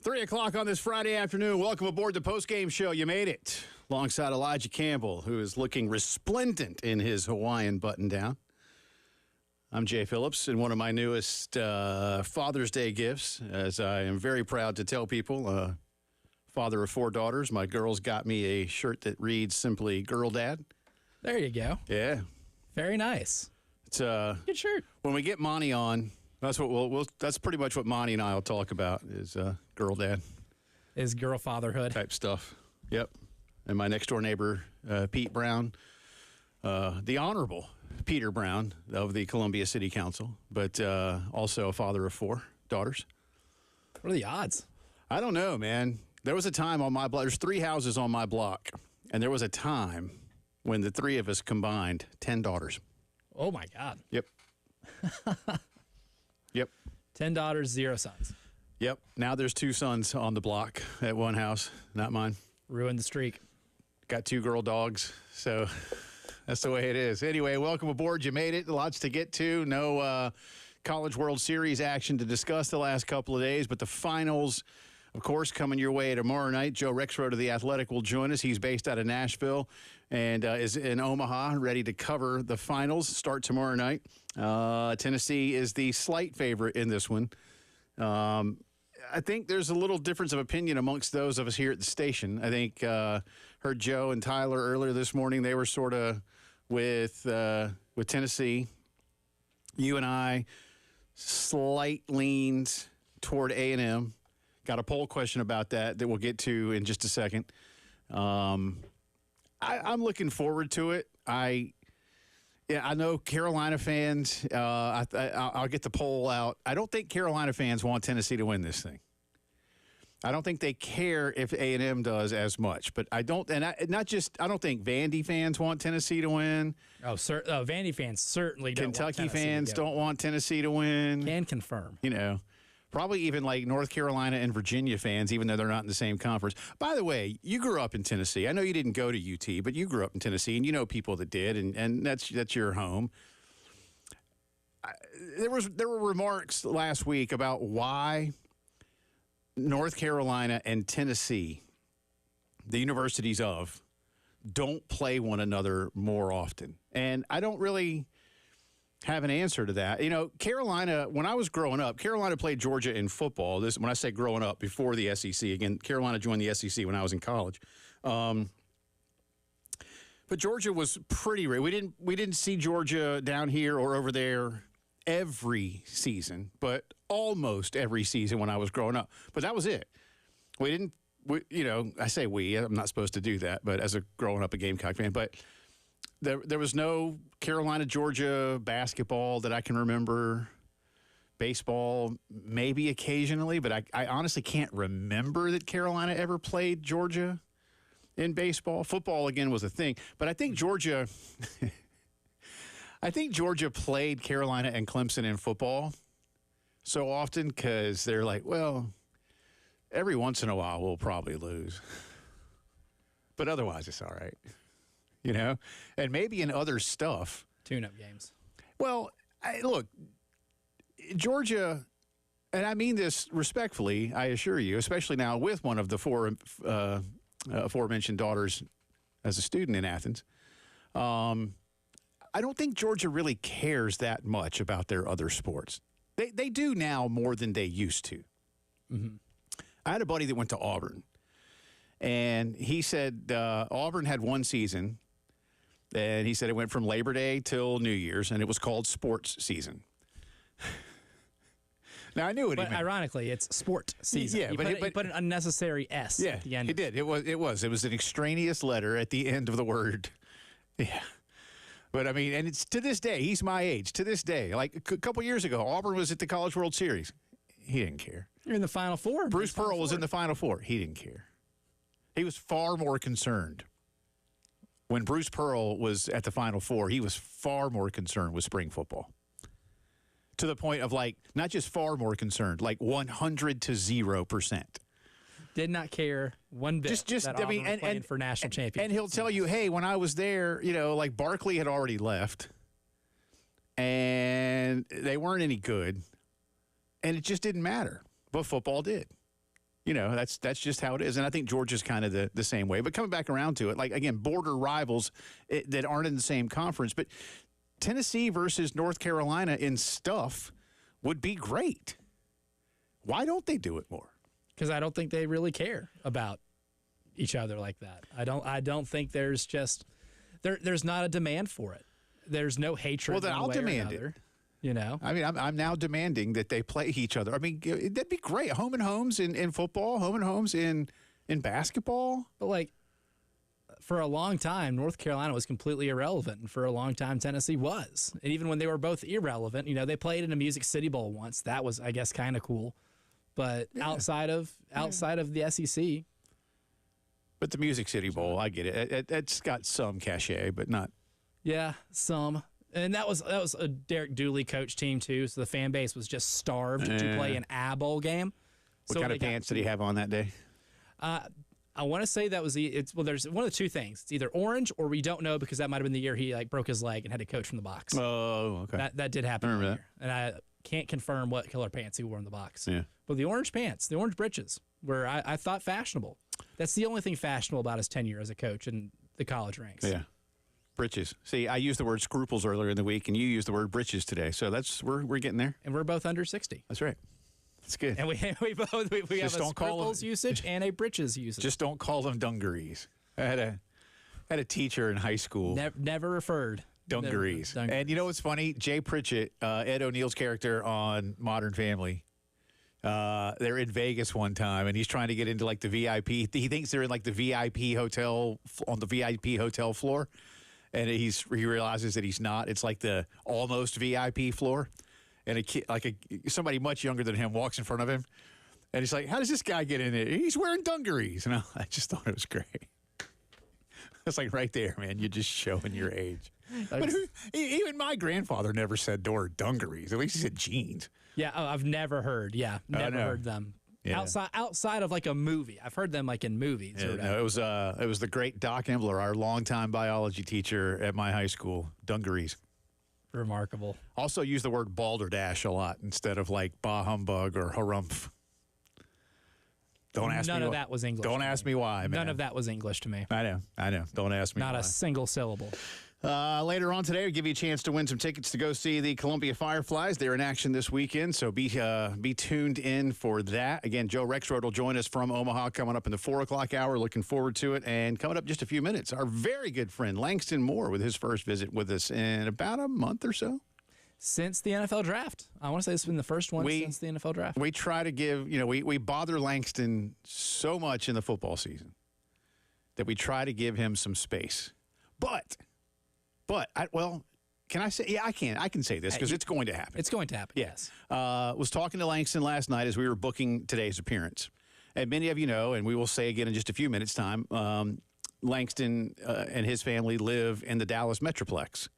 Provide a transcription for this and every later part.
3 o'clock on this Friday afternoon. Welcome aboard the Postgame Show. You made it. Alongside Elijah Campbell, who is looking resplendent in his Hawaiian button-down. I'm Jay Phillips, and one of my newest Father's Day gifts, as I am very proud to tell people, father of 4 daughters, my girls got me a shirt that reads simply Girl Dad. There you go. Yeah. Very nice. It's good shirt. When we get Monty on, that's what that's pretty much what Monty and I will talk about is Girl Dad. Is girl fatherhood. Type stuff. Yep. And my next door neighbor, Pete Brown, the Honorable Peter Brown of the Columbia City Council, but also a father of 4 daughters. What are the odds? I don't know, man. There was a time on my block. There's 3 houses on my block, and there was a time when the 3 of us combined 10 daughters. Oh, my God. Yep. Yep. 10 daughters, 0 sons. Yep. Now there's 2 sons on the block at one house, not mine. Ruined the streak. Got 2 girl dogs, so that's the way it is. Anyway, welcome aboard. You made it. Lots to get to. No College World Series action to discuss the last couple of days, but the finals, of course, coming your way tomorrow night. Joe Rexrode of The Athletic will join us. He's based out of Nashville and is in Omaha, ready to cover the finals. Start tomorrow night. Tennessee is the slight favorite in this one. I think there's a little difference of opinion amongst those of us here at the station. I think heard Joe and Tyler earlier this morning. They were sort of with Tennessee. You and I slight leans toward A&M. Got a poll question about that we'll get to in just a second. I'm looking forward to it. I know Carolina fans, I'll get the poll out. I don't think Carolina fans want Tennessee to win this thing. I don't think they care if A&M does as much. But I don't think Vandy fans want Tennessee to win. Vandy fans certainly don't want Kentucky Tennessee fans don't want Tennessee to win. Can confirm. You know. Probably even like North Carolina and Virginia fans, even though they're not in the same conference. By the way, you grew up in Tennessee. I know you didn't go to UT, but you grew up in Tennessee, and you know people that did, and that's your home. There were remarks last week about why North Carolina and Tennessee, the universities of, don't play one another more often. And I don't really have an answer to that. You know, Carolina, when I was growing up, Carolina played Georgia in football. This, when I say growing up, before the SEC. Again, Carolina joined the SEC when I was in college. But Georgia was pretty rare. We didn't see Georgia down here or over there every season, but almost every season when I was growing up. But that was it. I say we. I'm not supposed to do that, but as a growing up a Gamecock fan, but there was no Carolina-Georgia basketball that I can remember. Baseball, maybe occasionally, but I honestly can't remember that Carolina ever played Georgia in baseball. Football, again, was a thing. But I think Georgia played Carolina and Clemson in football so often because they're like, well, every once in a while we'll probably lose. But otherwise it's all right. You know, and maybe in other stuff. Tune-up games. Well, look, Georgia, and I mean this respectfully, I assure you, especially now with one of the 4 aforementioned daughters as a student in Athens, I don't think Georgia really cares that much about their other sports. They do now more than they used to. Mm-hmm. I had a buddy that went to Auburn, and he said Auburn had one season. And he said it went from Labor Day till New Year's, and it was called sports season. Now, I knew what he meant. Ironically, it's sport season. Yeah, he put an unnecessary S at the end. He did. It was an extraneous letter at the end of the word. Yeah. But, I mean, and it's to this day, he's my age, to this day. Like a couple years ago, Auburn was at the College World Series. He didn't care. You're in the Final Four. Bruce Pearl was in the Final Four. He didn't care. He was far more concerned. When Bruce Pearl was at the Final Four, he was far more concerned with spring football. To the point of, like, not just far more concerned, like 100 to 0%. Did not care one bit that Auburn was playing for national championships. And he'll tell you, hey, when I was there, you know, like Barkley had already left. And they weren't any good. And it just didn't matter. But football did. That's just how it is. And I think Georgia's kind of the same way. But coming back around to it, like, again, border rivals that aren't in the same conference. But Tennessee versus North Carolina in stuff would be great. Why don't they do it more? Because I don't think they really care about each other like that. I don't think there's just there's not a demand for it. There's no hatred. Well, then I'll demand it. I mean, I'm now demanding that they play each other. I mean, that'd be great. Home and homes in football, home and homes in basketball. But, like, for a long time, North Carolina was completely irrelevant, and for a long time, Tennessee was. And even when they were both irrelevant, they played in a Music City Bowl once. That was, I guess, kind of cool. But outside of the SEC. But the Music City Bowl, I get it. It's got some cachet, but not. Yeah, some. And that was a Derek Dooley coach team, too, so the fan base was just starved to play an A Bowl game. What kind of pants did he have on that day? I want to say that was there's one of the two things. It's either orange or we don't know, because that might have been the year he broke his leg and had to coach from the box. Oh, okay. That did happen. I remember that. And I can't confirm what color pants he wore in the box. Yeah. But the orange pants, the orange breeches, were I thought fashionable. That's the only thing fashionable about his tenure as a coach in the college ranks. Yeah. Britches. See, I used the word scruples earlier in the week, and you used the word britches today. So we're getting there. And we're both under 60. That's right. That's good. And we have a scruples usage and a britches usage. Just don't call them dungarees. I had a teacher in high school. Never referred. Dungarees. And you know what's funny? Jay Pritchett, Ed O'Neill's character on Modern Family, they're in Vegas one time, and he's trying to get into, like, the VIP. He thinks they're in, like, the VIP hotel, on the VIP hotel floor. And he realizes that he's not. It's like the almost VIP floor. And a kid, somebody much younger than him, walks in front of him. And he's like, how does this guy get in there? He's wearing dungarees. And I just thought it was great. It's like right there, man. You're just showing your age. But even my grandfather never said dungarees. At least he said jeans. Yeah, I've never heard. Yeah, never heard them. Yeah. Outside of, like, a movie. I've heard them, like, in movies. Yeah, no, it was the great Doc Embler, our longtime biology teacher at my high school. Dungarees. Remarkable. Also use the word balderdash a lot instead of, like, bah humbug or harumph. Don't ask me. None of that was English. Don't ask me why, man. None of that was English to me. I know. Don't ask me why. Not a single syllable. Later on today, we'll give you a chance to win some tickets to go see the Columbia Fireflies. They're in action this weekend, so be tuned in for that. Again, Joe Rexroad will join us from Omaha coming up in the 4 o'clock hour. Looking forward to it. And coming up in just a few minutes, our very good friend Langston Moore with his first visit with us in about a month or so. Since the NFL draft. I want to say this has been the first one since the NFL draft. We try to give, we bother Langston so much in the football season that we try to give him some space. But can I say? Yeah, I can. I can say this because it's going to happen. It's going to happen, yes. Was talking to Langston last night as we were booking today's appearance. And many of you know, and we will say again in just a few minutes' time, Langston and his family live in the Dallas Metroplex.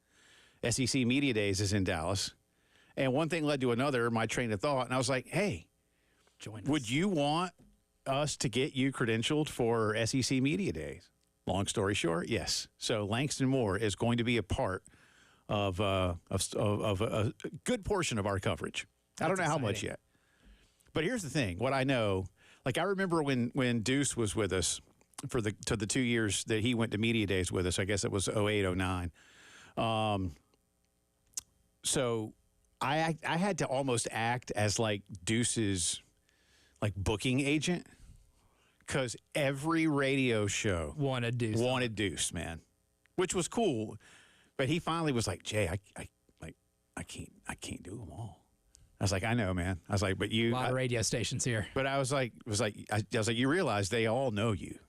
SEC Media Days is in Dallas. And one thing led to another, my train of thought, and I was like, hey, would you want us to get you credentialed for SEC Media Days? Long story short, yes. So Langston Moore is going to be a part of a good portion of our coverage. I don't know how much yet. But here's the thing. What I know, like I remember when Deuce was with us for the 2 years that he went to Media Days with us. I guess it was 08, 09. So I had to almost act as like Deuce's like booking agent. Because every radio show wanted Deuce, man, which was cool. But he finally was like, Jay, I can't do them all. I was like, I know, man. I was like, but you a lot of radio stations here. But I was like, you realize they all know you,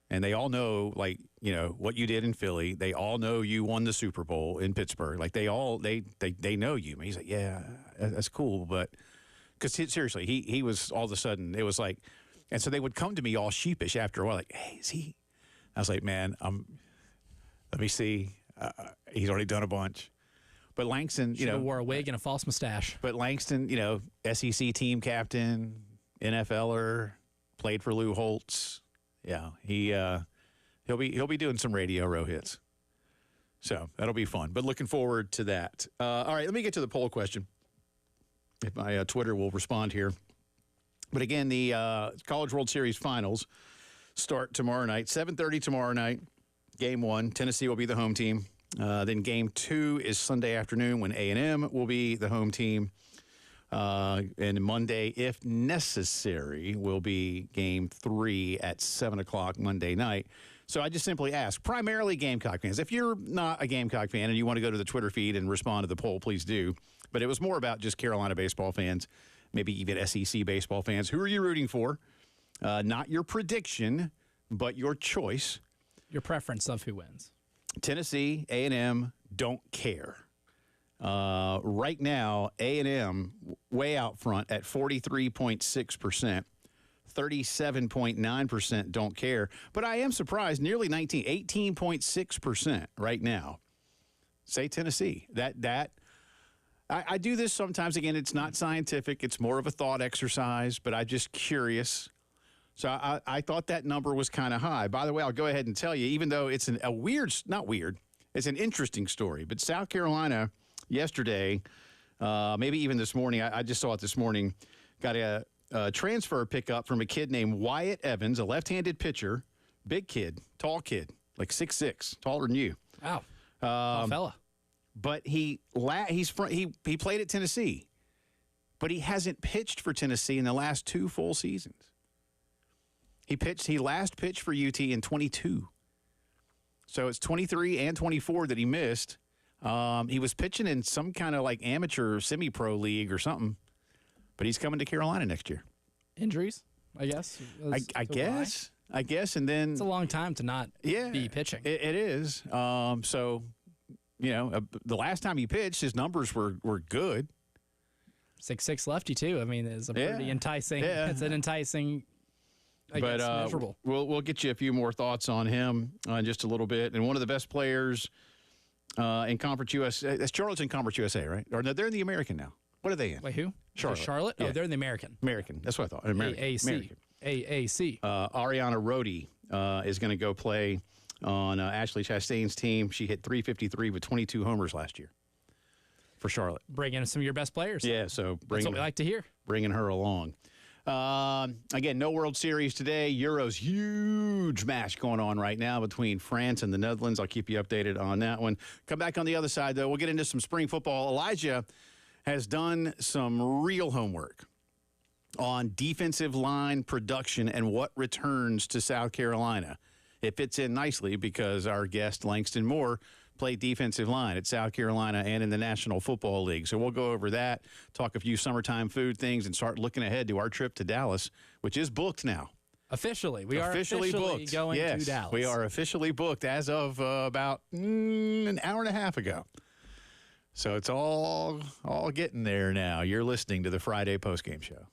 and they all know what you did in Philly. They all know you won the Super Bowl in Pittsburgh. Like they know you. And he's like, yeah, that's cool, but because seriously, he was all of a sudden it was like. And so they would come to me all sheepish after a while, like, hey, is he? I was like, man, let me see. He's already done a bunch. But Langston, wore a wig and a false mustache. But Langston, SEC team captain, NFLer, played for Lou Holtz. Yeah, he'll be doing some Radio Row hits. So that'll be fun. But looking forward to that. All right, let me get to the poll question. If my Twitter will respond here. But again, the College World Series finals start tomorrow night, 7:30 tomorrow night. Game 1, Tennessee will be the home team. Then Game 2 is Sunday afternoon when A&M will be the home team. And Monday, if necessary, will be Game 3 at 7 o'clock Monday night. So I just simply ask, primarily Gamecock fans. If you're not a Gamecock fan and you want to go to the Twitter feed and respond to the poll, please do. But it was more about just Carolina baseball fans, maybe even SEC baseball fans. Who are you rooting for? Not your prediction, but your choice. Your preference of who wins. Tennessee, A&M, don't care. Right now, A&M way out front at 43.6%. 37.9% don't care. But I am surprised, nearly 18.6% right now. Say Tennessee. I do this sometimes. Again, it's not scientific. It's more of a thought exercise, but I'm just curious. So I thought that number was kind of high. By the way, I'll go ahead and tell you, even though it's it's an interesting story. But South Carolina yesterday, maybe even this morning, I just saw it this morning, got a transfer pickup from a kid named Wyatt Evans, a left-handed pitcher, big kid, tall kid, like 6'6", taller than you. Wow, tall fella. But he played at Tennessee, but he hasn't pitched for Tennessee in the last 2 full seasons. He last pitched for UT in 22. So it's 23 and 24 that he missed. He was pitching in some kind of like amateur semi-pro league or something. But he's coming to Carolina next year. Injuries, I guess. I guess. And then it's a long time to not be pitching. It is. So, the last time he pitched, his numbers were good. 6'6" lefty too. I mean, it's a pretty enticing. Yeah. It's an enticing. Measurable. We'll get you a few more thoughts on him in just a little bit. And one of the best players in Conference USA. That's Charlotte's in Conference USA, right? Or no, they're in the American now. What are they in? Wait, who? Charlotte. Yeah. Oh, they're in the American. American. That's what I thought. American. AAC. Ariana Rhodey is going to go play on Ashley Chastain's team. She hit .353 with 22 homers last year for Charlotte. Bring in some of your best players. Yeah, so that's what we like to hear. Bringing her along. Again, no World Series today. Euros, huge match going on right now between France and the Netherlands. I'll keep you updated on that one. Come back on the other side, though. We'll get into some spring football. Elijah has done some real homework on defensive line production and what returns to South Carolina. It fits in nicely because our guest, Langston Moore, played defensive line at South Carolina and in the National Football League. So we'll go over that, talk a few summertime food things, and start looking ahead to our trip to Dallas, which is booked now. Officially. We are officially booked. Going to Dallas. We are officially booked as of about an hour and a half ago. So it's all getting there now. You're listening to the Friday Postgame Show.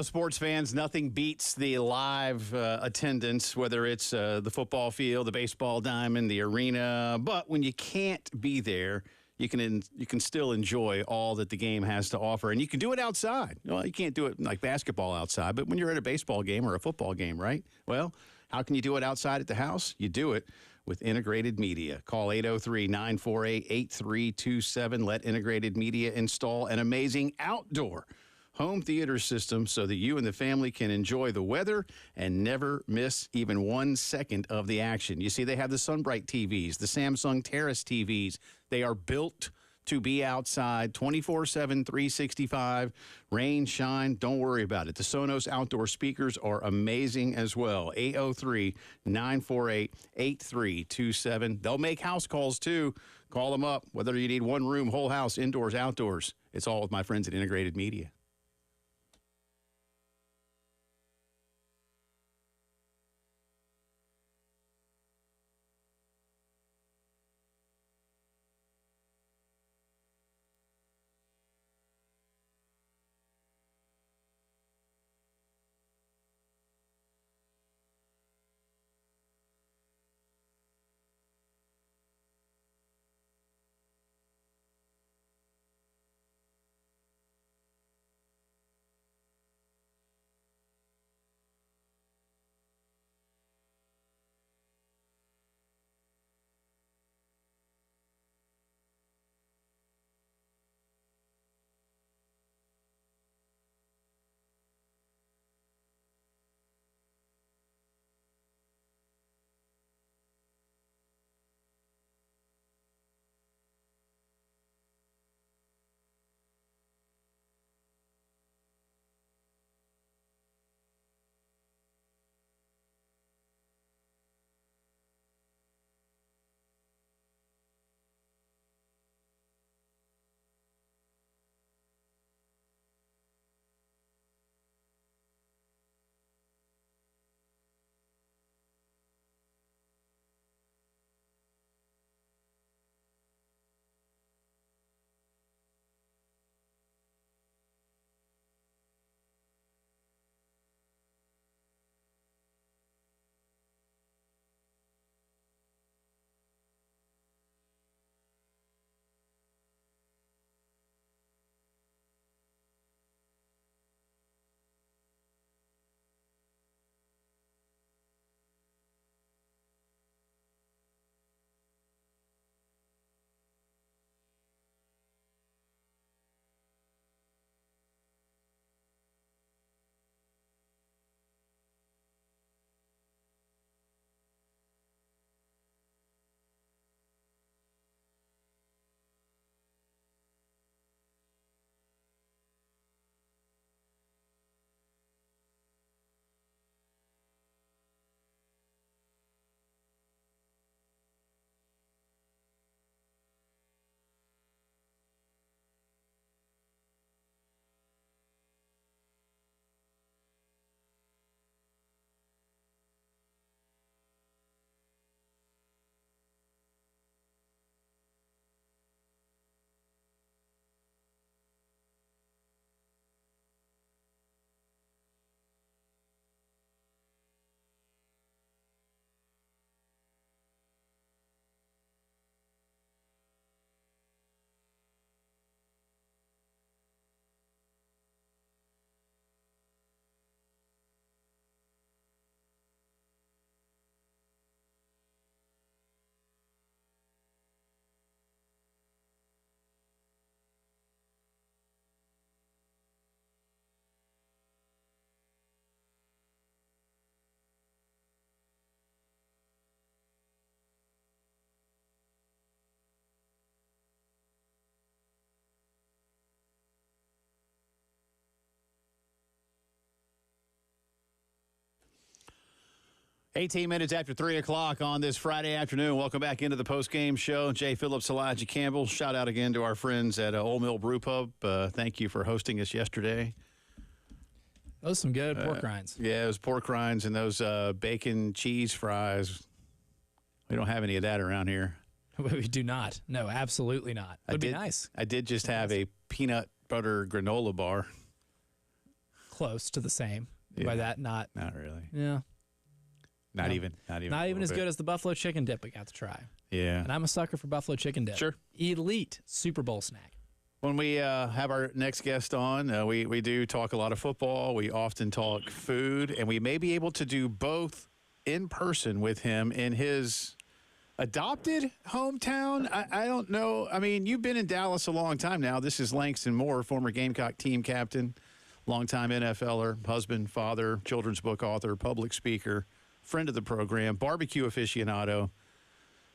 Sports fans, nothing beats the live attendance, whether it's the football field, the baseball diamond, the arena. But when you can't be there, you can still enjoy all that the game has to offer. And you can do it outside. Well, you can't do it like basketball outside, but when you're at a baseball game or a football game, right? Well, how can you do it outside at the house? You do it with Integrated Media. Call 803-948-8327. Let Integrated Media install an amazing outdoor home theater system so that you and the family can enjoy the weather and never miss even 1 second of the action. You see, they have the Sunbright TVs, the Samsung Terrace TVs. They are built to be outside 24/7, 365, rain, shine, don't worry about it. The Sonos outdoor speakers are amazing as well. 803-948-8327. They'll make house calls too. Call them up, whether you need one room, whole house, indoors, outdoors. It's all with my friends at Integrated Media. 18 minutes after 3 o'clock on this Friday afternoon. Welcome back into the Postgame Show. Jay Phillips, Elijah Campbell. Shout out again to our friends at Old Mill Brew Pub. Thank you for hosting us yesterday. Those are some good pork rinds. Yeah, those pork rinds and those bacon cheese fries. We don't have any of that around here. We do not. No, absolutely not. Would be nice. I did just have a peanut butter granola bar. Close to the same. Yeah. By that, not really. Yeah. Not even as good as the buffalo chicken dip we got to try. Yeah. And I'm a sucker for buffalo chicken dip. Sure. Elite Super Bowl snack. When we have our next guest on, we do talk a lot of football. We often talk food, and we may be able to do both in person with him in his adopted hometown. I don't know. I mean, you've been in Dallas a long time now. This is Langston Moore, former Gamecock team captain, longtime NFLer, husband, father, children's book author, public speaker, friend of the program, barbecue aficionado,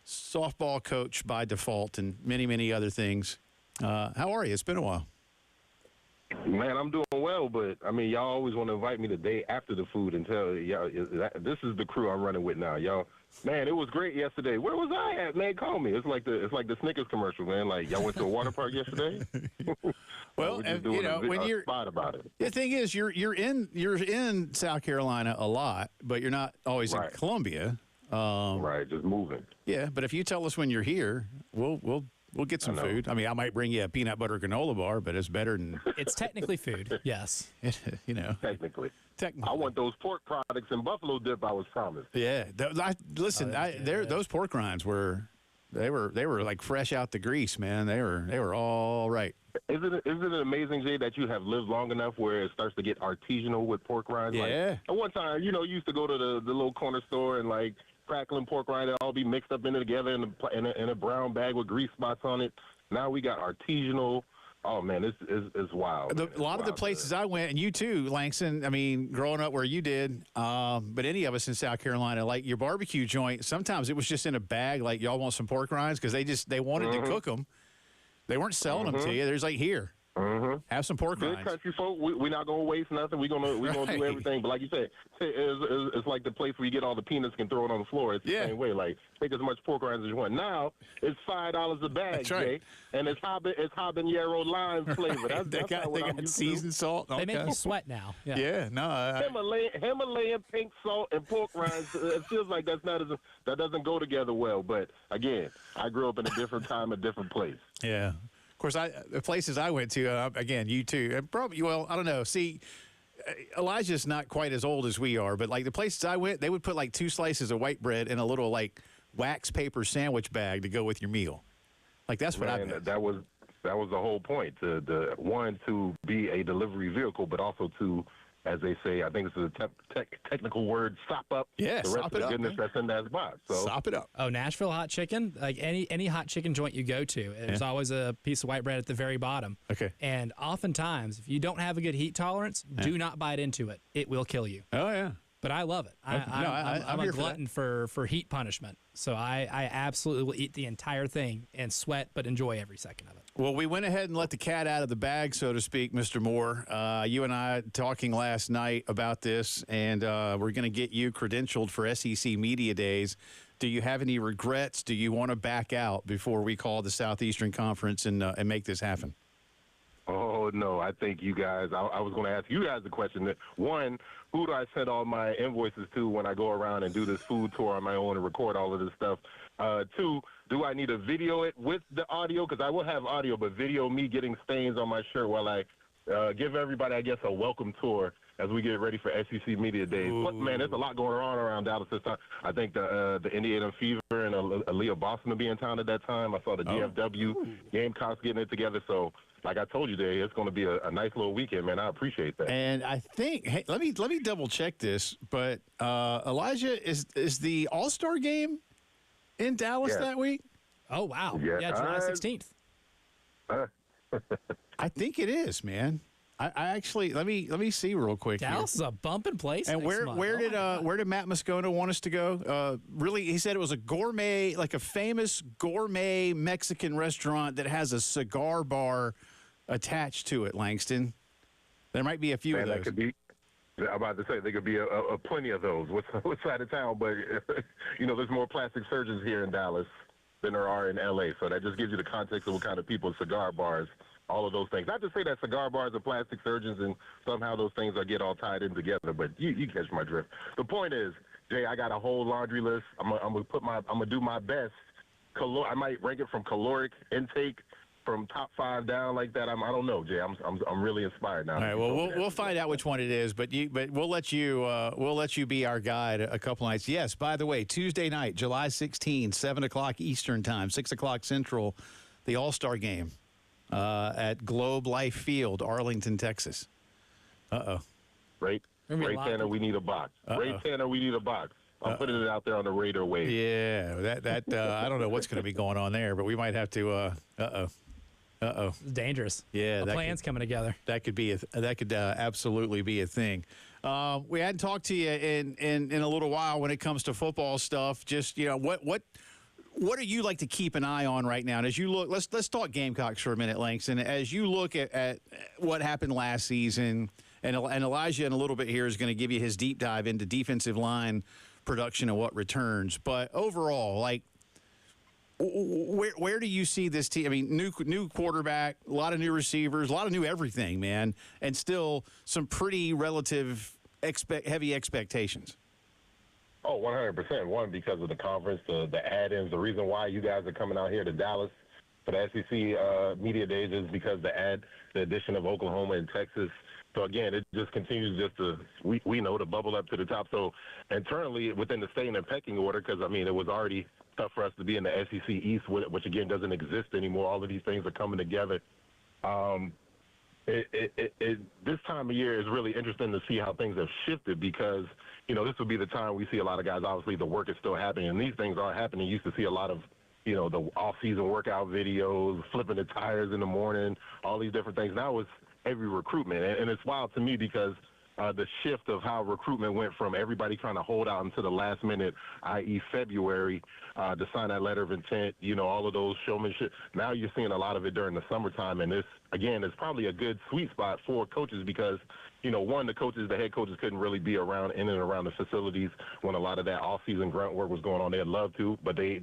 softball coach by default, and many, many other things. How are you? It's been a while. Man, I'm doing well, but, I mean, y'all always want to invite me the day after the food and tell y'all, this is the crew I'm running with now. Y'all, man, it was great yesterday. Where was I at, man? Call me. It's like the Snickers commercial, man. Like, y'all went to a water park yesterday? Well, you know, when you're spot about it. The thing is, you're in South Carolina a lot, but you're not always in Columbia. Right, just moving. Yeah, but if you tell us when you're here, we'll get some food. I mean, I might bring you a peanut butter granola bar, but it's better than. It's technically food. Yes. You know. Technically. I want those pork products and buffalo dip I was promised. Yeah. Those pork rinds were like fresh out the grease, man. They were all right. Isn't it amazing, Jay, that you have lived long enough where it starts to get artisanal with pork rinds? Yeah. Like, at one time, you used to go to the little corner store and, like, crackling pork rind, it all be mixed up into together in a brown bag with grease spots on it. Now we got artisanal. Oh, man, it's wild. A lot of the places I went, and you too, Langston, I mean, growing up where you did, but any of us in South Carolina, like your barbecue joint, sometimes it was just in a bag, like, y'all want some pork rinds? Because they wanted to cook them. They weren't selling them to you. There's like, here. Have some pork rinds. Good country folk. We're not gonna waste nothing. We're gonna do everything. But like you said, it's like the place where you get all the peanuts and throw it on the floor. It's the same way. Like, take as much pork rinds as you want. Now it's $5 a bag, That's right. Jay, and it's habanero lime flavor. They got seasoned salt. They make you sweat now. Yeah. Yeah, no. Himalayan pink salt and pork rinds. It feels like that doesn't go together well. But again, I grew up in a different time, a different place. Yeah. Of course, the places I went to, again, you too, and probably, well, I don't know. See, Elijah's not quite as old as we are, but like the places I went, they would put like 2 slices of white bread in a little like wax paper sandwich bag to go with your meal. Like that's what I meant. That was the whole point. To be a delivery vehicle, but also to, as they say, I think it's a technical word, sop up the rest of the goodness that's in that box. So sop it up. Oh, Nashville hot chicken, like any hot chicken joint you go to, there's always a piece of white bread at the very bottom. Okay. And oftentimes, if you don't have a good heat tolerance, do not bite into it. It will kill you. Oh, yeah. But I love it. I'm a glutton for heat punishment. So I absolutely will eat the entire thing and sweat, but enjoy every second of it. Well, we went ahead and let the cat out of the bag, so to speak, Mr. Moore. You and I talking last night about this, and we're going to get you credentialed for SEC Media Days. Do you have any regrets? Do you want to back out before we call the Southeastern Conference and make this happen? Oh, no, I think you guys, I was going to ask you guys the question. That, one, who do I send all my invoices to when I go around and do this food tour on my own and record all of this stuff? 2, do I need to video it with the audio? Because I will have audio, but video me getting stains on my shirt while I give everybody, I guess, a welcome tour as we get ready for SEC Media Days. But, man, there's a lot going on around Dallas this time. I think the Indiana Fever and Aaliyah Boston will be in town at that time. I saw the DFW Gamecocks getting it together. So, like I told you, Dave, it's going to be a nice little weekend, man. I appreciate that. And I think, hey, let me double check this, but Elijah, is the All-Star game in Dallas that week? Oh, wow. Yeah, July 16th. I think it is, man. I actually let me see real quick. Dallas is a bumping place. And where did Matt Moscona want us to go? Really, he said it was a gourmet, like a famous gourmet Mexican restaurant that has a cigar bar attached to it. Langston, there might be a few of those. I'm about to say there could be a plenty of those. What side of town? But there's more plastic surgeons here in Dallas than there are in LA. So that just gives you the context of what kind of people, cigar bars, all of those things. Not to say that cigar bars are plastic surgeons and somehow those things get all tied in together, but you catch my drift. The point is, Jay, I got a whole laundry list. I'm gonna do my best. I might rank it from caloric intake from top 5 down like that. I don't know, Jay. I'm really inspired now. All right. Well, we'll find out which one it is, but we'll let you be our guide a couple nights. Yes. By the way, Tuesday night, July 16, 7:00 Eastern time, 6:00 Central, the All-Star game at Globe Life Field, Arlington, Texas. Ray Tanner, we need a box. Ray Tanner, we need a box. I'm putting it out there on the radar wave. Yeah, that I don't know what's going to be going on there, but we might have to. It's dangerous. Yeah, the plan's coming together. That could absolutely be a thing. We hadn't talked to you in a little while when it comes to football stuff. Just what do you like to keep an eye on right now? And as you look, let's talk Gamecocks for a minute, Langston. As you look at what happened last season, and Elijah in a little bit here is going to give you his deep dive into defensive line production and what returns. But overall, like, where do you see this team? I mean, new quarterback, a lot of new receivers, a lot of new everything, man, and still some pretty relative heavy expectations. Oh, 100%. One, because of the conference, the add-ins. The reason why you guys are coming out here to Dallas for the SEC media days is because the addition of Oklahoma and Texas. So, again, it just continues we know to bubble up to the top. So, internally, within the state in the pecking order, because, I mean, it was already tough for us to be in the SEC East, which, again, doesn't exist anymore. All of these things are coming together. This time of year is really interesting to see how things have shifted because, this would be the time we see a lot of guys. Obviously, the work is still happening, and these things are happening. You used to see a lot of, the off-season workout videos, flipping the tires in the morning, all these different things. Now it's every recruitment. And it's wild to me because the shift of how recruitment went from everybody trying to hold out until the last minute, i.e. February, to sign that letter of intent, all of those showmanship. Now you're seeing a lot of it during the summertime. And this, again, is probably a good sweet spot for coaches because, one, the head coaches couldn't really be around in and around the facilities when a lot of that off-season grunt work was going on. They'd love to, but the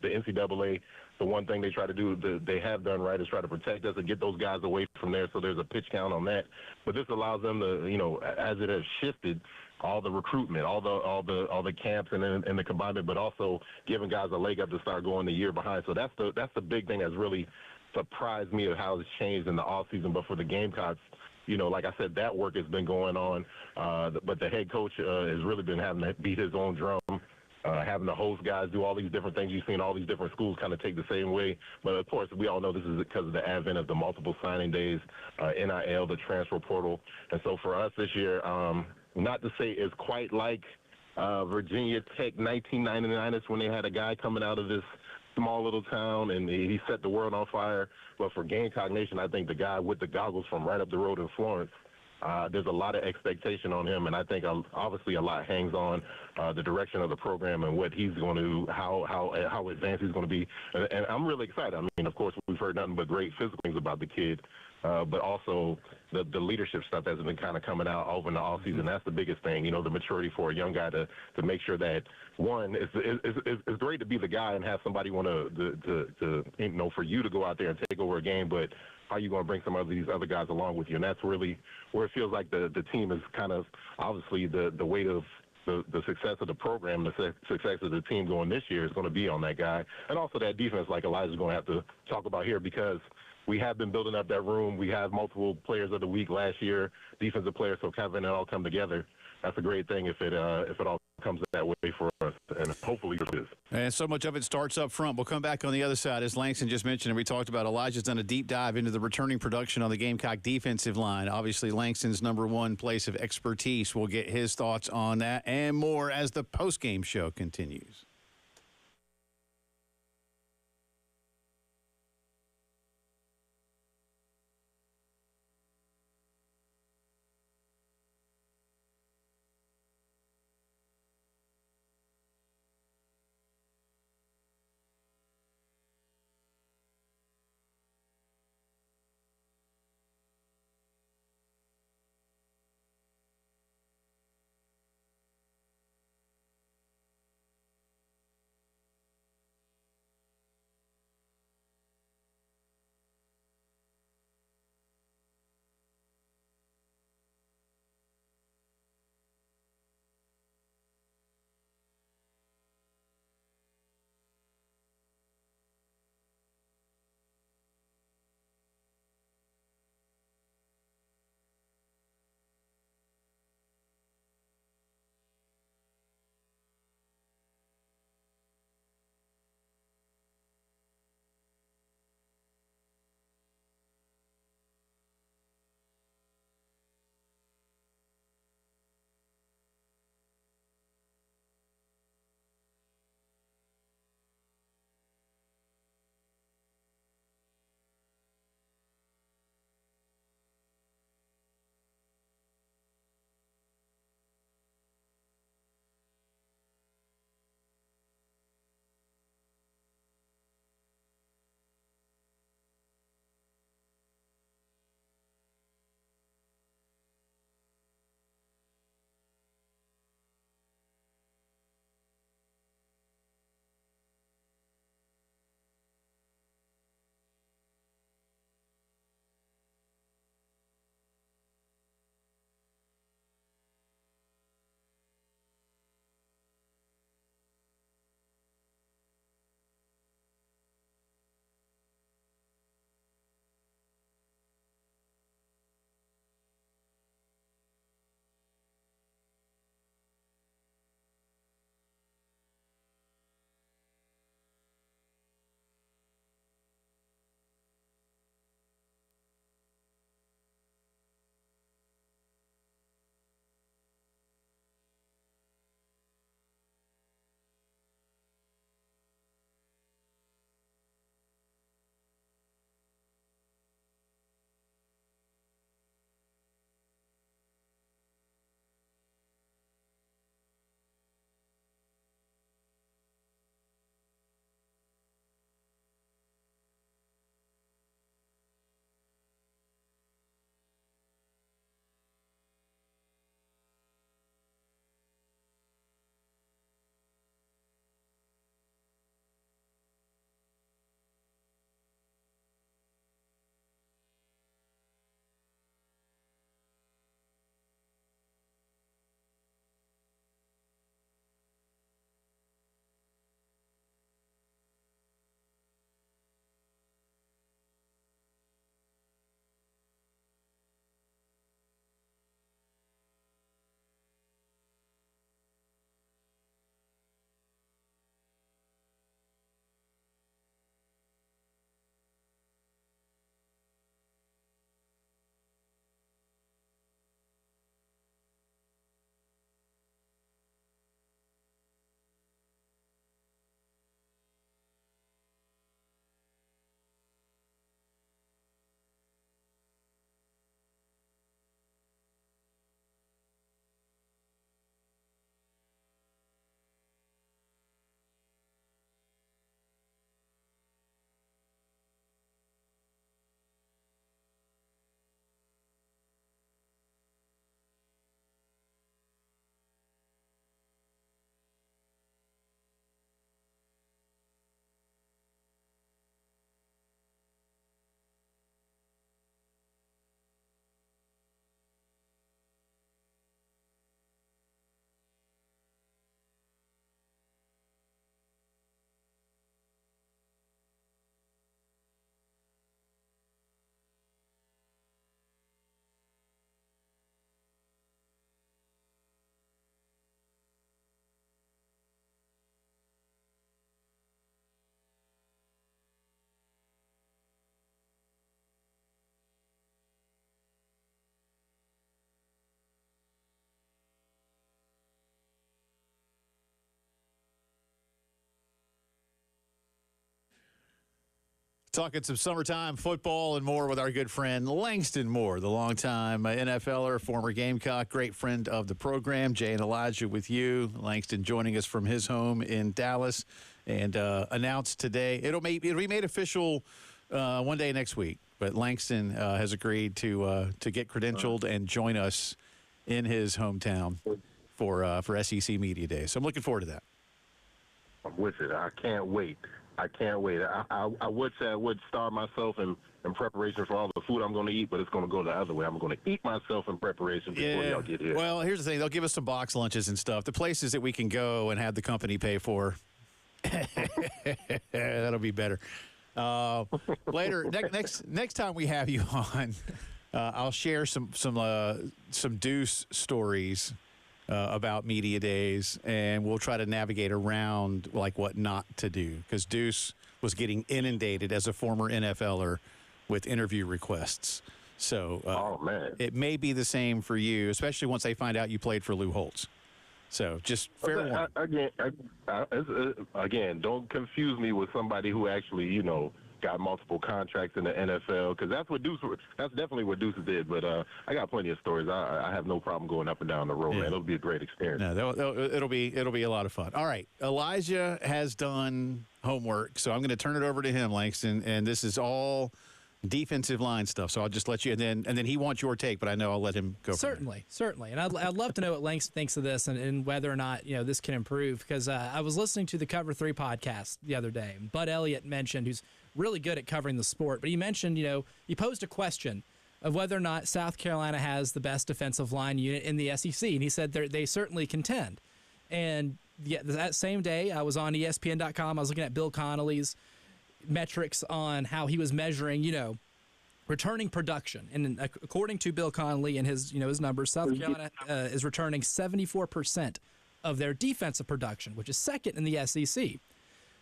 NCAA, the one thing they try to do, they have done right, is try to protect us and get those guys away from there. So there's a pitch count on that. But this allows them to, as it has shifted, all the recruitment, all the camps and the combined, but also giving guys a leg up to start going the year behind. So that's the big thing that's really surprised me of how it's changed in the off season. But for the Gamecocks, like I said, that work has been going on. But the head coach has really been having to beat his own drum. Having the host guys do all these different things. You've seen all these different schools kind of take the same way. But, of course, we all know this is because of the advent of the multiple signing days, NIL, the transfer portal. And so for us this year, not to say it's quite like Virginia Tech 1999 when they had a guy coming out of this small little town and he set the world on fire. But for Gamecock Nation, I think the guy with the goggles from right up the road in Florence, there's a lot of expectation on him, and I think obviously a lot hangs on the direction of the program and what he's going to, how advanced he's going to be. And I'm really excited. I mean, of course, we've heard nothing but great physical things about the kid, but also the leadership stuff that's been kind of coming out over in the offseason. That's the biggest thing, the maturity for a young guy to make sure that, one, it's great to be the guy and have somebody want to for you to go out there and take over a game, but how are you going to bring some of these other guys along with you? And that's really where it feels like the team is kind of obviously the weight of the success of the program, the success of the team going this year is going to be on that guy. And also that defense, like Elijah's going to have to talk about here, because we have been building up that room. We have multiple players of the week last year, defensive players, so having it all come together, that's a great thing if it all comes that way for us, and hopefully it is. And so much of it starts up front. We'll come back on the other side. As Langston just mentioned, and we talked about, Elijah's done a deep dive into the returning production on the Gamecock defensive line. Obviously, Langston's number one place of expertise. We'll get his thoughts on that and more as the postgame show continues. Talking some summertime football and more with our good friend Langston Moore, the longtime NFLer, former Gamecock, great friend of the program. Jay and Elijah with you. Langston joining us from his home in Dallas, and announced today. It'll be made official one day next week. But Langston has agreed to get credentialed and join us in his hometown for SEC Media Day. So I'm looking forward to that. I'm with it. I can't wait. I would say I would starve myself in preparation for all the food I'm going to eat, but it's going to go the other way. I'm going to eat myself in preparation before y'all get here. Well, here's the thing. They'll give us some box lunches and stuff. The places that we can go and have the company pay for, that'll be better. Later, next time we have you on, I'll share some Deuce stories about media days, and we'll try to navigate around like what not to do, because Deuce was getting inundated as a former NFLer with interview requests. So it may be the same for you, especially once they find out you played for Lou Holtz. So just fair warning. Again, don't confuse me with somebody who actually, got multiple contracts in the NFL, because that's definitely what Deuce did. But I got plenty of stories. I have no problem going up and down the road, man. It'll be a great experience. No, it'll be a lot of fun. All right, Elijah has done homework, so I'm going to turn it over to him, Langston, and this is all defensive line stuff. So I'll just let you, and then he wants your take, but I know I'll let him go. Certainly, and I'd love to know what Langston thinks of this and whether or not this can improve, because I was listening to the Cover 3 podcast the other day. Bud Elliott mentioned, who's really good at covering the sport, but he mentioned, he posed a question of whether or not South Carolina has the best defensive line unit in the SEC, and he said they certainly contend. And that same day, I was on ESPN.com. I was looking at Bill Connolly's metrics on how he was measuring, returning production. And according to Bill Connolly and his numbers, South Carolina is returning 74% of their defensive production, which is second in the SEC.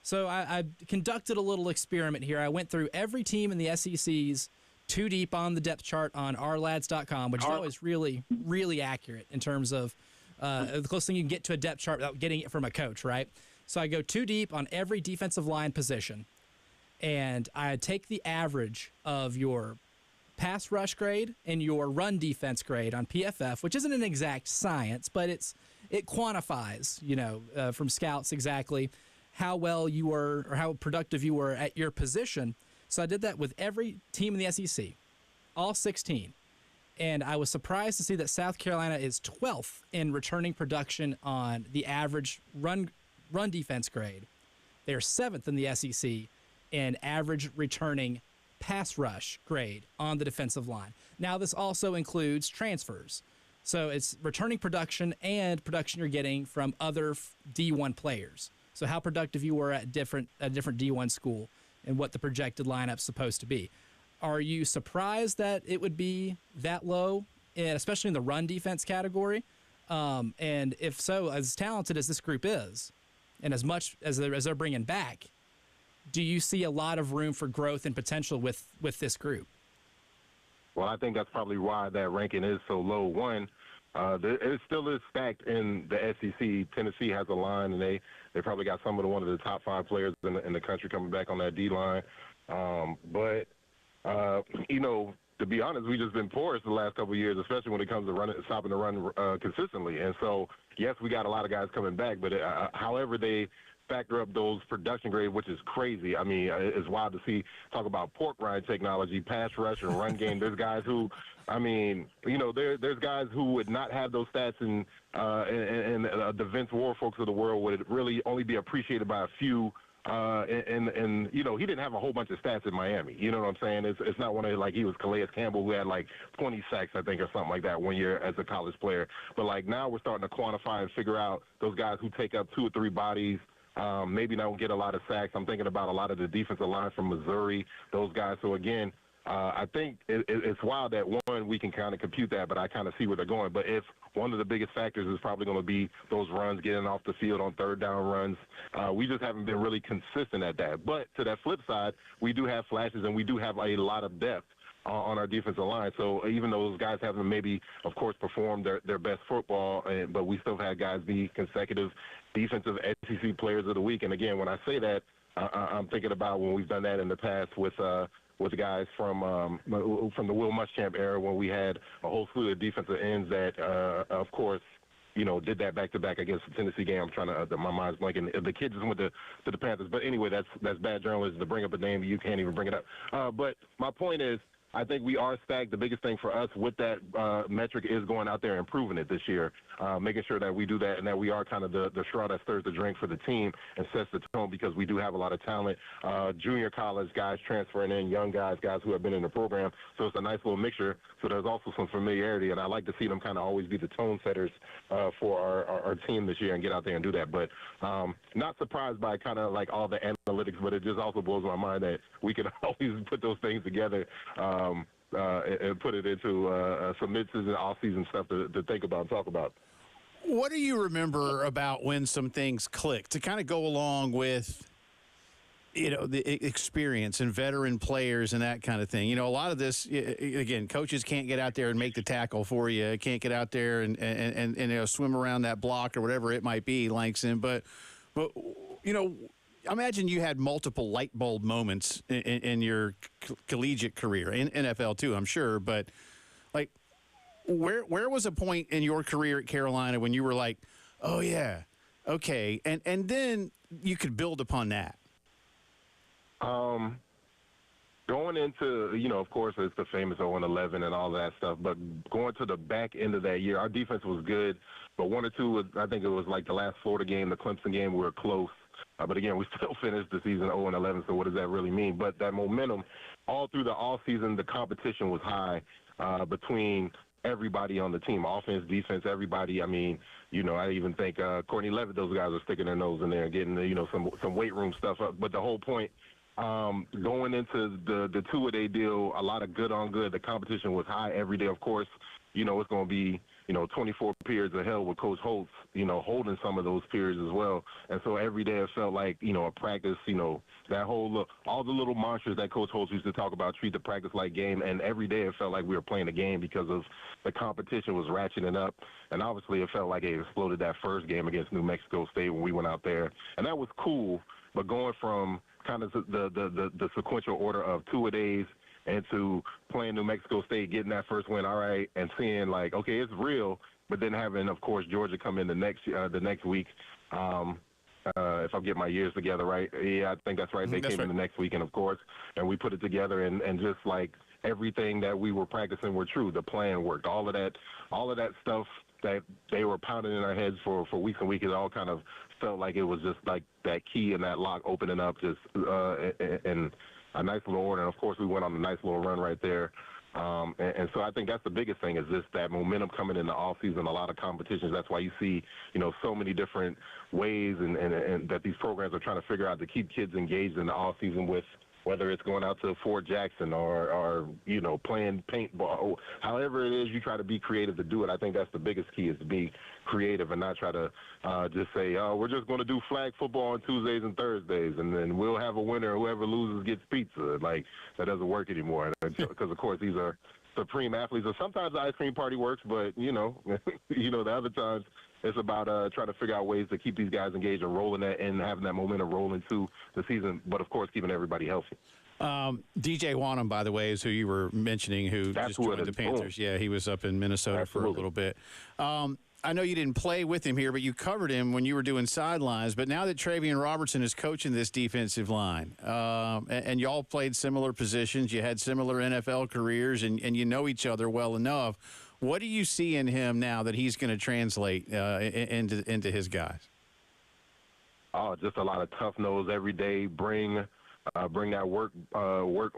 So I conducted a little experiment here. I went through every team in the SEC's too deep on the depth chart on ourlads.com, which is always really, really accurate in terms of the closest thing you can get to a depth chart without getting it from a coach, right? So I go too deep on every defensive line position, and I take the average of your pass rush grade and your run defense grade on PFF, which isn't an exact science, but it quantifies, from scouts exactly how well you were or how productive you were at your position. So I did that with every team in the SEC, all 16. And I was surprised to see that South Carolina is 12th in returning production on the average run defense grade. They're 7th in the SEC in average returning pass rush grade on the defensive line. Now, this also includes transfers. So it's returning production and production you're getting from other D1 players. So how productive you were at a different D1 school and what the projected lineup's supposed to be. Are you surprised that it would be that low, especially in the run defense category? And if so, as talented as this group is, and as much as they're bringing back, do you see a lot of room for growth and potential with this group? Well, I think that's probably why that ranking is so low. One, it still is stacked in the SEC. Tennessee has a line, and they probably got one of the top 5 players in the country coming back on that D line. But to be honest, we've just been porous the last couple of years, especially when it comes to stopping the run consistently. And so, yes, we got a lot of guys coming back, but however they factor up those production grades, which is crazy. I mean, it's wild to talk about pork rind technology, pass rush, and run game. There's guys who, there's guys who would not have those stats, and the Vince Ward folks of the world would really only be appreciated by a few. And he didn't have a whole bunch of stats in Miami. You know what I'm saying? It's not one of like he was Calais Campbell who had like 20 sacks, I think, or something like that one year as a college player. But like now we're starting to quantify and figure out those guys who take up 2 or 3 bodies. Maybe don't get a lot of sacks. I'm thinking about a lot of the defensive line from Missouri, those guys. So, again, I think it's wild that, one, we can kind of compute that, but I kind of see where they're going. But if one of the biggest factors is probably going to be those runs, getting off the field on third down runs, we just haven't been really consistent at that. But to that flip side, we do have flashes, and we do have a lot of depth on our defensive line. So even though those guys haven't maybe, of course, performed their best football, but we still had guys be consecutive defensive SEC players of the week. And again, when I say that, I'm thinking about when we've done that in the past with the guys from the Will Muschamp era, when we had a whole slew of defensive ends that, of course, did that back-to-back against the Tennessee game. I'm trying to, my mind's blanking. The kid just went to the Panthers. But anyway, that's bad journalism to bring up a name you can't even bring it up. But my point is, I think we are stacked. The biggest thing for us with that metric is going out there and improving it this year, making sure that we do that and that we are kind of the straw that stirs the drink for the team and sets the tone, because we do have a lot of talent, junior college guys transferring in, young guys who have been in the program. So it's a nice little mixture. So there's also some familiarity, and I like to see them kind of always be the tone setters for our team this year and get out there and do that. But not surprised by kind of like all the analytics, but it just also blows my mind that we can always put those things together and put it into some mid-season, off-season stuff to think about and talk about. What do you remember about when some things clicked to kind of go along with, the experience and veteran players and that kind of thing? A lot of this, again, coaches can't get out there and make the tackle for you, can't get out there and swim around that block or whatever it might be, Langston. But imagine you had multiple light bulb moments in your collegiate career, in NFL too, I'm sure. But like, where was a point in your career at Carolina when you were like, oh yeah, okay, and then you could build upon that? Going into, of course, it's the famous 0-11 and all that stuff, but going to the back end of that year, our defense was good, but one or two, I think it was like the last Florida game, the Clemson game, we were close. But again, we still finished the season 0-11, so what does that really mean? But that momentum, all through the off-season, the competition was high between everybody on the team, offense, defense, everybody. I mean, I even think Courtney Levitt, those guys are sticking their nose in there and getting, some weight room stuff up. But the whole point, going into the two-a-day deal, a lot of good on good. The competition was high every day. Of course, it's going to be, 24 periods of hell with Coach Holtz, holding some of those periods as well. And so every day it felt like, a practice, that whole, all the little mantras that Coach Holtz used to talk about, treat the practice like game. And every day it felt like we were playing a game because of the competition was ratcheting up. And obviously it felt like it exploded that first game against New Mexico State when we went out there. And that was cool. But going from kind of the sequential order of two-a-days into playing New Mexico State, getting that first win, all right, and seeing like, okay, it's real, but then having, of course, Georgia come in the next week. If I get my years together right, yeah, I think that's right. They came in the next week, and of course, and we put it together, and just like everything that we were practicing were true. The plan worked. All of that stuff that they were pounding in our heads for weeks and weeks, it all kind of felt like it was just like that key and that lock opening up just in a nice little order. And of course, we went on a nice little run right there. And so I think that's the biggest thing, is just that momentum coming in the off season, a lot of competitions. That's why you see, so many different ways and that these programs are trying to figure out to keep kids engaged in the off season, with whether it's going out to Fort Jackson or playing paintball, however it is, you try to be creative to do it. I think that's the biggest key, is to be creative and not try to just say, oh, we're just going to do flag football on Tuesdays and Thursdays, and then we'll have a winner. Whoever loses gets pizza. Like, that doesn't work anymore. Because, of course, these are supreme athletes. And sometimes the ice cream party works, but, the other times it's about trying to figure out ways to keep these guys engaged and rolling that and having that momentum roll into the season, but, of course, keeping everybody healthy. DJ Wanham, by the way, is who you were mentioning, who just joined the Panthers. Yeah, he was up in Minnesota for a little bit. I know you didn't play with him here, but you covered him when you were doing sidelines. But now that Travian Robertson is coaching this defensive line, and y'all played similar positions, you had similar NFL careers, and you know each other well enough, what do you see in him now that he's going to translate into his guys? Oh, just a lot of tough nose every day. Bring that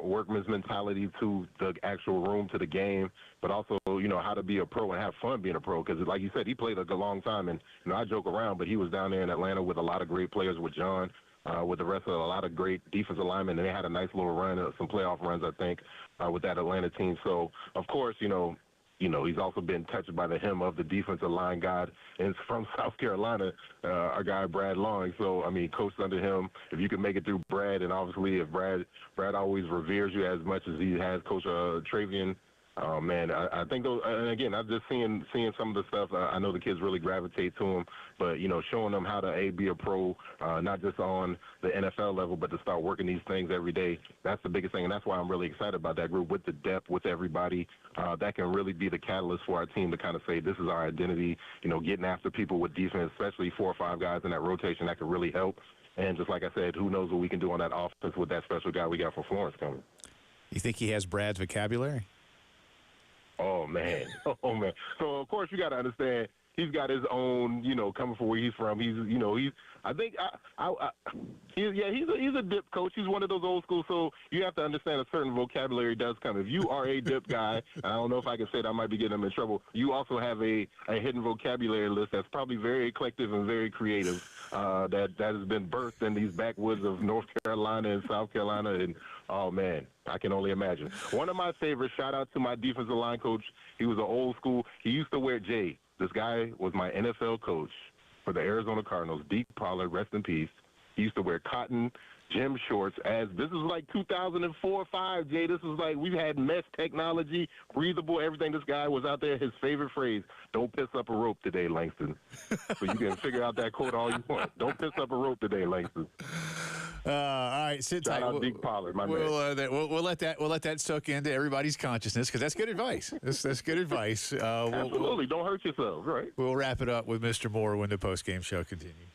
workman's mentality to the actual room, to the game, but also, how to be a pro and have fun being a pro. Because, like you said, he played a long time, and, I joke around, but he was down there in Atlanta with a lot of great players, with John, with the rest of a lot of great defensive linemen, and they had a nice little run, some playoff runs, I think, with that Atlanta team. So, of course, he's also been touched by the hem of the defensive line god, and it's from South Carolina, our guy Brad Long. So, I mean, coached under him. If you can make it through Brad, and obviously if Brad always reveres you as much as he has Coach Travian Oh man, I think those, and again, I'm just seeing some of the stuff. I know the kids really gravitate to them, but showing them how to be a pro, not just on the NFL level, but to start working these things every day. That's the biggest thing, and that's why I'm really excited about that group with the depth, with everybody. That can really be the catalyst for our team to kind of say this is our identity. Getting after people with defense, especially 4 or 5 guys in that rotation, that could really help. And just like I said, who knows what we can do on that offense with that special guy we got from Florence coming. You think he has Brad's vocabulary? Oh man, oh man. So of course you got to understand he's got his own, coming from where he's from. I think he's a dip coach. He's one of those old school. So you have to understand a certain vocabulary does come. If you are a dip guy, I don't know if I can say that, I might be getting him in trouble. You also have a hidden vocabulary list that's probably very eclectic and very creative. That has been birthed in these backwoods of North Carolina and South Carolina, and oh man, I can only imagine. One of my favorites. Shout out to my defensive line coach. He was an old school. He used to wear Jay. This guy was my NFL coach for the Arizona Cardinals. Deke Pollard, rest in peace. He used to wear cotton gym shorts. As this was like 2004 or 5, Jay. This was like we've had mesh technology, breathable, everything. This guy was out there. His favorite phrase: "Don't piss up a rope today, Langston." So you can figure out that quote all you want. Don't piss up a rope today, Langston. All right, sit tight. Shout out Deke Pollard, my man. We'll let that soak into everybody's consciousness because that's good advice. That's good advice. Absolutely, don't hurt yourself. Right. We'll wrap it up with Mr. Moore when the postgame show continues.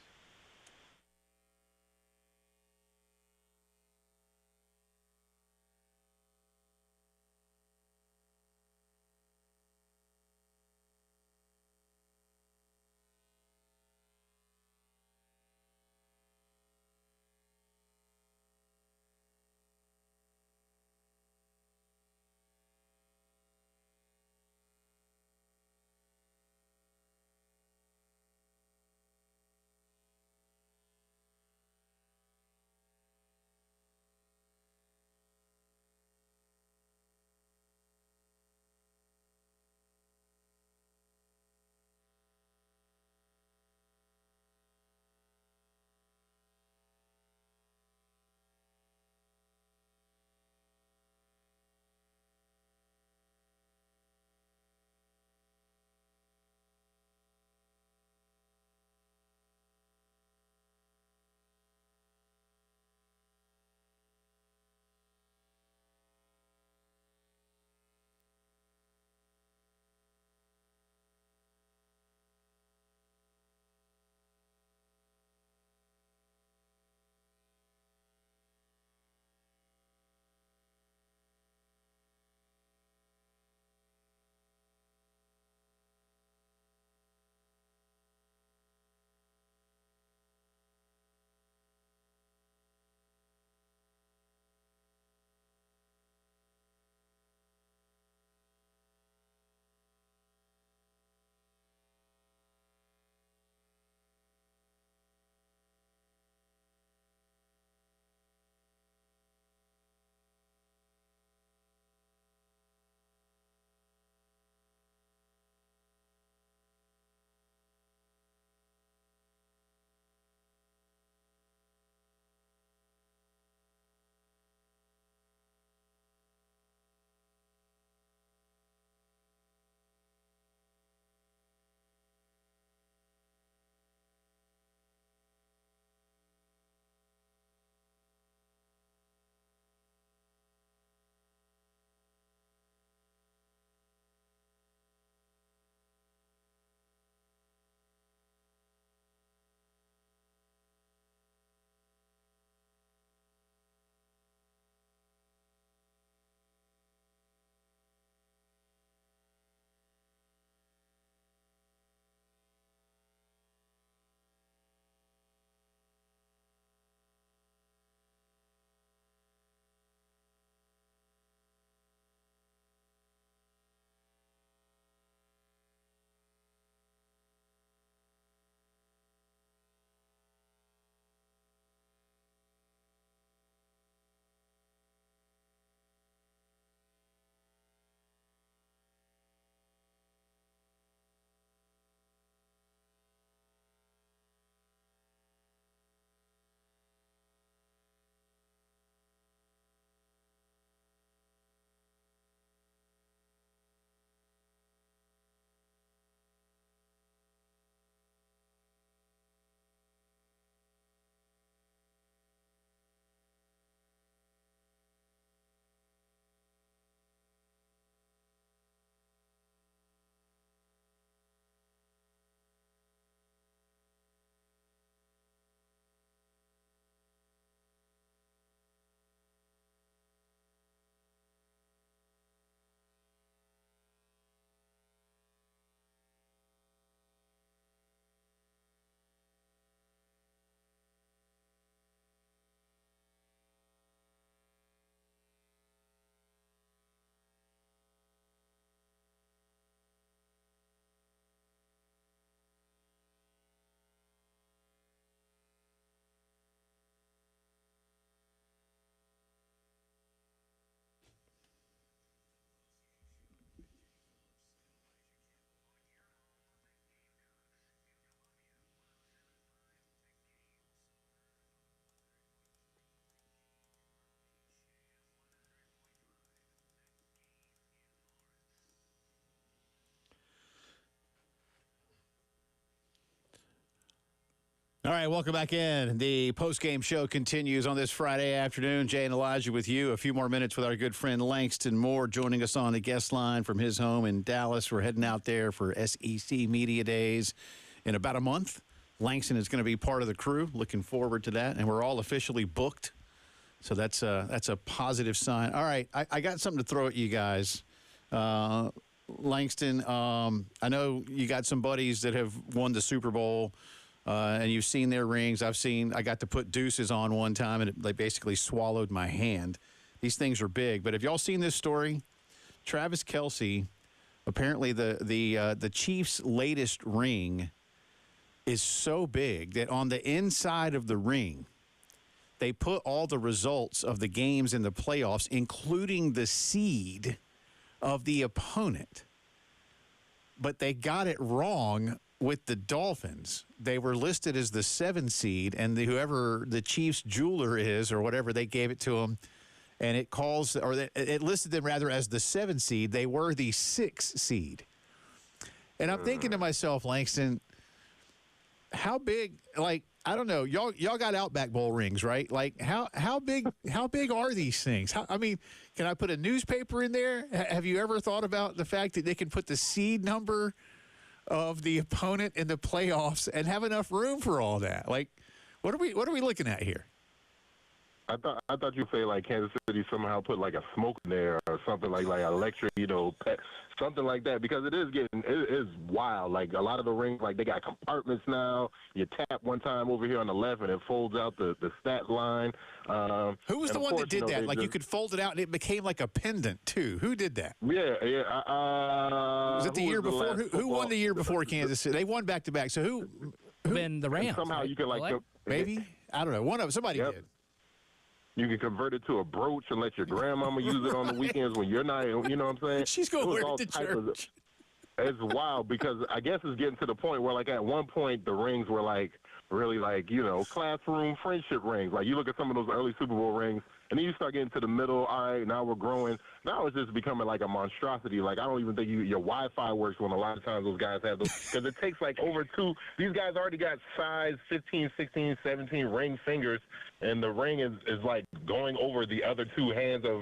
All right, welcome back in. The postgame show continues on this Friday afternoon. Jay and Elijah with you. A few more minutes with our good friend Langston Moore joining us on the guest line from his home in Dallas. We're heading out there for SEC Media Days in about a month. Langston is going to be part of the crew. Looking forward to that. And we're all officially booked. So that's a positive sign. All right, I got something to throw at you guys. Langston, I know you got some buddies that have won the Super Bowl. And you've seen their rings. I got to put deuces on one time, and they basically swallowed my hand. These things are big. But have y'all seen this story? Travis Kelce, apparently the Chiefs' latest ring is so big that on the inside of the ring, they put all the results of the games in the playoffs, including the seed of the opponent. But they got it wrong with the Dolphins. They were listed as the 7 seed, and whoever the Chiefs jeweler is or whatever, they gave it to them, and it listed them rather as the 7 seed. They were the 6 seed. And I'm thinking to myself, Langston, how big, like, I don't know, y'all got Outback Bowl rings, right? Like, how big are these things? I mean, can I put a newspaper in there? Have you ever thought about the fact that they can put the seed number of the opponent in the playoffs and have enough room for all that? Like, what are we looking at here? I thought you'd say like Kansas City somehow put like a smoke in there or something like electric, something like that, because it is wild. Like a lot of the rings, like they got compartments now. You tap one time over here on the left and it folds out the stat line. Who was the one that did that? Like you could fold it out and it became like a pendant too. Who did that? Yeah. Was it the year before? Who won the year before Kansas City? They won back to back. So who? Been the Rams. And somehow right? you can maybe, I don't know. Somebody did. You can convert it to a brooch and let your grandmama use it on the weekends when you're not, you know what I'm saying? She's going to wear it to church. It's wild because I guess it's getting to the point where, like, at one point the rings were, like, really, like, classroom friendship rings. Like, you look at some of those early Super Bowl rings, and then you start getting to the middle. All right, now we're growing. Now it's just becoming, like, a monstrosity. Like, I don't even think your Wi-Fi works when a lot of times those guys have those. Because it takes, like, over 2. These guys already got size 15, 16, 17 ring fingers, and the ring is like, going over the other 2 hands of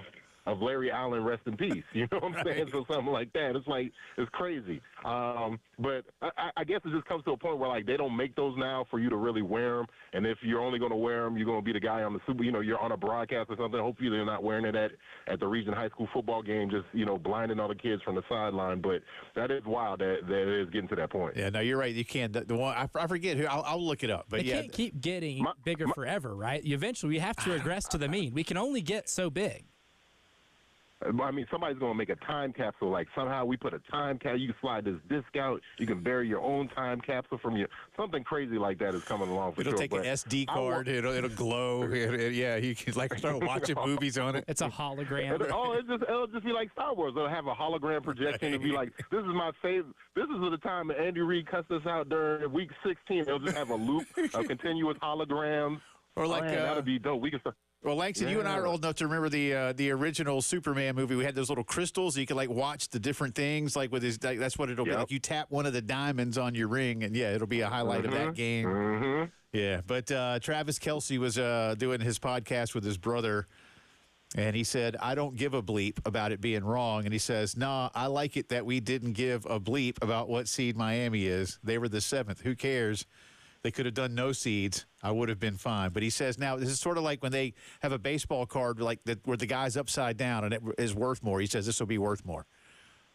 Larry Allen, rest in peace. You know what I'm saying? So something like that. It's like, it's crazy. But I guess it just comes to a point where, like, they don't make those now for you to really wear them. And if you're only going to wear them, you're going to be the guy on the Super, you're on a broadcast or something. Hopefully they're not wearing it at the region high school football game, just, blinding all the kids from the sideline. But that is wild that it is getting to that point. Yeah, no, you're right. You can't. The one, I forget who. I'll look it up. But they can't keep getting bigger forever, right? Eventually we have to regress to the mean. We can only get so big. I mean, somebody's going to make a time capsule. Like, somehow we put a time capsule. You can slide this disc out. You can bury your own time capsule from your – something crazy like that is coming along for sure. It'll take an SD card. It'll glow. Yeah, you can, like, start watching movies on it. It's a hologram. It'll just be like Star Wars. It'll have a hologram projection. It'll be like, this is my favorite – this is the time that Andy Reid cussed us out during Week 16. It'll just have a loop of continuous holograms. Or like that'll be dope. We can start – Well, Langston, you and I are old enough to remember the original Superman movie. We had those little crystals. You could, like, watch the different things. Like, with his, that's what it'll be. Like, you tap one of the diamonds on your ring, and, yeah, it'll be a highlight of that game. Mm-hmm. Yeah, but Travis Kelce was doing his podcast with his brother, and he said, I don't give a bleep about it being wrong. And he says, nah, I like it that we didn't give a bleep about what seed Miami is. They were the 7th. Who cares? They could have done no seeds. I would have been fine. But he says now this is sort of like when they have a baseball card like that where the guy's upside down and it is worth more. He says this will be worth more.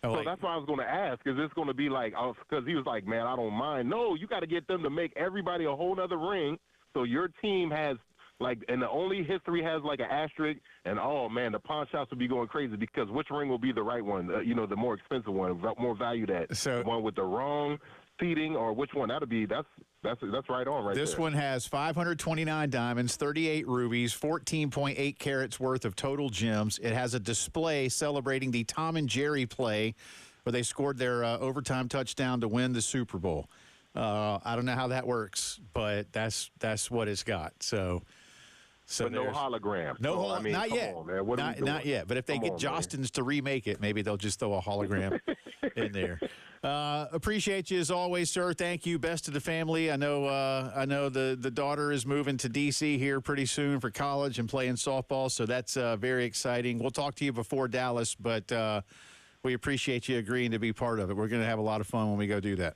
So that's what I was going to ask. Is this going to be like, because he was like, man, I don't mind. No, you got to get them to make everybody a whole nother ring so your team has, like, and the only history has like an asterisk, and oh man, the pawn shops will be going crazy because which ring will be the right one? The more expensive one, more valued at. So the one with the wrong seating, or which one? That'll be that's right on right there. This one has 529 diamonds, 38 rubies, 14.8 carats worth of total gems. It has a display celebrating the Tom and Jerry play where they scored their overtime touchdown to win the Super Bowl. I don't know how that works, but that's what it's got. So but no hologram. No, I mean, not yet. On, man. What not yet. But if they get Jostens to remake it, maybe they'll just throw a hologram in there. Appreciate you as always, sir. Thank you. Best to the family. I know the daughter is moving to D.C. here pretty soon for college and playing softball, so that's very exciting. We'll talk to you before Dallas, but we appreciate you agreeing to be part of it. We're going to have a lot of fun when we go do that.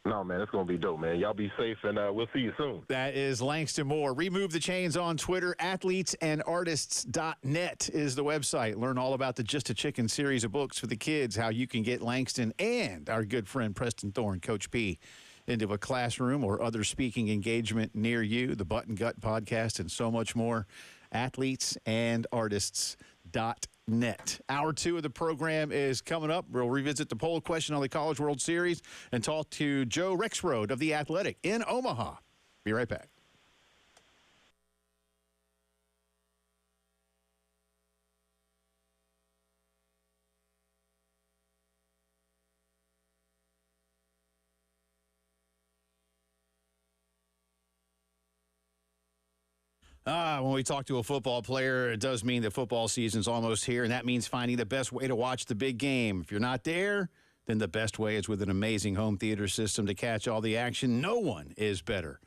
No, man, it's going to be dope, man. Y'all be safe, and we'll see you soon. That is Langston Moore. Remove the Chains on Twitter. Athletesandartists.net is the website. Learn all about the Just a Chicken series of books for the kids, how you can get Langston and our good friend Preston Thorne, Coach P, into a classroom or other speaking engagement near you, the Butt and Gut podcast, and so much more. Athletesandartists.net. Hour 2 of the program is coming up. We'll revisit the poll question on the College World Series and talk to Joe Rexrode of The Athletic in Omaha. Be right back. When we talk to a football player, it does mean that football season's almost here, and that means finding the best way to watch the big game. If you're not there, then the best way is with an amazing home theater system to catch all the action. No one is better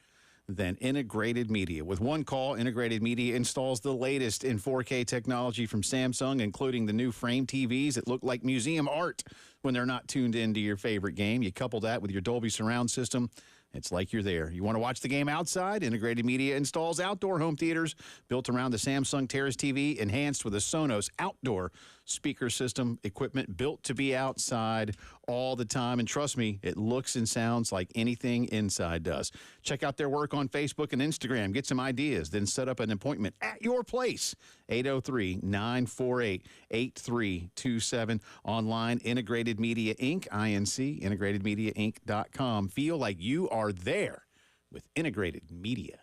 than Integrated Media. With one call, Integrated Media installs the latest in 4K technology from Samsung, including the new frame TVs that look like museum art when they're not tuned into your favorite game. You couple that with your Dolby surround system, it's like you're there. You want to watch the game outside? Integrated Media installs outdoor home theaters built around the Samsung Terrace TV, enhanced with a Sonos outdoor speaker system, equipment built to be outside all the time. And trust me, it looks and sounds like anything inside does. Check out their work on Facebook and Instagram. Get some ideas, then set up an appointment at your place. 803-948-8327. Online, Integrated Media Inc., INC, integratedmediainc.com. Feel like you are there with Integrated Media.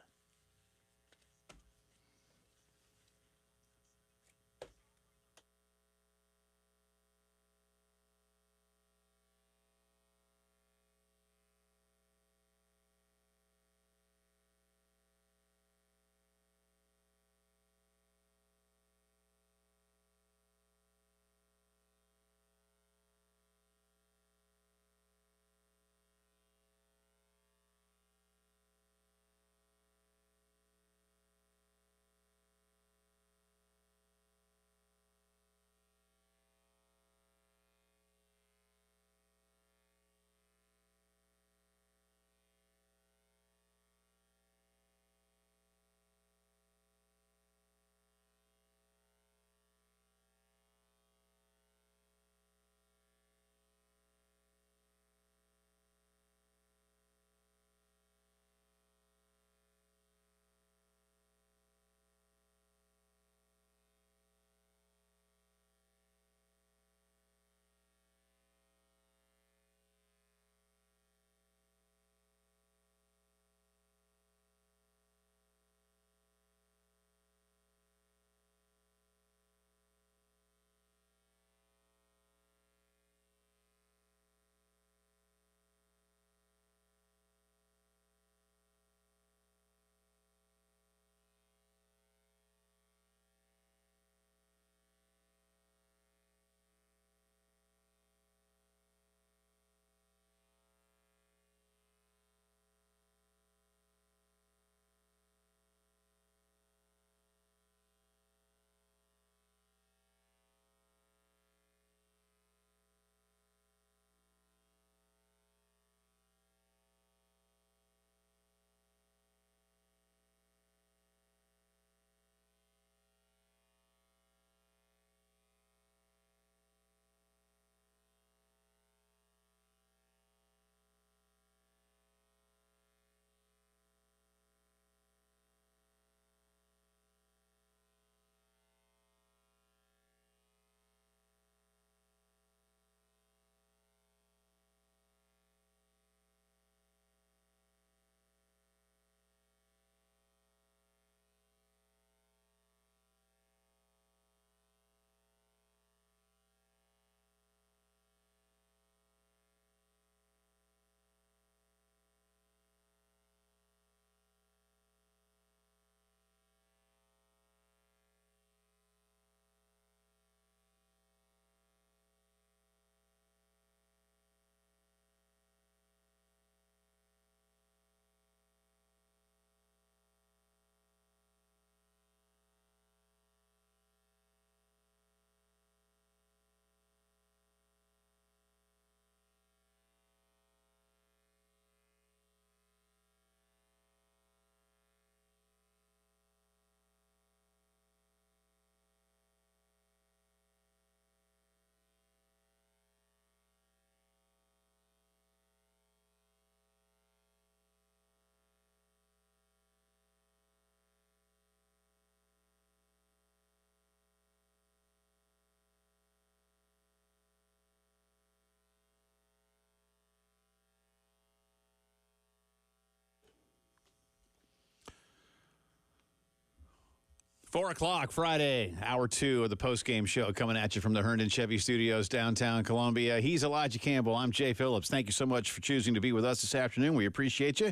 4 o'clock Friday, hour 2 of the Postgame Show coming at you from the Herndon Chevy Studios, downtown Columbia. He's Elijah Campbell. I'm Jay Phillips. Thank you so much for choosing to be with us this afternoon. We appreciate you.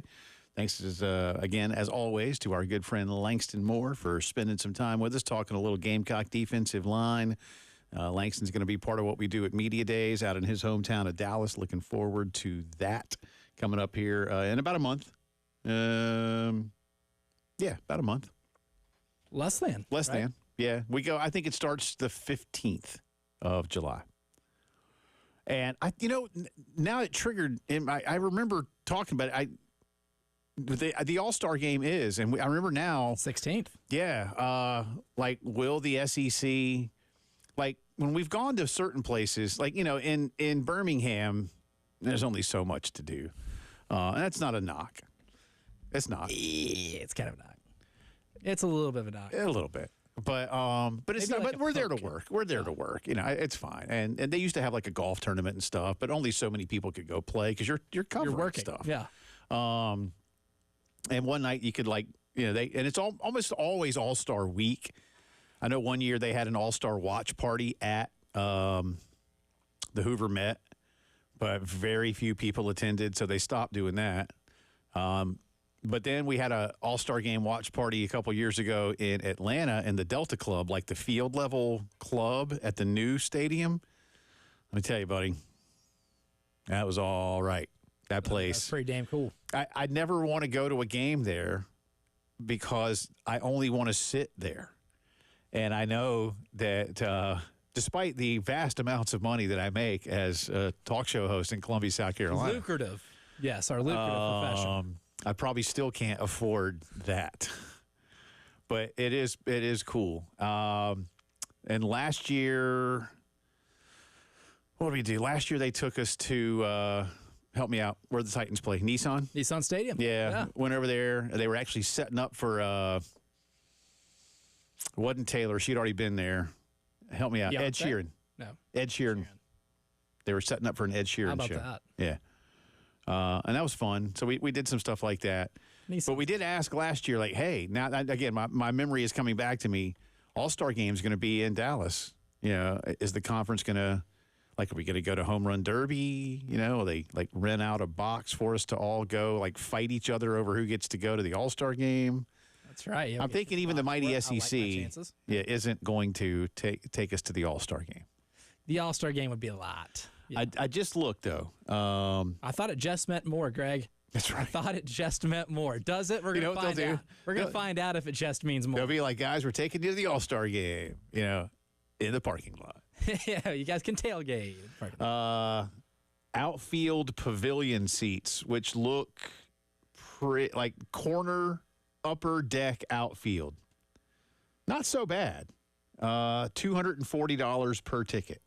Thanks, again, as always, to our good friend Langston Moore for spending some time with us, talking a little Gamecock defensive line. Langston's going to be part of what we do at Media Days out in his hometown of Dallas. Looking forward to that coming up here in about a month. Yeah, about a month. Less than. Yeah, we go. I think it starts the 15th of July. And now it triggered. I remember talking about it. The All-Star game is, and I remember now 16th. Yeah, like will the SEC, like when we've gone to certain places, like in Birmingham, there's only so much to do, and that's not a knock. It's not. It's kind of a knock. It's a little bit of a knock. A little bit. But it's not. But we're there to work. We're there to work. It's fine. And they used to have like a golf tournament and stuff, but only so many people could go play because you're covering working stuff. Yeah. And one night you could and it's almost always All-Star Week. I know one year they had an All-Star watch party at the Hoover Met, but very few people attended, so they stopped doing that. But then we had an All-Star Game watch party a couple years ago in Atlanta in the Delta Club, like the field level club at the new stadium. Let me tell you, buddy, that was all right. That place. That's pretty damn cool. I'd never want to go to a game there because I only want to sit there. And I know that despite the vast amounts of money that I make as a talk show host in Columbia, South Carolina. Lucrative. Yes, our lucrative profession. I probably still can't afford that, but it is cool. And last year, what did we do? Last year they took us to help me out. Where the Titans play? Nissan Stadium. Yeah, went over there. They were actually setting up for. It wasn't Taylor. She'd already been there. Help me out. Ed Sheeran. No. Ed Sheeran. They were setting up for an Ed Sheeran How about show. that? Yeah. And that was fun. So we did some stuff like that. But we did ask last year, like, hey, now, again, my memory is coming back to me. All-Star Game's going to be in Dallas. Is the conference going to, like, are we going to go to Home Run Derby? Will they, like, rent out a box for us to all go, like, fight each other over who gets to go to the All-Star Game? That's right. I'm thinking even the mighty SEC like isn't going to take us to the All-Star Game. The All-Star Game would be a lot. Yeah. I just looked, though. I thought it just meant more, Greg. That's right. I thought it just meant more. Does it? We're going to find out. We're going to find out if it just means more. They'll be like, guys, we're taking you to the All-Star Game, in the parking lot. Yeah, you guys can tailgate. Outfield pavilion seats, which look like corner upper deck outfield. Not so bad. $240 per ticket.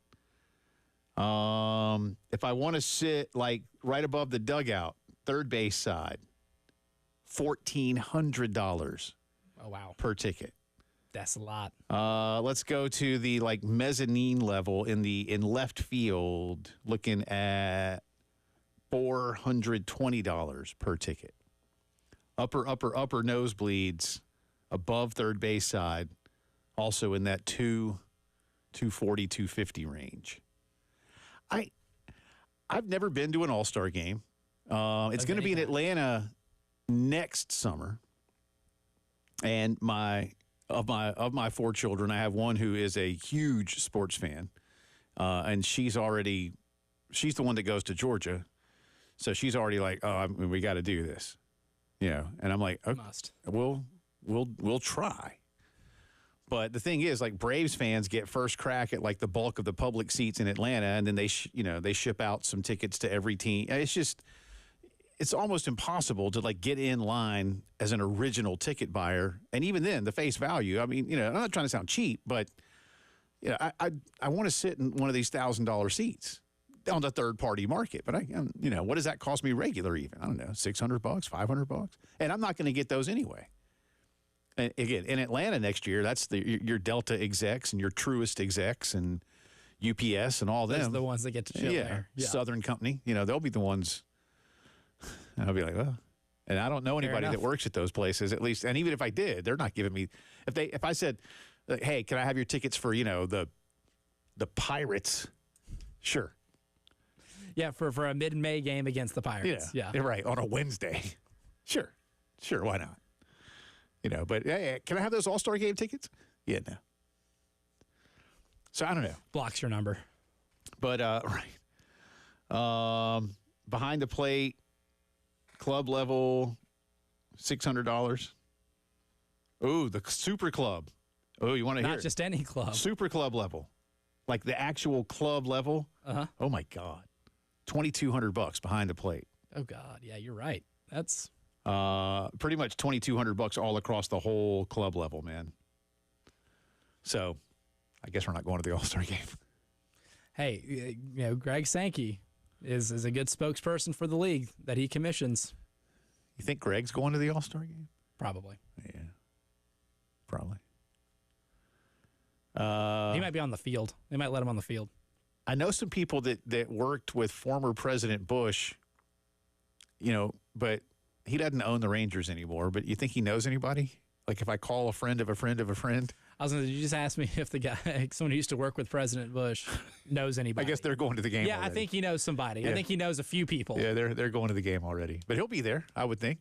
If I want to sit like right above the dugout, third base side, $1,400. Oh wow, per ticket. That's a lot. Let's go to the like mezzanine level in left field, looking at $420 per ticket. Upper nosebleeds above third base side, also in that 240, 250 range. I've never been to an All-Star game. It's going to be in Atlanta next summer. And of my 4 children, I have one who is a huge sports fan. And she's the one that goes to Georgia. So she's already like, we got to do this. And I'm like, okay, we'll try. But the thing is, like, Braves fans get first crack at like the bulk of the public seats in Atlanta, and then they ship out some tickets to every team. It's almost impossible to like get in line as an original ticket buyer, and even then, the face value. I mean, I'm not trying to sound cheap, but I want to sit in one of these $1,000 seats on the third party market. But what does that cost me regular? Even I don't know, $600, $500, and I'm not going to get those anyway. And again, in Atlanta next year, that's your Delta execs and your Truist execs and UPS and all them. Those are the ones that get to chill there. Yeah. Southern Company. They'll be the ones. I'll be like, well, And I don't know anybody that enough. works at those places, at least. And even if I did, they're not giving me. If I said, "Hey, can I have your tickets for the Pirates?" Sure. Yeah, for a mid-May game against the Pirates. Yeah. Right, on a Wednesday. Sure, why not? But hey, can I have those All-Star game tickets? Yeah, no. So I don't know. Blocks your number. But, right. Behind the plate, club level, $600. Ooh, the Super Club. Oh, you want to hear Not just any club. Super Club level. Like the actual club level. Uh-huh. Oh, my God. $2,200 behind the plate. Oh, God. Yeah, you're right. That's pretty much $2,200 all across the whole club level, man. So, I guess we're not going to the All-Star game. Hey, Greg Sankey is a good spokesperson for the league that he commissions. You think Greg's going to the All-Star game? Probably. Yeah, probably. He might be on the field. They might let him on the field. I know some people that worked with former President Bush, but he doesn't own the Rangers anymore. But you think he knows anybody? Like if I call a friend of a friend of a friend? I was going to, you just asked me if the guy, someone who used to work with President Bush, knows anybody. I guess they're going to the game Yeah, already. I think he knows somebody. Yeah. I think he knows a few people. Yeah, they're going to the game already. But he'll be there, I would think.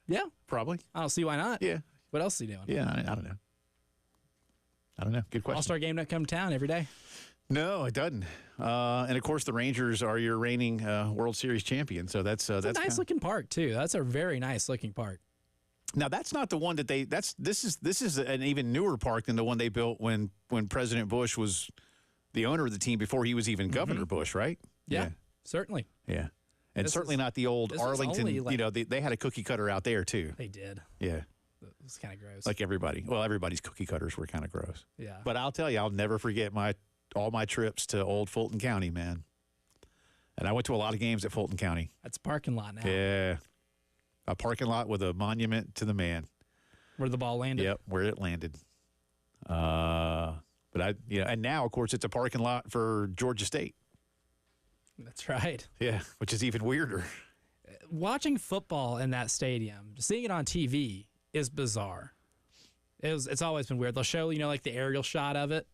Yeah. Probably. I don't see why not. Yeah. What else is he doing? Yeah, I don't know. Good question. All-Star game don't come to town every day. No, it doesn't. And of course, the Rangers are your reigning World Series champion. So that's It's a nice looking park too. That's a very nice looking park. Now that's not the one that this is an even newer park than the one they built when President Bush was the owner of the team before he was even Governor Bush, right? Yeah, certainly. Yeah. And This certainly is- not the old this is Arlington. only like- They had a cookie cutter out there too. They did. Yeah. It was kind of gross. Like everybody. Well, everybody's cookie cutters were kind of gross. yeah. But I'll tell you, I'll never forget all my trips to old Fulton County, man. And I went to a lot of games at Fulton County. That's a parking lot now. Yeah. A parking lot with a monument to the man. Where the ball landed. Yep, where it landed. And now, of course, it's a parking lot for Georgia State. That's right. Yeah, which is even weirder. Watching football in that stadium, seeing it on TV is bizarre. It's always been weird. They'll show, like the aerial shot of it.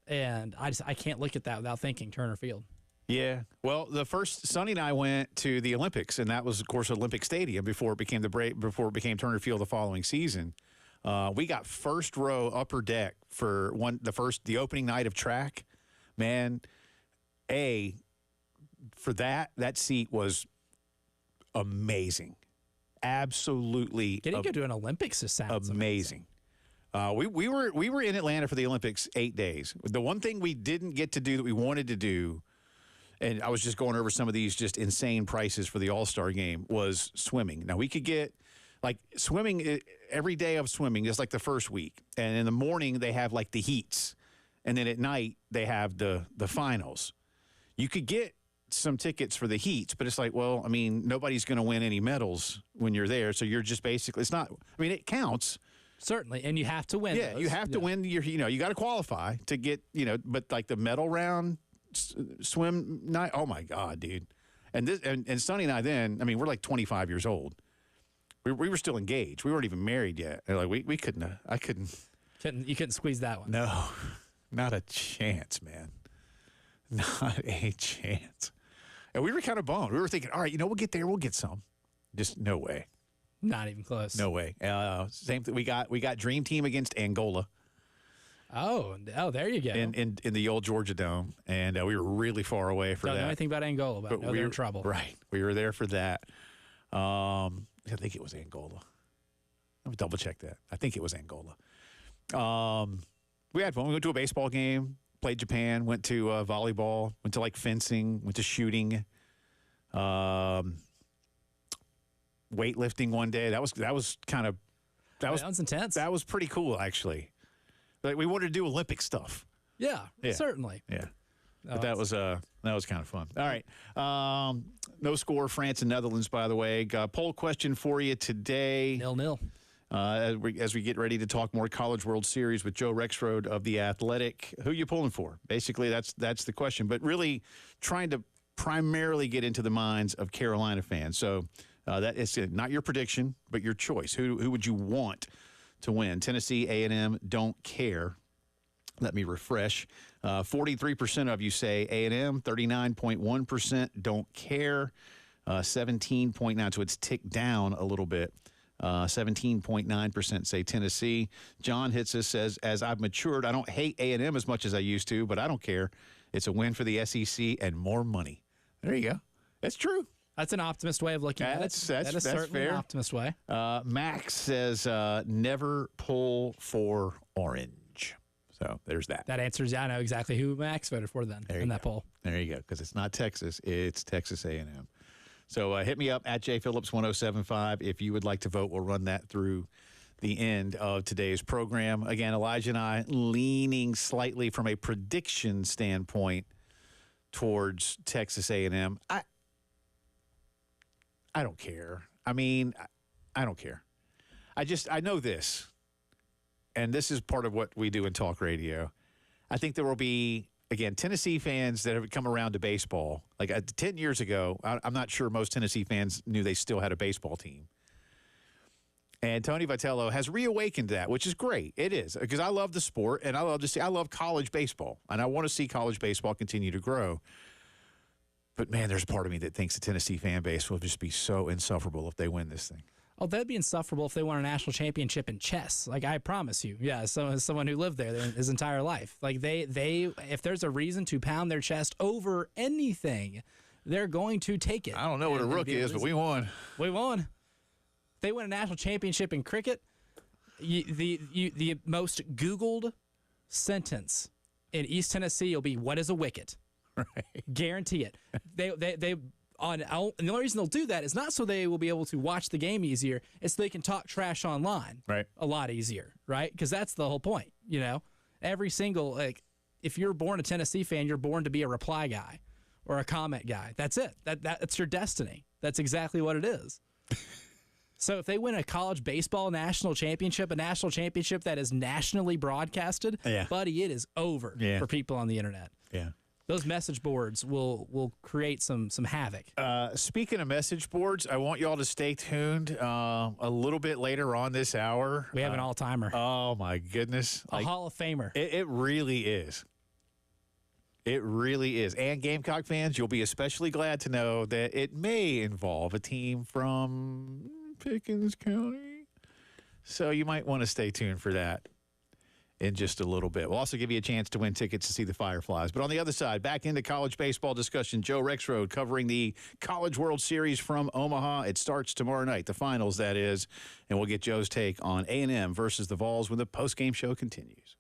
And I can't look at that without thinking Turner Field. Yeah. Well, Sonny and I went to the Olympics, and that was, of course, Olympic Stadium before it became Turner Field the following season. We got first row upper deck for the opening night of track. Man, for that seat was amazing. Absolutely Getting to do an Olympics just sounds amazing. We were in Atlanta for the Olympics 8 days. The one thing we didn't get to do that we wanted to do, and I was just going over some of these just insane prices for the All-Star game, was swimming. Now, we could get, like, swimming, every day of swimming is like the first week. And in the morning, they have, like, the heats. And then at night, they have the finals. You could get some tickets for the heats, but it's like, well, I mean, nobody's going to win any medals when you're there. So you're just basically, it counts. Certainly, and you have to win. Yeah, those. you have to win. You got to qualify to get, but like the medal round, swim night. Oh my God, dude! And Sonny and I then, we're like 25 years old. We were still engaged. We weren't even married yet. And like we couldn't. I couldn't. You couldn't squeeze that one. No, not a chance, man. Not a chance. And we were kind of bummed. We were thinking, all right, we'll get there. We'll get some. Just no way. Not even close. No way. Same thing. We got Dream Team against Angola. Oh, there you go. In the old Georgia Dome, and we were really far away for Don't that. know anything about Angola, but we they're were in trouble. Right. We were there for that. I think it was Angola. Let me double check that. I think it was Angola. We had fun. We went to a baseball game, played Japan, went to volleyball, went to like fencing, went to shooting. Weightlifting one day. That was intense. That was pretty cool, actually. Like we wanted to do Olympic stuff. Yeah, certainly. Yeah, but that was kind of fun. All right, no score. France and Netherlands, by the way. Poll question for you today. 0-0. As we get ready to talk more College World Series with Joe Rexrode of The Athletic, who you pulling for? Basically, that's the question. But really trying to primarily get into the minds of Carolina fans. So That is not your prediction, but your choice. Who would you want to win? Tennessee, A&M, don't care. Let me refresh. 43% of you say A&M, 39.1% don't care, 17.9%. So it's ticked down a little bit. 17.9% say Tennessee. John hits us, says, as I've matured, I don't hate A&M as much as I used to, but I don't care. It's a win for the SEC and more money. There you go. That's true. That's an optimist way of looking at it. That is certainly fair. an optimist way. Max says, never pull for orange. So there's that. That answers, I know exactly who Max voted for then in that poll. There you go, because it's not Texas, it's Texas A&M. So hit me up at jphillips1075 if you would like to vote. We'll run that through the end of today's program. Again, Elijah and I leaning slightly from a prediction standpoint towards Texas A&M. I don't care. I mean, I don't care. I know this, and this is part of what we do in talk radio. I think there will be, again, Tennessee fans that have come around to baseball. Like 10 years ago, I'm not sure most Tennessee fans knew they still had a baseball team. And Tony Vitello has reawakened that, which is great. It is, because I love the sport, and I love college baseball, and I want to see college baseball continue to grow. But, man, there's part of me that thinks the Tennessee fan base will just be so insufferable if they win this thing. Oh, they'd be insufferable if they won a national championship in chess. Like, I promise you. Yeah, so as someone who lived there his entire life. Like, they if there's a reason to pound their chest over anything, they're going to take it. I don't know what a rook is, but we won. We won. If they win a national championship in cricket, the most Googled sentence in East Tennessee will be, what is a wicket? Right. Guarantee it. And the only reason they'll do that is not so they will be able to watch the game easier. It's so they can talk trash online. Right. A lot easier, right? Because that's the whole point. You know, every single if you're born a Tennessee fan, you're born to be a reply guy or a comment guy. That's it. That's your destiny. That's exactly what it is. So if they win a college baseball national championship, a national championship that is nationally broadcasted, buddy, it is over for people on the internet. Yeah. Those message boards will create some havoc. Speaking of message boards, I want y'all to stay tuned a little bit later on this hour. We have an all-timer. Oh, my goodness. A Hall of Famer. It really is. It really is. And Gamecock fans, you'll be especially glad to know that it may involve a team from Pickens County. So you might want to stay tuned for that in just a little bit. We'll also give you a chance to win tickets to see the Fireflies. But on the other side, back into college baseball discussion, Joe Rexrode covering the College World Series from Omaha. It starts tomorrow night, the finals, that is. And we'll get Joe's take on A&M versus the Vols when the postgame show continues.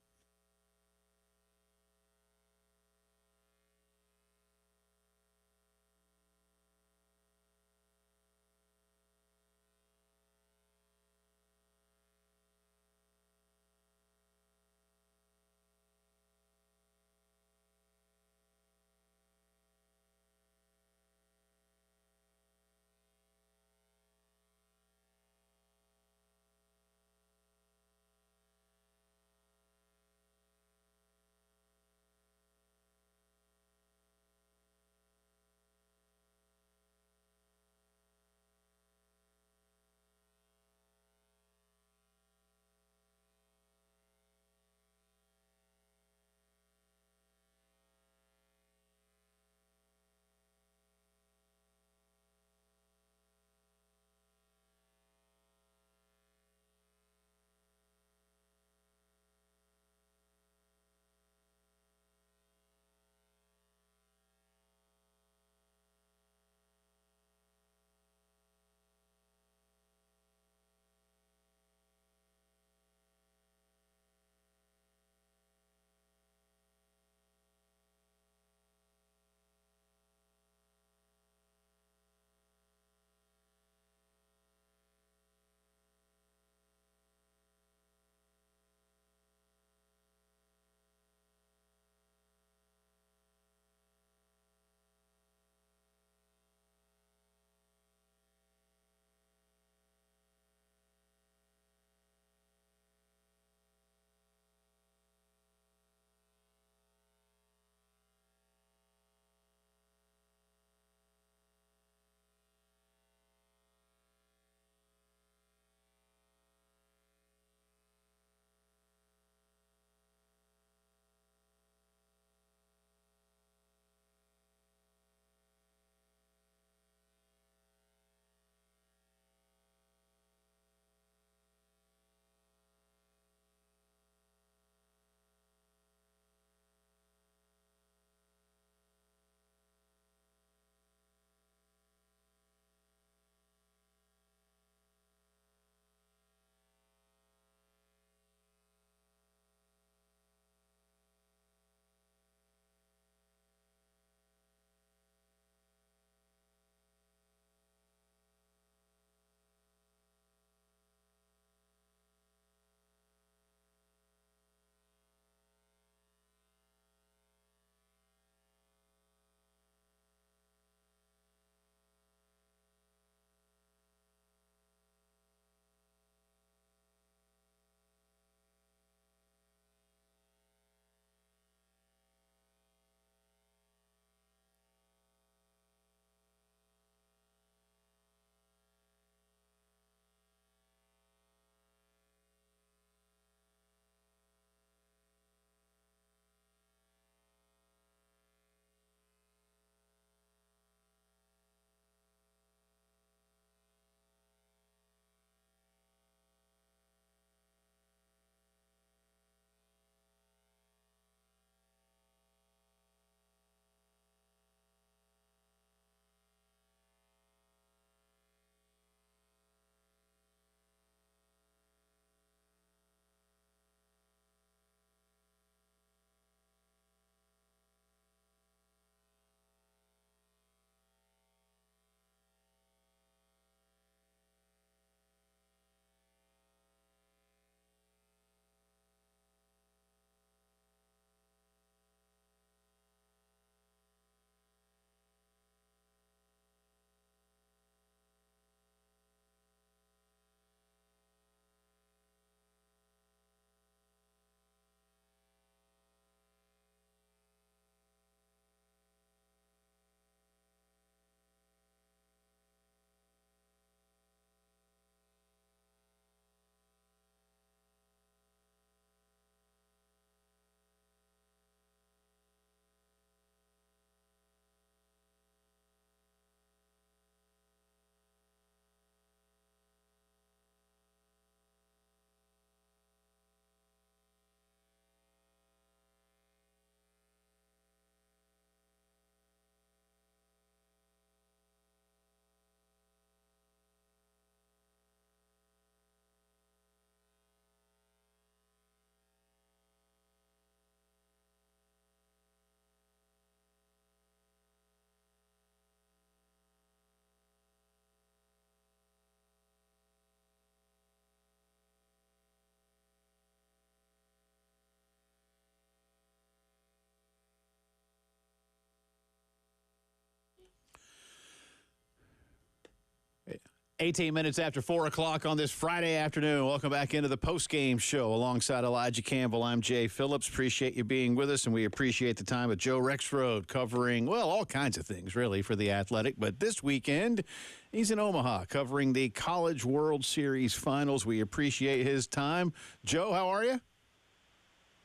18 minutes after 4 o'clock on this Friday afternoon. Welcome back into the Postgame Show alongside Elijah Campbell. I'm Jay Phillips. Appreciate you being with us, and we appreciate the time with Joe Rexrode covering, well, all kinds of things, really, for the Athletic. But this weekend, he's in Omaha covering the College World Series Finals. We appreciate his time. Joe, how are you?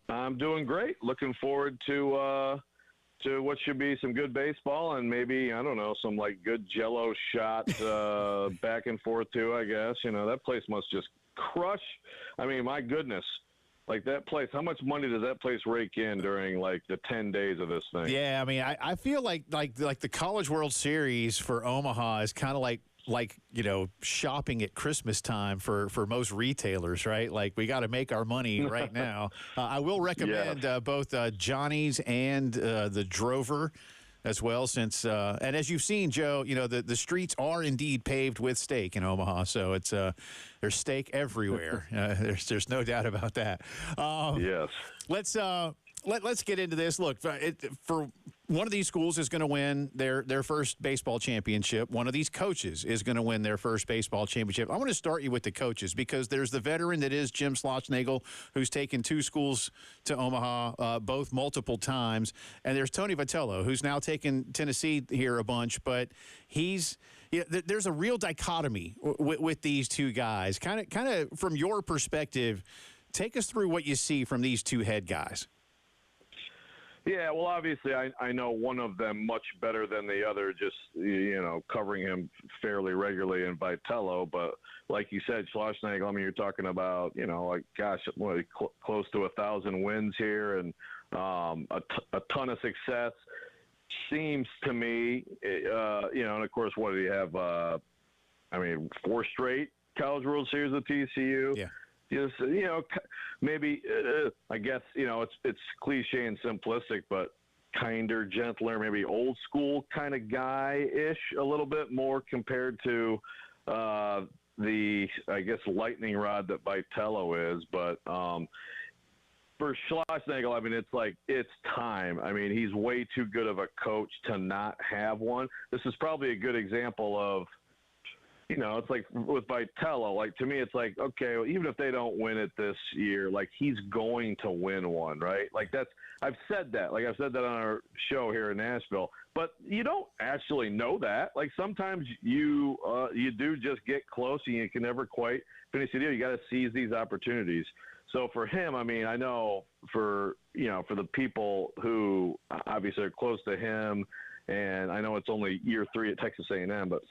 I'm doing great. Looking forward to what should be some good baseball and maybe, I don't know, some like good Jello shot back and forth too, I guess. You know, that place must just crush. I mean, my goodness. Like that place, how much money does that place rake in during like the 10 days of this thing? Yeah, I mean, I feel like the College World Series for Omaha is kind of like you know, shopping at Christmas time for most retailers, right? Like, we got to make our money right now. I will recommend both Johnny's and the Drover as well, since and as you've seen, Joe, you know, the streets are indeed paved with steak in Omaha, so it's there's steak everywhere. There's no doubt about that. Yes. Let's get into this. Look, for one of these schools is going to win their first baseball championship. One of these coaches is going to win their first baseball championship. I want to start you with the coaches because there's the veteran that is Jim Schlossnagle, who's taken two schools to Omaha, both multiple times. And there's Tony Vitello, who's now taken Tennessee here a bunch. But there's a real dichotomy with these two guys. Kind of from your perspective, take us through what you see from these two head guys. Yeah, well, obviously, I know one of them much better than the other, just, you know, covering him fairly regularly in Vitello. But like you said, Schlossnagle, I mean, you're talking about, you know, like, gosh, close to 1,000 wins here and a ton of success. Seems to me, you know, and of course, what do you have? I mean, 4 straight College World Series with TCU. Yeah. Just, you know, maybe I guess, you know, it's cliche and simplistic, but kinder, gentler, maybe old school kind of guy-ish a little bit more compared to the, I guess, lightning rod that Vitello is. But for Schlossnagle, I mean, it's like it's time. I mean, he's way too good of a coach to not have one. This is probably a good example of, you know, it's like with Vitello, like to me, it's like, okay, well, even if they don't win it this year, like he's going to win one, right? Like I've said that on our show here in Nashville, but you don't actually know that. Like sometimes you do just get close and you can never quite finish the deal. You got to seize these opportunities. So for him, I mean, I know for the people who obviously are close to him, and I know it's only year 3 at Texas A&M, but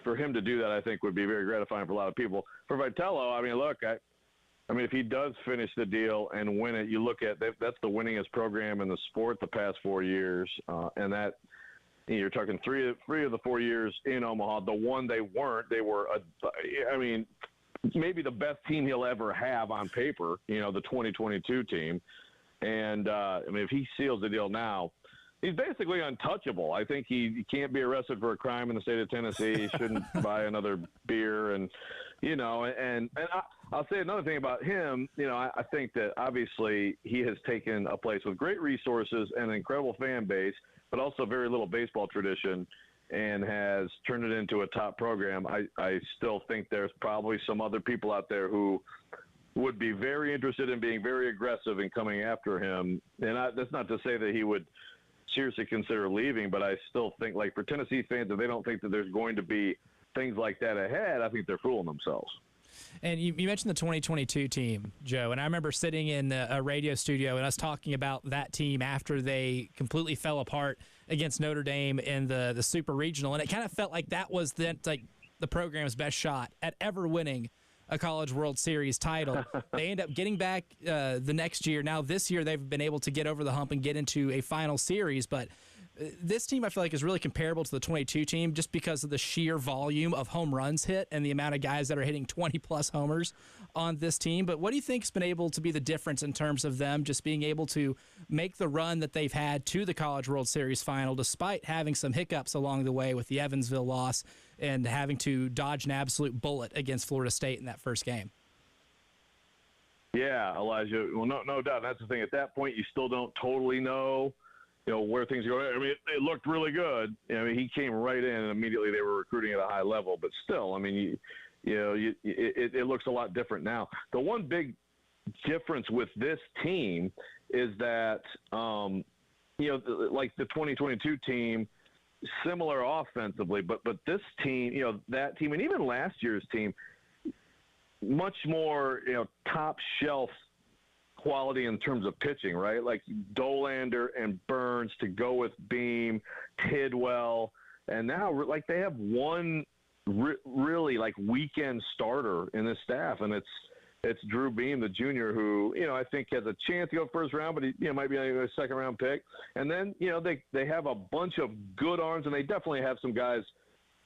for him to do that, I think would be very gratifying for a lot of people. For Vitello, I mean, look, I mean, if he does finish the deal and win it, you look at that's the winningest program in the sport the past 4 years, and that you're talking three of the 4 years in Omaha. The one they weren't, I mean, maybe the best team he'll ever have on paper. You know, the 2022 team, and I mean, if he seals the deal now, he's basically untouchable. I think he can't be arrested for a crime in the state of Tennessee. He shouldn't buy another beer. And, you know, and I'll say another thing about him. You know, I think that obviously he has taken a place with great resources and an incredible fan base, but also very little baseball tradition, and has turned it into a top program. I still think there's probably some other people out there who would be very interested in being very aggressive in coming after him. And that's not to say that he would seriously consider leaving, but I still think, like, for Tennessee fans, if they don't think that there's going to be things like that ahead, I think they're fooling themselves. And you mentioned the 2022 team, Joe, and I remember sitting in a radio studio and us talking about that team after they completely fell apart against Notre Dame in the Super Regional, and it kind of felt like that was the program's best shot at ever winning a College World Series title. They end up getting back the next year. Now this year they've been able to get over the hump and get into a final series, but this team I feel like is really comparable to the 22 team just because of the sheer volume of home runs hit and the amount of guys that are hitting 20-plus homers on this team. But what do you think has been able to be the difference in terms of them just being able to make the run that they've had to the College World Series final despite having some hiccups along the way with the Evansville loss and having to dodge an absolute bullet against Florida State in that first game? Yeah, Elijah. Well, no doubt. That's the thing. At that point, you still don't totally know, where things are going. I mean, it looked really good. I mean, he came right in, and immediately they were recruiting at a high level. But still, I mean, it looks a lot different now. The one big difference with this team is that, like the 2022 team, similar offensively, but this team, that team, and even last year's team, much more, top shelf quality in terms of pitching, right? Like Dolander and Burns to go with Beam, Tidwell, and now like they have one really like weekend starter in this staff, and it's Drew Beam, the junior, who I think has a chance to go first round, but he might be a second round pick. And then they have a bunch of good arms, and they definitely have some guys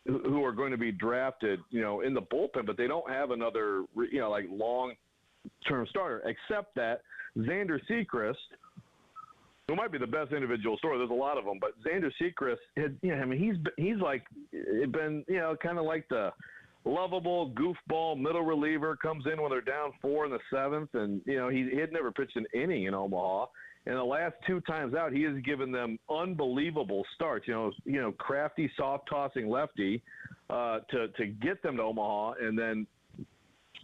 who are going to be drafted in the bullpen, but they don't have another like long-term starter, except that Xander Sechrist, who might be the best individual story. There's a lot of them, but Xander Sechrist, he's like been kind of like the lovable goofball middle reliever, comes in when they're down 4 in the 7th, and he had never pitched an inning in Omaha. And the last 2 times out, he has given them unbelievable starts. Crafty, soft tossing lefty to get them to Omaha, and then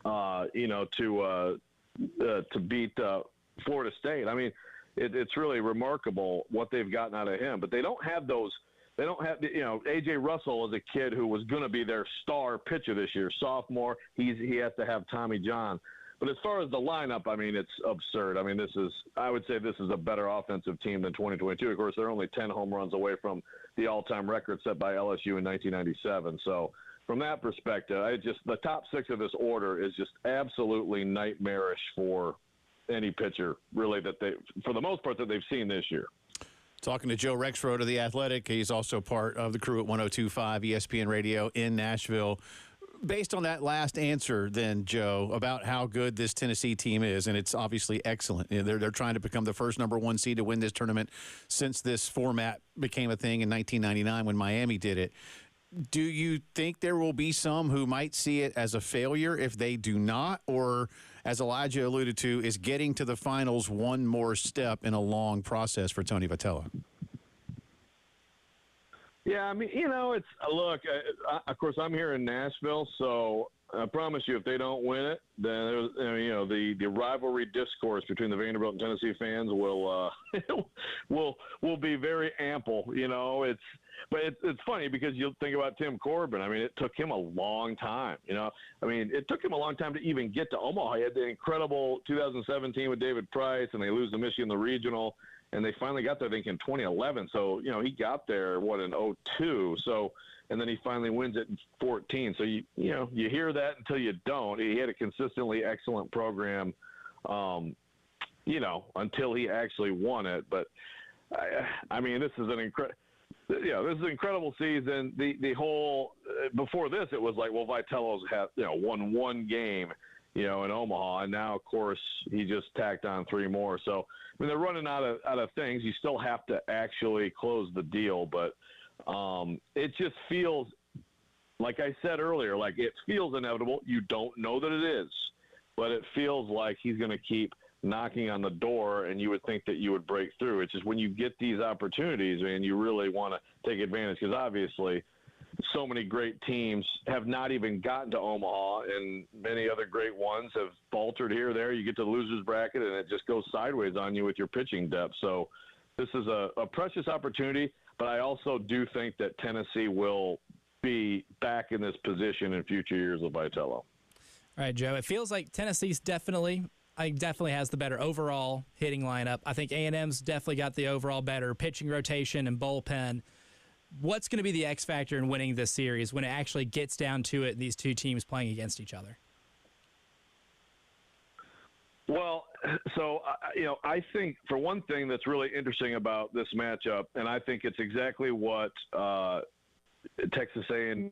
to beat Florida State. I mean, it's really remarkable what they've gotten out of him. But they don't have those. They don't have, A.J. Russell is a kid who was going to be their star pitcher this year, sophomore. He has to have Tommy John. But as far as the lineup, I mean, it's absurd. I mean, I would say this is a better offensive team than 2022. Of course, they're only 10 home runs away from the all-time record set by LSU in 1997. So from that perspective, the top 6 of this order is just absolutely nightmarish for any pitcher, really, for the most part, that they've seen this year. Talking to Joe Rexroad of The Athletic. He's also part of the crew at 102.5 ESPN Radio in Nashville. Based on that last answer, then, Joe, about how good this Tennessee team is, and it's obviously excellent. They're trying to become the first number 1 seed to win this tournament since this format became a thing in 1999 when Miami did it. Do you think there will be some who might see it as a failure if they do not? Or, as Elijah alluded to, is getting to the finals one more step in a long process for Tony Vitello? Yeah, I mean, it's look. Of course, I'm here in Nashville, so I promise you, if they don't win it, then the rivalry discourse between the Vanderbilt and Tennessee fans will be very ample. But it's funny because you'll think about Tim Corbin. I mean, it took him a long time. It took him a long time to even get to Omaha. He had the incredible 2017 with David Price, and they lose to Michigan in the regional. And they finally got there, I think, in 2011. So, he got there, in 2002. So, and then he finally wins it in 2014. So, you hear that until you don't. He had a consistently excellent program, until he actually won it. But, I mean, this is an incredible season. The whole before this, it was like, well, Vitello's won 1 game, in Omaha, and now, of course, he just tacked on 3 more. So, I mean, they're running out of things. You still have to actually close the deal, but it just feels, like I said earlier, like it feels inevitable. You don't know that it is, but it feels like he's going to keep knocking on the door, and you would think that you would break through. It's just when you get these opportunities, man, you really want to take advantage, because obviously so many great teams have not even gotten to Omaha, and many other great ones have faltered here or there. You get to the loser's bracket, and it just goes sideways on you with your pitching depth. So this is a precious opportunity, but I also do think that Tennessee will be back in this position in future years with Vitello. All right, Joe, it feels like Tennessee's definitely has the better overall hitting lineup. I think A&M's definitely got the overall better pitching rotation and bullpen. What's going to be the X factor in winning this series when it actually gets down to it, these 2 teams playing against each other? Well, so, I think for one thing that's really interesting about this matchup, and I think it's exactly what Texas A&M.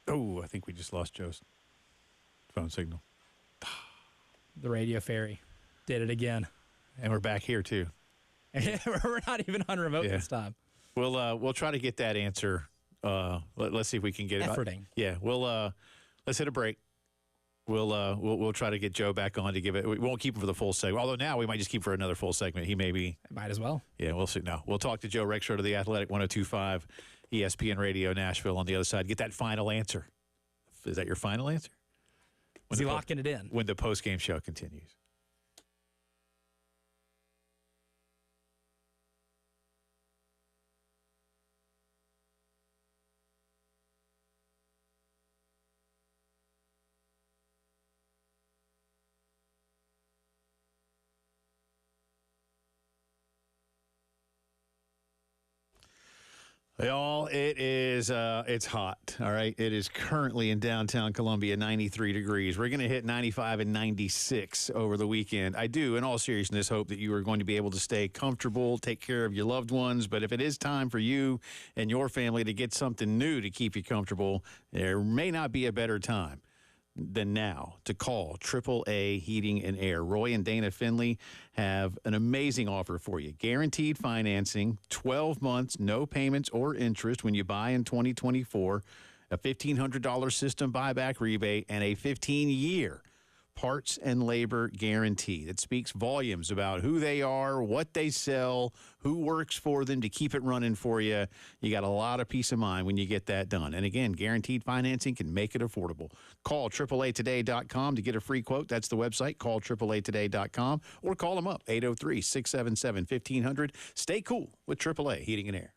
Oh, I think we just lost Joe's phone signal. The radio fairy did it again. And we're back here, too. We're not even on remote this time. We'll try to get that answer. Let's see if we can get Efforting. it. Yeah, let's hit a break. We'll try to get Joe back on to give it. We won't keep him for the full segment. Although now we might just keep for another full segment. He may be. Might as well. Yeah, we'll see. No, we'll talk to Joe Rexroad of the Athletic 102.5 ESPN Radio Nashville on the other side. Get that final answer. Is that your final answer? Is he locking it in? When the postgame show continues. Y'all, it's hot, all right? It is currently in downtown Columbia, 93 degrees. We're going to hit 95 and 96 over the weekend. I do, in all seriousness, hope that you are going to be able to stay comfortable, take care of your loved ones. But if it is time for you and your family to get something new to keep you comfortable, there may not be a better time than now to call AAA Heating and Air. Roy and Dana Finley have an amazing offer for you. Guaranteed financing, 12 months, no payments or interest when you buy in 2024, a $1,500 system buyback rebate, and a 15-year parts and labor guarantee. That speaks volumes about who they are, what they sell, who works for them to keep it running for you. You got a lot of peace of mind when you get that done. And again, guaranteed financing can make it affordable. Call AAAtoday.com to get a free quote. That's the website. Call AAAtoday.com or call them up, 803-677-1500. Stay cool with AAA Heating and Air.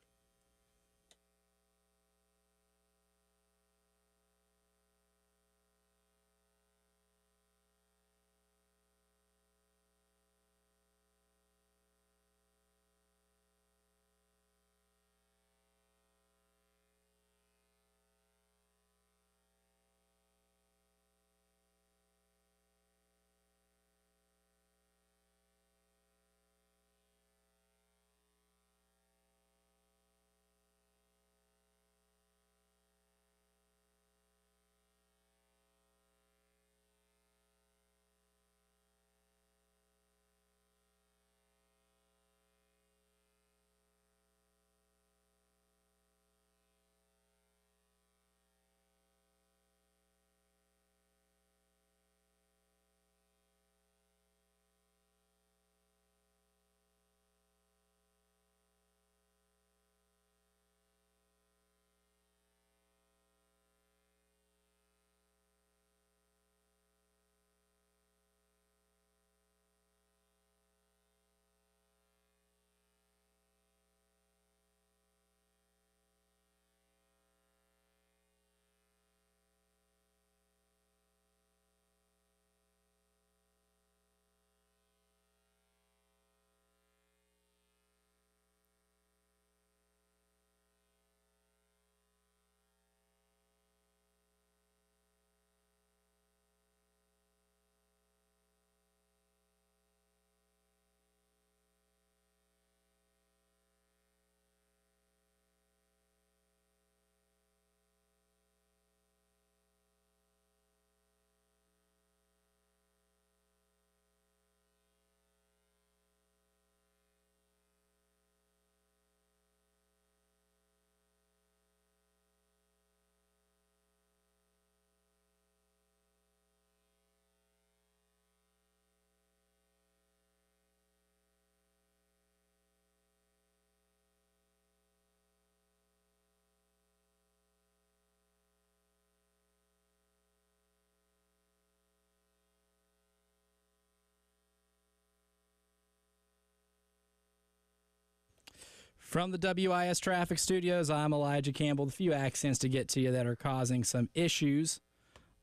From the WIS Traffic Studios, I'm Elijah Campbell. A few accidents to get to you that are causing some issues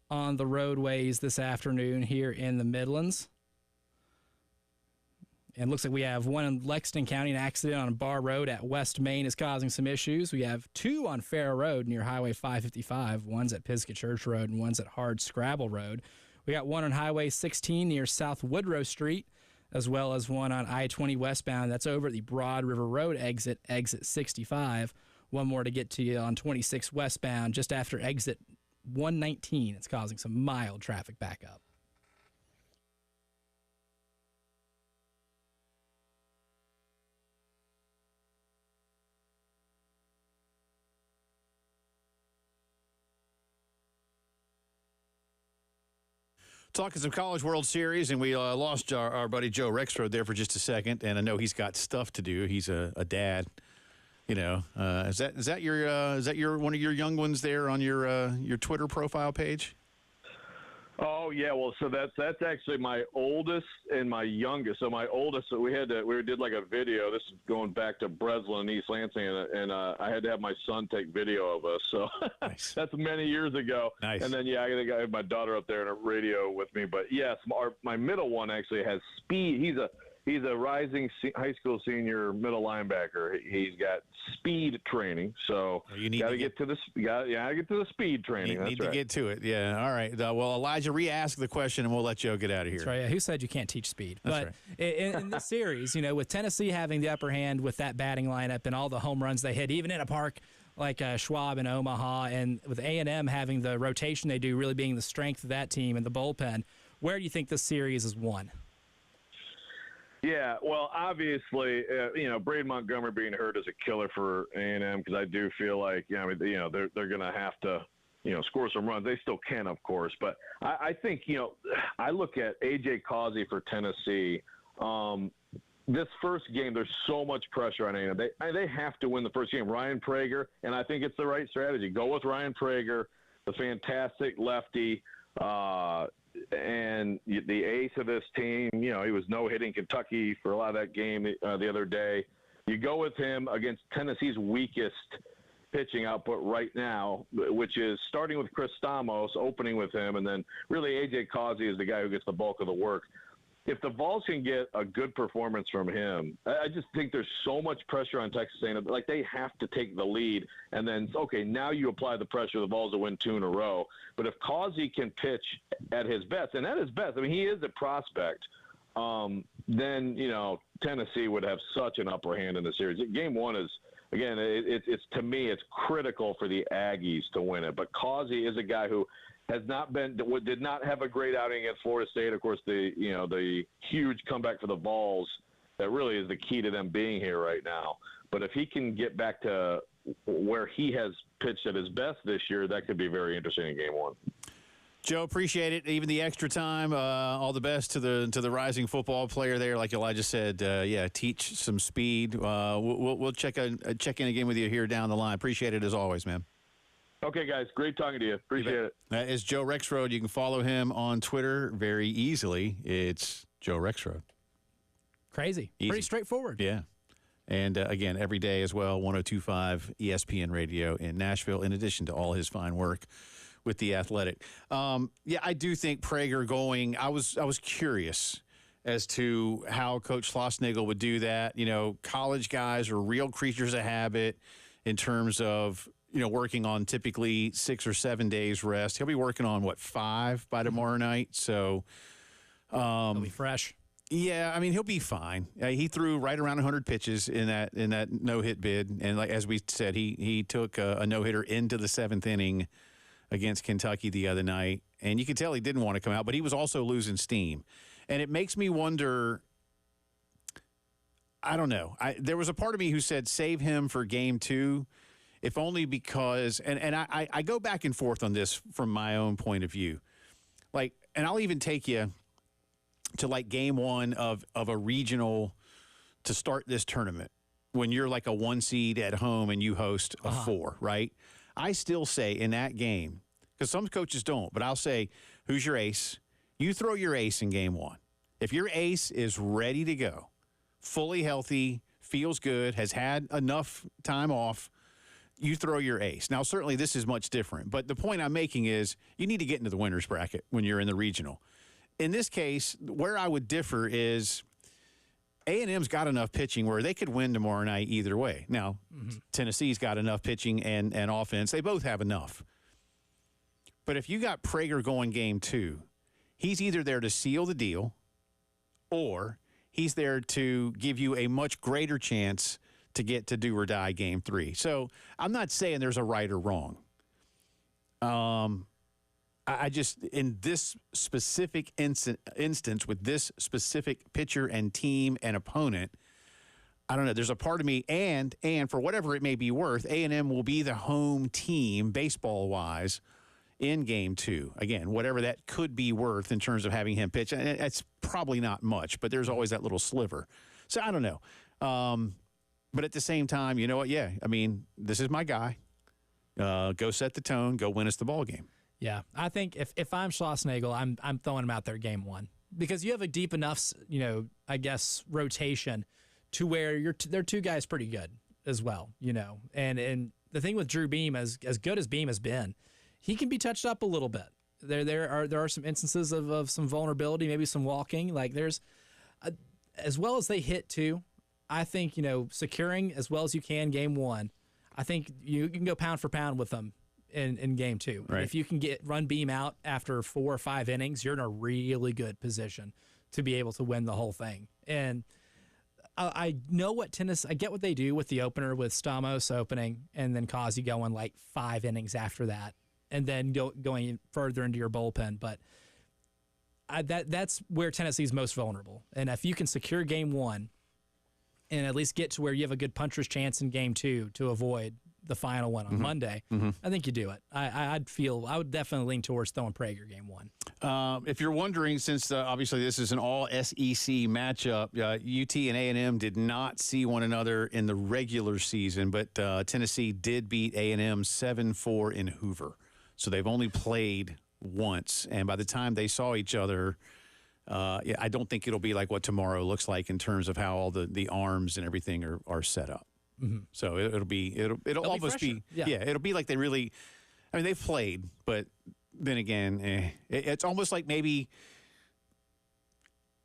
on the roadways this afternoon here in the Midlands. And it looks like we have one in Lexington County, an accident on Bar Road at West Main is causing some issues. We have two on Fair Road near Highway 555. One's at Pisgah Church Road and one's at Hard Scrabble Road. We got one on Highway 16 near South Woodrow Street, as well as one on I-20 westbound. That's over at the Broad River Road exit 65. One more to get to you on 26 westbound, just after exit 119. It's causing some mild traffic backup. Talking some College World Series, and we lost our buddy Joe Rexrode there for just a second, and I know he's got stuff to do. He's a dad. You know, is that your one of your young ones there on your Twitter profile page? Oh yeah, well, so that's actually my oldest and my youngest. So my oldest, so we did like a video. This is going back to Breslin and East Lansing, and I had to have my son take video of us. So Nice. that's many years ago. Nice. And then I have my daughter up there in a radio with me. But yes, my middle one actually has speed. He's a rising high school senior middle linebacker. He's got speed training, so you need got to get to the speed training. You That's need right. to get to it. Yeah. All right. Well, Elijah, re-ask the question, and we'll let Joe get out of here. That's right. Yeah, who said you can't teach speed? That's But in this series, you know, with Tennessee having the upper hand with that batting lineup and all the home runs they hit, even in a park like Schwab in Omaha, and with A&M having the rotation they do really being the strength of that team and the bullpen, where do you think this series is won? Yeah, well, obviously, Braden Montgomery being hurt is a killer for A&M because I do feel like, they're going to have to, score some runs. They still can, of course, but I think, I look at A.J. Causey for Tennessee. This first game, there's so much pressure on A&M. They have to win the first game. Ryan Prager, and I think it's the right strategy. Go with Ryan Prager, the fantastic lefty. And the ace of this team, he was no-hitting Kentucky for a lot of that game the other day. You go with him against Tennessee's weakest pitching output right now, which is starting with Chris Stamos, opening with him, and then really A.J. Causey is the guy who gets the bulk of the work. If the Vols can get a good performance from him, I just think there's so much pressure on Texas A&M. Like, they have to take the lead, and then, okay, now you apply the pressure. The Vols will win 2 in a row. But if Causey can pitch at his best, and at his best, I mean, he is a prospect, then, Tennessee would have such an upper hand in the series. Game one is, again, it's to me, it's critical for the Aggies to win it. But Causey is a guy who did not have a great outing against Florida State. Of course, the huge comeback for the Vols, that really is the key to them being here right now. But if he can get back to where he has pitched at his best this year, that could be very interesting in game one. Joe, appreciate it. Even the extra time. All the best to the rising football player there. Like Elijah said, teach some speed. We'll check in again with you here down the line. Appreciate it as always, man. Okay, guys. Great talking to you. Appreciate it. That is Joe Rexrode. You can follow him on Twitter very easily. It's Joe Rexrode. Crazy. Easy. Pretty straightforward. Yeah. And, again, every day as well, 102.5 ESPN Radio in Nashville, in addition to all his fine work with The Athletic. I do think Prager going – I was curious as to how Coach Schlossnagle would do that. College guys are real creatures of habit in terms of – working on typically 6 or 7 days rest. He'll be working on 5 by tomorrow night. So He'll be fresh. Yeah, I mean he'll be fine. He threw right around 100 pitches in that no-hit bid, and like as we said, he took a no-hitter into the 7th inning against Kentucky the other night, and you could tell he didn't want to come out, but he was also losing steam, and it makes me wonder. I don't know. There was a part of me who said save him for game 2. If only because, and I go back and forth on this from my own point of view. Like, and I'll even take you to like game 1 of a regional to start this tournament when you're like a 1 seed at home and you host a 4, right? I still say in that game, because some coaches don't, but I'll say, who's your ace? You throw your ace in game 1. If your ace is ready to go, fully healthy, feels good, has had enough time off, you throw your ace. Now, certainly this is much different, but the point I'm making is you need to get into the winner's bracket when you're in the regional. In this case, where I would differ is A&M's got enough pitching where they could win tomorrow night either way. Now, Tennessee's got enough pitching and offense. They both have enough. But if you got Prager going game 2, he's either there to seal the deal or he's there to give you a much greater chance to get to do or die game 3. So I'm not saying there's a right or wrong. I just, in this specific instance with this specific pitcher and team and opponent, I don't know. There's a part of me, and for whatever it may be worth, A&M will be the home team baseball-wise in Game 2. Again, whatever that could be worth in terms of having him pitch. And it's probably not much, but there's always that little sliver. So I don't know. But at the same time, you know what? Yeah, I mean, this is my guy. Go set the tone. Go win us the ball game. Yeah, I think if I'm Schlossnagel, I'm throwing him out there Game 1 because you have a deep enough, I guess, rotation to where they're two guys pretty good as well, And the thing with Drew Beam, as good as Beam has been, he can be touched up a little bit. There are some instances of some vulnerability, maybe some walking. Like there's, as well as they hit too. I think securing as well as you can Game 1. I think you can go pound for pound with them in Game 2. Right. If you can run Beam out after 4 or 5 innings, you're in a really good position to be able to win the whole thing. And I know what I get what they do with the opener with Stamos opening and then Causey going like 5 innings after that and then going further into your bullpen. But that's where Tennessee's most vulnerable. And if you can secure Game 1 and at least get to where you have a good puncher's chance in Game 2 to avoid the final one on Monday, I think you do it. I would definitely lean towards throwing Prager Game 1. If you're wondering, since obviously this is an all SEC matchup, UT and A&M did not see one another in the regular season, but Tennessee did beat A&M 7-4 in Hoover. So they've only played once, and by the time they saw each other, I don't think it'll be like what tomorrow looks like in terms of how all the arms and everything are set up. Mm-hmm. So it'll almost be it'll be like they really. I mean, they've played, but then again, it's almost like maybe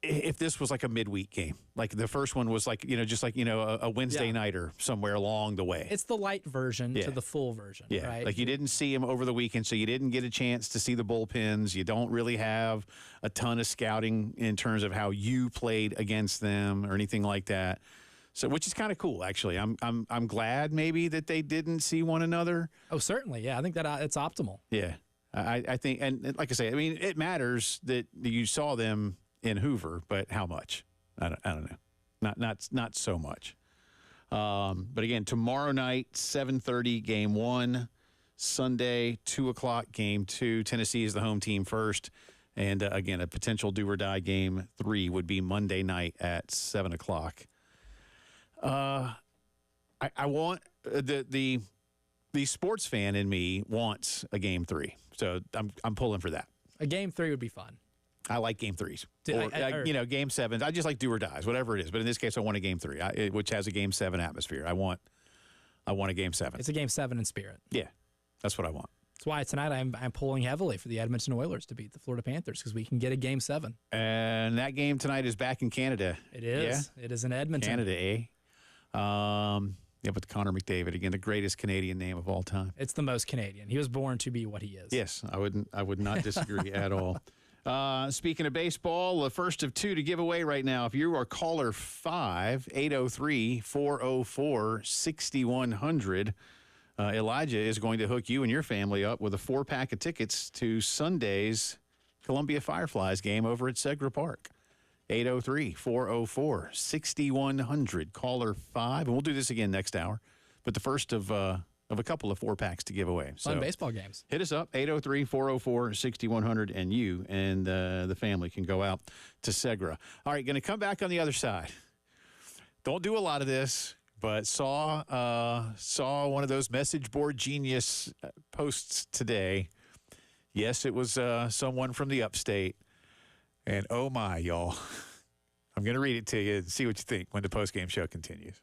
if this was like a midweek game, like the first one was like just like a Wednesday nighter somewhere along the way. It's the light version to the full version, right? Like you didn't see him over the weekend, so you didn't get a chance to see the bullpens. You don't really have a ton of scouting in terms of how you played against them or anything like that. So, which is kind of cool, actually. I'm glad maybe that they didn't see one another. Oh, certainly, yeah. I think that it's optimal. Yeah, I think, and like I say, I mean, it matters that you saw them in Hoover, but how much? I don't know. Not so much. But again, tomorrow night, 7:30, Game 1. Sunday, 2:00, Game 2. Tennessee is the home team first. And again, a potential do-or-die Game 3 would be Monday night at 7:00. I want the sports fan in me wants a Game 3, so I'm pulling for that. A Game 3 would be fun. I like Game 3s, Game 7s. I just like do or dies, whatever it is. But in this case, I want a Game 3, which has a Game 7 atmosphere. I want a Game 7. It's a Game 7 in spirit. Yeah, that's what I want. That's why tonight I'm pulling heavily for the Edmonton Oilers to beat the Florida Panthers because we can get a Game 7. And that game tonight is back in Canada. It is. Yeah? It is in Edmonton. Canada, eh? But Connor McDavid, again, the greatest Canadian name of all time. It's the most Canadian. He was born to be what he is. Yes, I would not disagree at all. Speaking of baseball, the first of 2 to give away right now. If you are caller 5, 803-404-6100, Elijah is going to hook you and your family up with a 4-pack of tickets to Sunday's Columbia Fireflies game over at Segra Park. 803-404-6100. Caller 5. And we'll do this again next hour. But the first of a couple of 4-packs to give away. Fun baseball games. Hit us up, 803-404-6100, and you and the family can go out to Segra. All right, going to come back on the other side. Don't do a lot of this, but saw one of those message board genius posts today. Yes, it was someone from the upstate. And oh my, y'all. I'm going to read it to you and see what you think when the postgame show continues.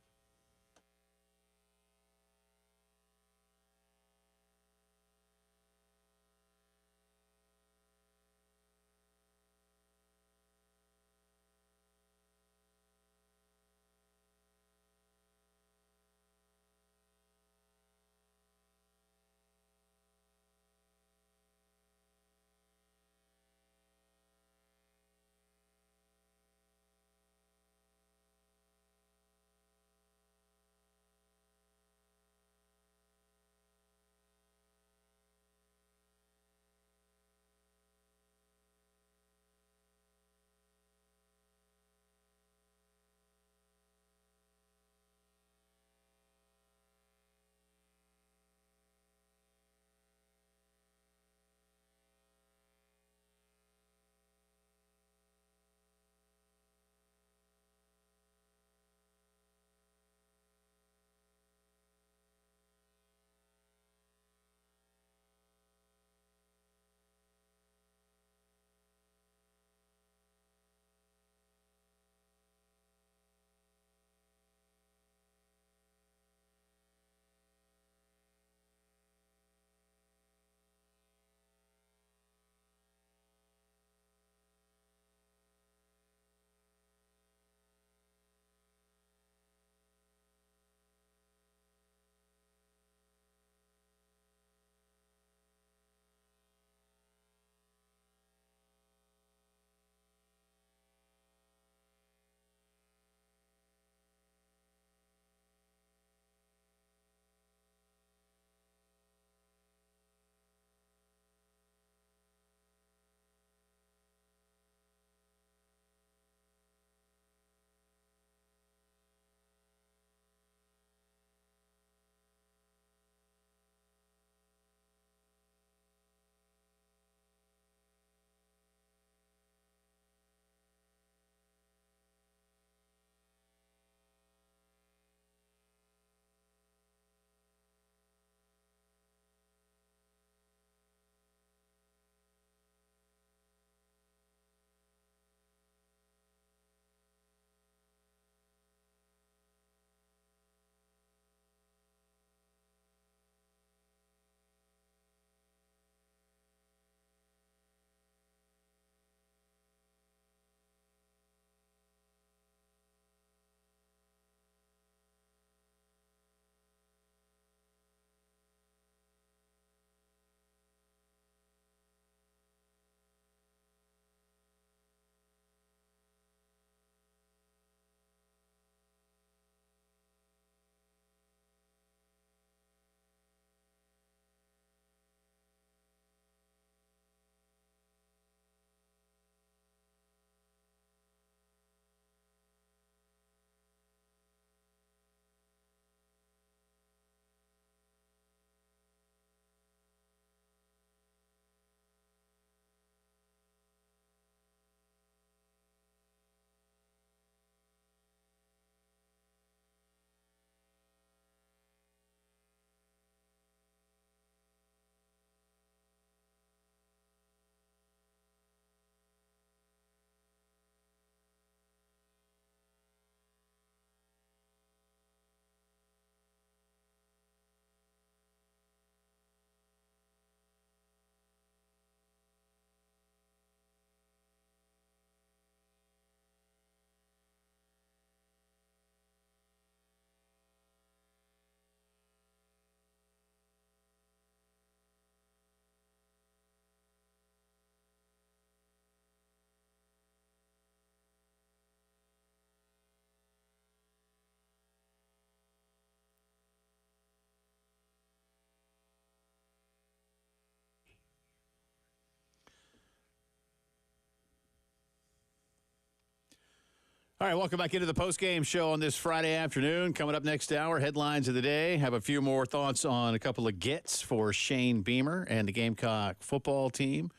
All right, welcome back into the Postgame Show on this Friday afternoon. Coming up next hour, headlines of the day. Have a few more thoughts on a couple of gets for Shane Beamer and the Gamecock football team.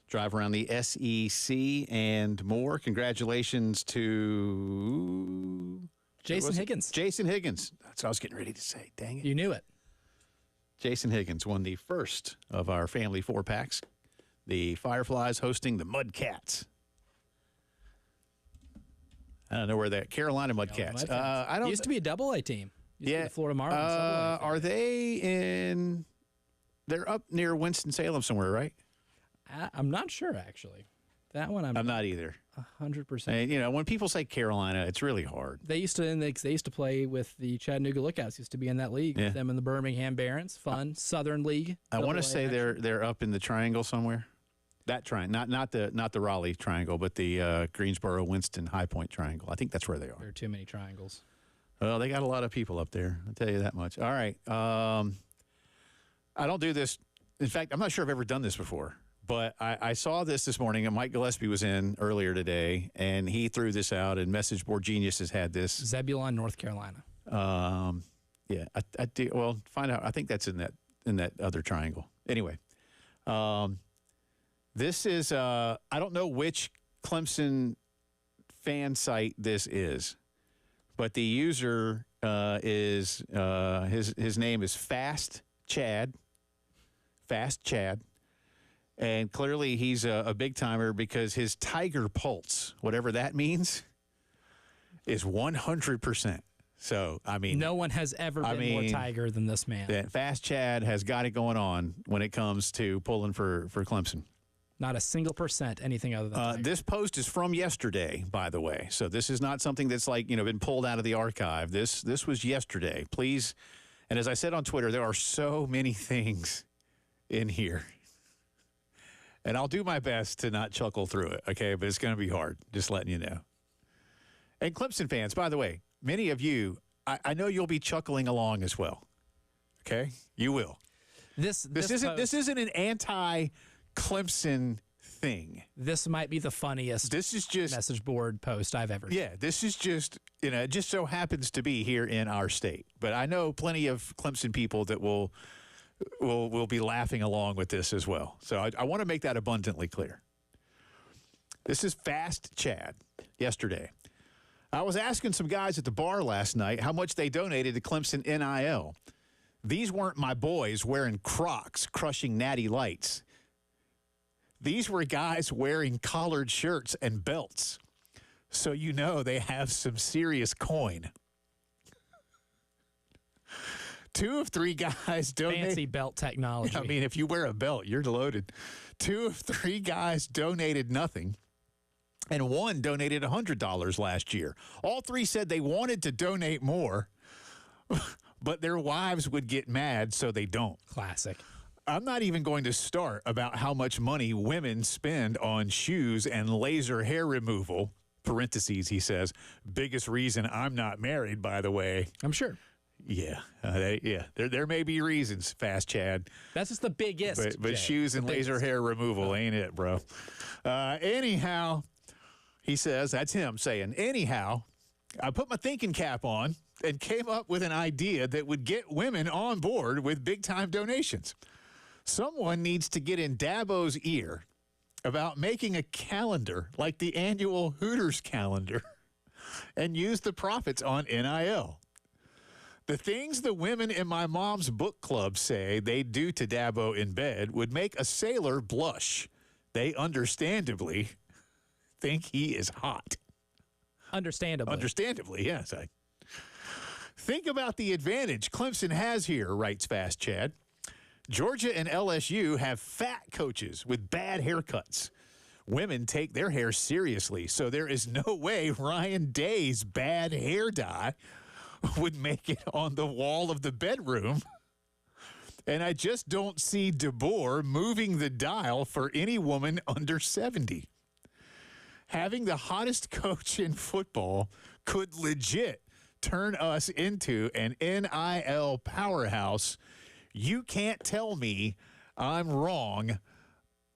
Drive around the SEC and more. Congratulations to Jason Higgins. Jason Higgins. That's what I was getting ready to say. Dang it. You knew it. Jason Higgins won the first of our family 4-packs. The Fireflies hosting the Mudcats. I don't know where that Carolina Mudcats. I don't. Used to be a double-A team. Used to be the Florida Marlins. Are they in? They're up near Winston-Salem somewhere, right? I'm not sure actually. That one I'm not either. 100%. And, you know, when people say Carolina, it's really hard. They used to play with the Chattanooga Lookouts. Used to be in that league with them and the Birmingham Barons. Fun Southern League. I want to say they're up in the triangle somewhere. That triangle, not the Raleigh triangle, but the Greensboro, Winston, High Point triangle. I think that's where they are. There are too many triangles. Well, they got a lot of people up there. I'll tell you that much. All right. I don't do this. In fact, I'm not sure I've ever done this before. But I saw this morning, and Mike Gillespie was in earlier today, and he threw this out, and Message Board Genius has had this. Zebulon, North Carolina. Yeah, I do. Well, find out. I think that's in that other triangle. Anyway, this is I don't know which Clemson fan site this is, but the user is his name is Fast Chad. And clearly he's a big-timer because his Tiger Pulse, whatever that means, is 100%. So, I mean... No one has ever been more Tiger than this man. That Fast Chad has got it going on when it comes to pulling for Clemson. Not a single percent anything other than Tiger. This post is from yesterday, by the way. So this is not something that's been pulled out of the archive. This was yesterday. Please, and as I said on Twitter, there are so many things in here. And I'll do my best to not chuckle through it, okay? But it's going to be hard, just letting you know. And Clemson fans, by the way, many of you, I know you'll be chuckling along as well, okay? You will. This isn't an anti-Clemson thing. This might be the funniest message board post I've ever seen. Yeah, this is just, it just so happens to be here in our state. But I know plenty of Clemson people that will be laughing along with this as well. So I want to make that abundantly clear. This is Fast Chad yesterday. I was asking some guys at the bar last night how much they donated to Clemson NIL. These weren't my boys wearing Crocs, crushing Natty Lights. These were guys wearing collared shirts and belts. So you know they have some serious coin. 2 of 3 guys donated. Fancy belt technology. I mean, if you wear a belt, you're loaded. 2 of 3 guys donated nothing, and 1 donated $100 last year. All 3 said they wanted to donate more, but their wives would get mad, so they don't. Classic. I'm not even going to start about how much money women spend on shoes and laser hair removal. Parentheses, he says. Biggest reason I'm not married, by the way. I'm sure. Yeah, There may be reasons, Fast Chad. That's just the biggest. But shoes and laser hair removal ain't it, bro. Anyhow, he says, that's him saying, anyhow, I put my thinking cap on and came up with an idea that would get women on board with big-time donations. Someone needs to get in Dabo's ear about making a calendar like the annual Hooters calendar and use the profits on NIL. The things the women in my mom's book club say they do to Dabo in bed would make a sailor blush. They understandably think he is hot. Understandably. Understandably, yes. Think about the advantage Clemson has here, writes Fast Chad. Georgia and LSU have fat coaches with bad haircuts. Women take their hair seriously, so there is no way Ryan Day's bad hair dye would make it on the wall of the bedroom. And I just don't see DeBoer moving the dial for any woman under 70. Having the hottest coach in football could legit turn us into an NIL powerhouse. You can't tell me I'm wrong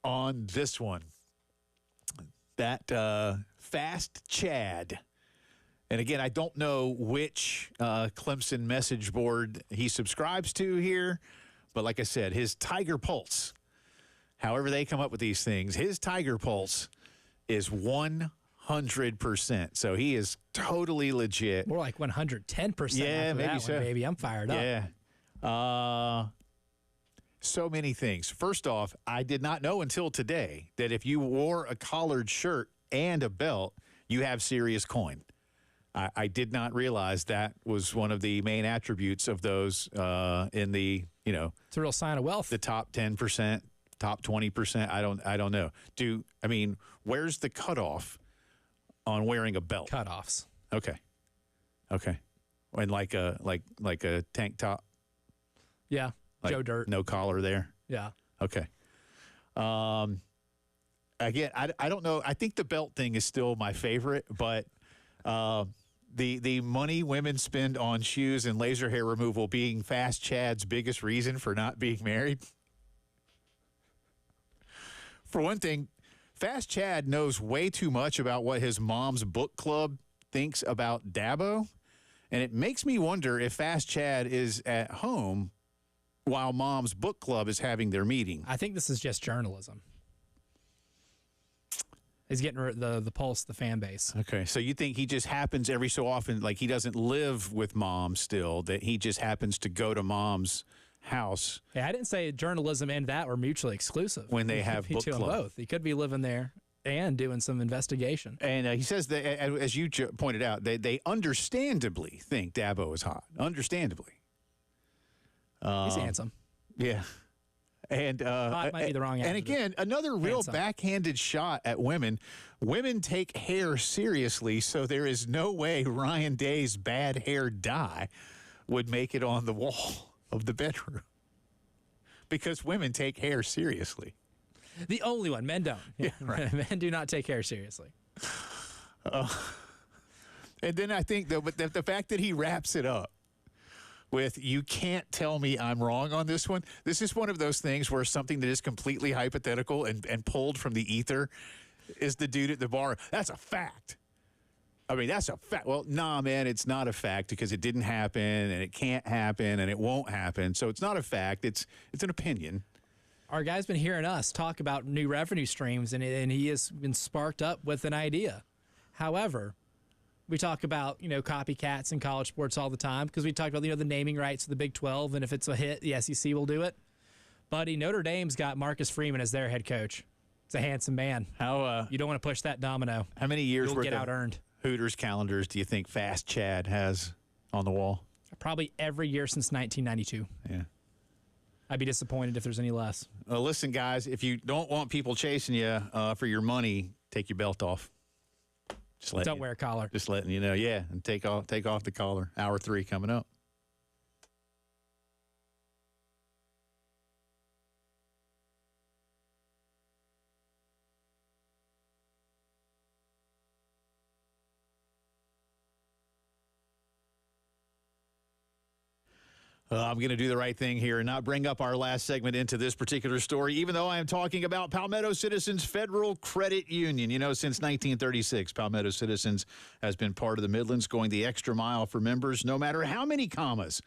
on this one. That Fast Chad And again, I don't know which Clemson message board he subscribes to here, but like I said, his Tiger Pulse, however they come up with these things, his Tiger Pulse is 100%. So he is totally legit. More like 110%. Yeah, after maybe that so. one, baby. I'm fired up. Yeah. So many things. First off, I did not know until today that if you wore a collared shirt and a belt, you have serious coin. I did not realize that was one of the main attributes of those in the, It's a real sign of wealth. the top 10%, top 20%. I don't know. Where's the cutoff on wearing a belt? Cutoffs. Okay. And like a tank top, Yeah. like Joe Dirt. no collar there. Yeah. Okay. Again, I don't know. I think the belt thing is still my favorite, but the money women spend on shoes and laser hair removal being Fast Chad's biggest reason for not being married. For one thing, Fast Chad knows way too much about what his mom's book club thinks about Dabo, and it makes me wonder if Fast Chad is at home while mom's book club is having their meeting. I think this is just journalism. He's getting the pulse, the fan base. Okay, so you think he just happens every so often, like he doesn't live with mom still, that he just happens to go to mom's house Yeah, I didn't say journalism and that were mutually exclusive. when they He have could be book doing club? both. He could be living there and doing some investigation. And he says that, as you pointed out, they understandably think Dabo is hot. Understandably. He's handsome. Yeah. And Hot might be the wrong and adjective. again, another real Handsome. backhanded shot at women. Women take hair seriously, so there is no way Ryan Day's bad hair dye would make it on the wall of the bedroom. Because women take hair seriously. The only one. Men don't. Yeah, right. Men do not take hair seriously. And then I think, though, but the fact that he wraps it up with, you can't tell me I'm wrong on this one. This is one of those things where something that is completely hypothetical and pulled from the ether is the dude at the bar. That's a fact. I mean, that's a fact. Well, nah, man, it's not a fact because it didn't happen and it can't happen and it won't happen. So it's not a fact. It's an opinion. Our guy's been hearing us talk about new revenue streams, and he has been sparked up with an idea. However, we talk about, copycats in college sports all the time because we talk about, the naming rights of the Big 12, and if it's a hit, the SEC will do it. Buddy, Notre Dame's got Marcus Freeman as their head coach. It's a handsome man. You don't want to push that domino. How many years You'll worth get of out-earned. Hooters calendars do you think Fast Chad has on the wall? Probably every year since 1992. Yeah. I'd be disappointed if there's any less. Well, listen, guys, if you don't want people chasing you for your money, take your belt off. Don't wear a collar. Just letting you know, yeah, and take off the collar. Hour 3 coming up. I'm going to do the right thing here and not bring up our last segment into this particular story, even though I am talking about Palmetto Citizens Federal Credit Union. Since 1936, Palmetto Citizens has been part of the Midlands, going the extra mile for members, no matter how many commas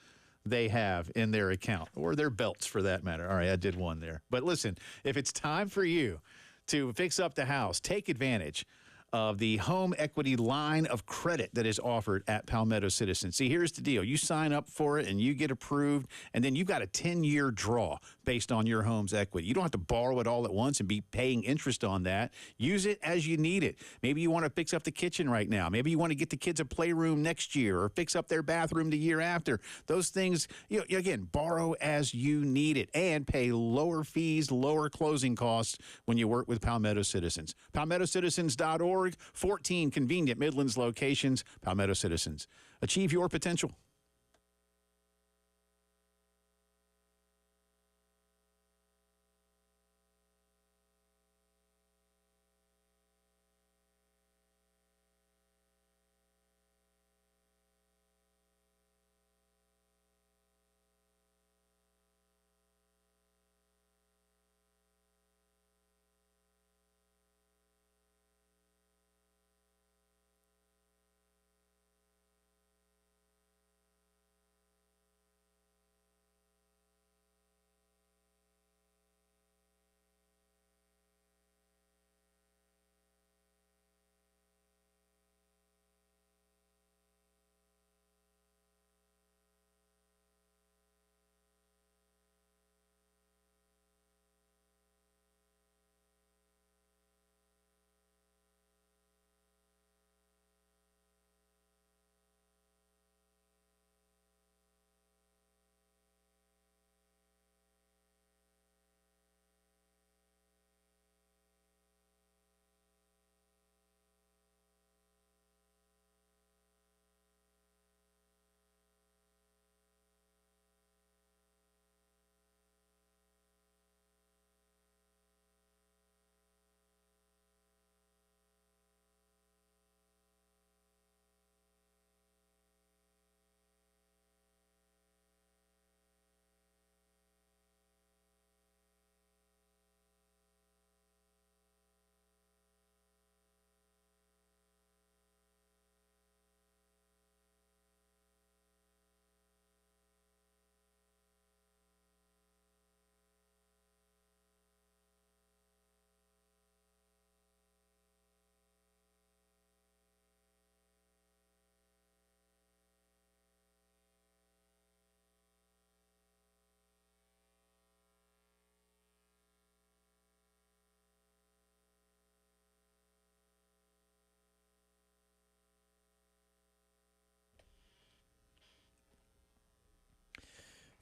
they have in their account, or their belts for that matter. All right, I did one there. But listen, if it's time for you to fix up the house, take advantage of the home equity line of credit that is offered at Palmetto Citizens. See, here's the deal. You sign up for it and you get approved, and then you've got a 10-year draw based on your home's equity. You don't have to borrow it all at once and be paying interest on that. Use it as you need it. Maybe you want to fix up the kitchen right now. Maybe you want to get the kids a playroom next year or fix up their bathroom the year after. Those things, again, borrow as you need it and pay lower fees, lower closing costs when you work with Palmetto Citizens. PalmettoCitizens.org. 14 convenient Midlands locations. Palmetto Citizens. Achieve your potential.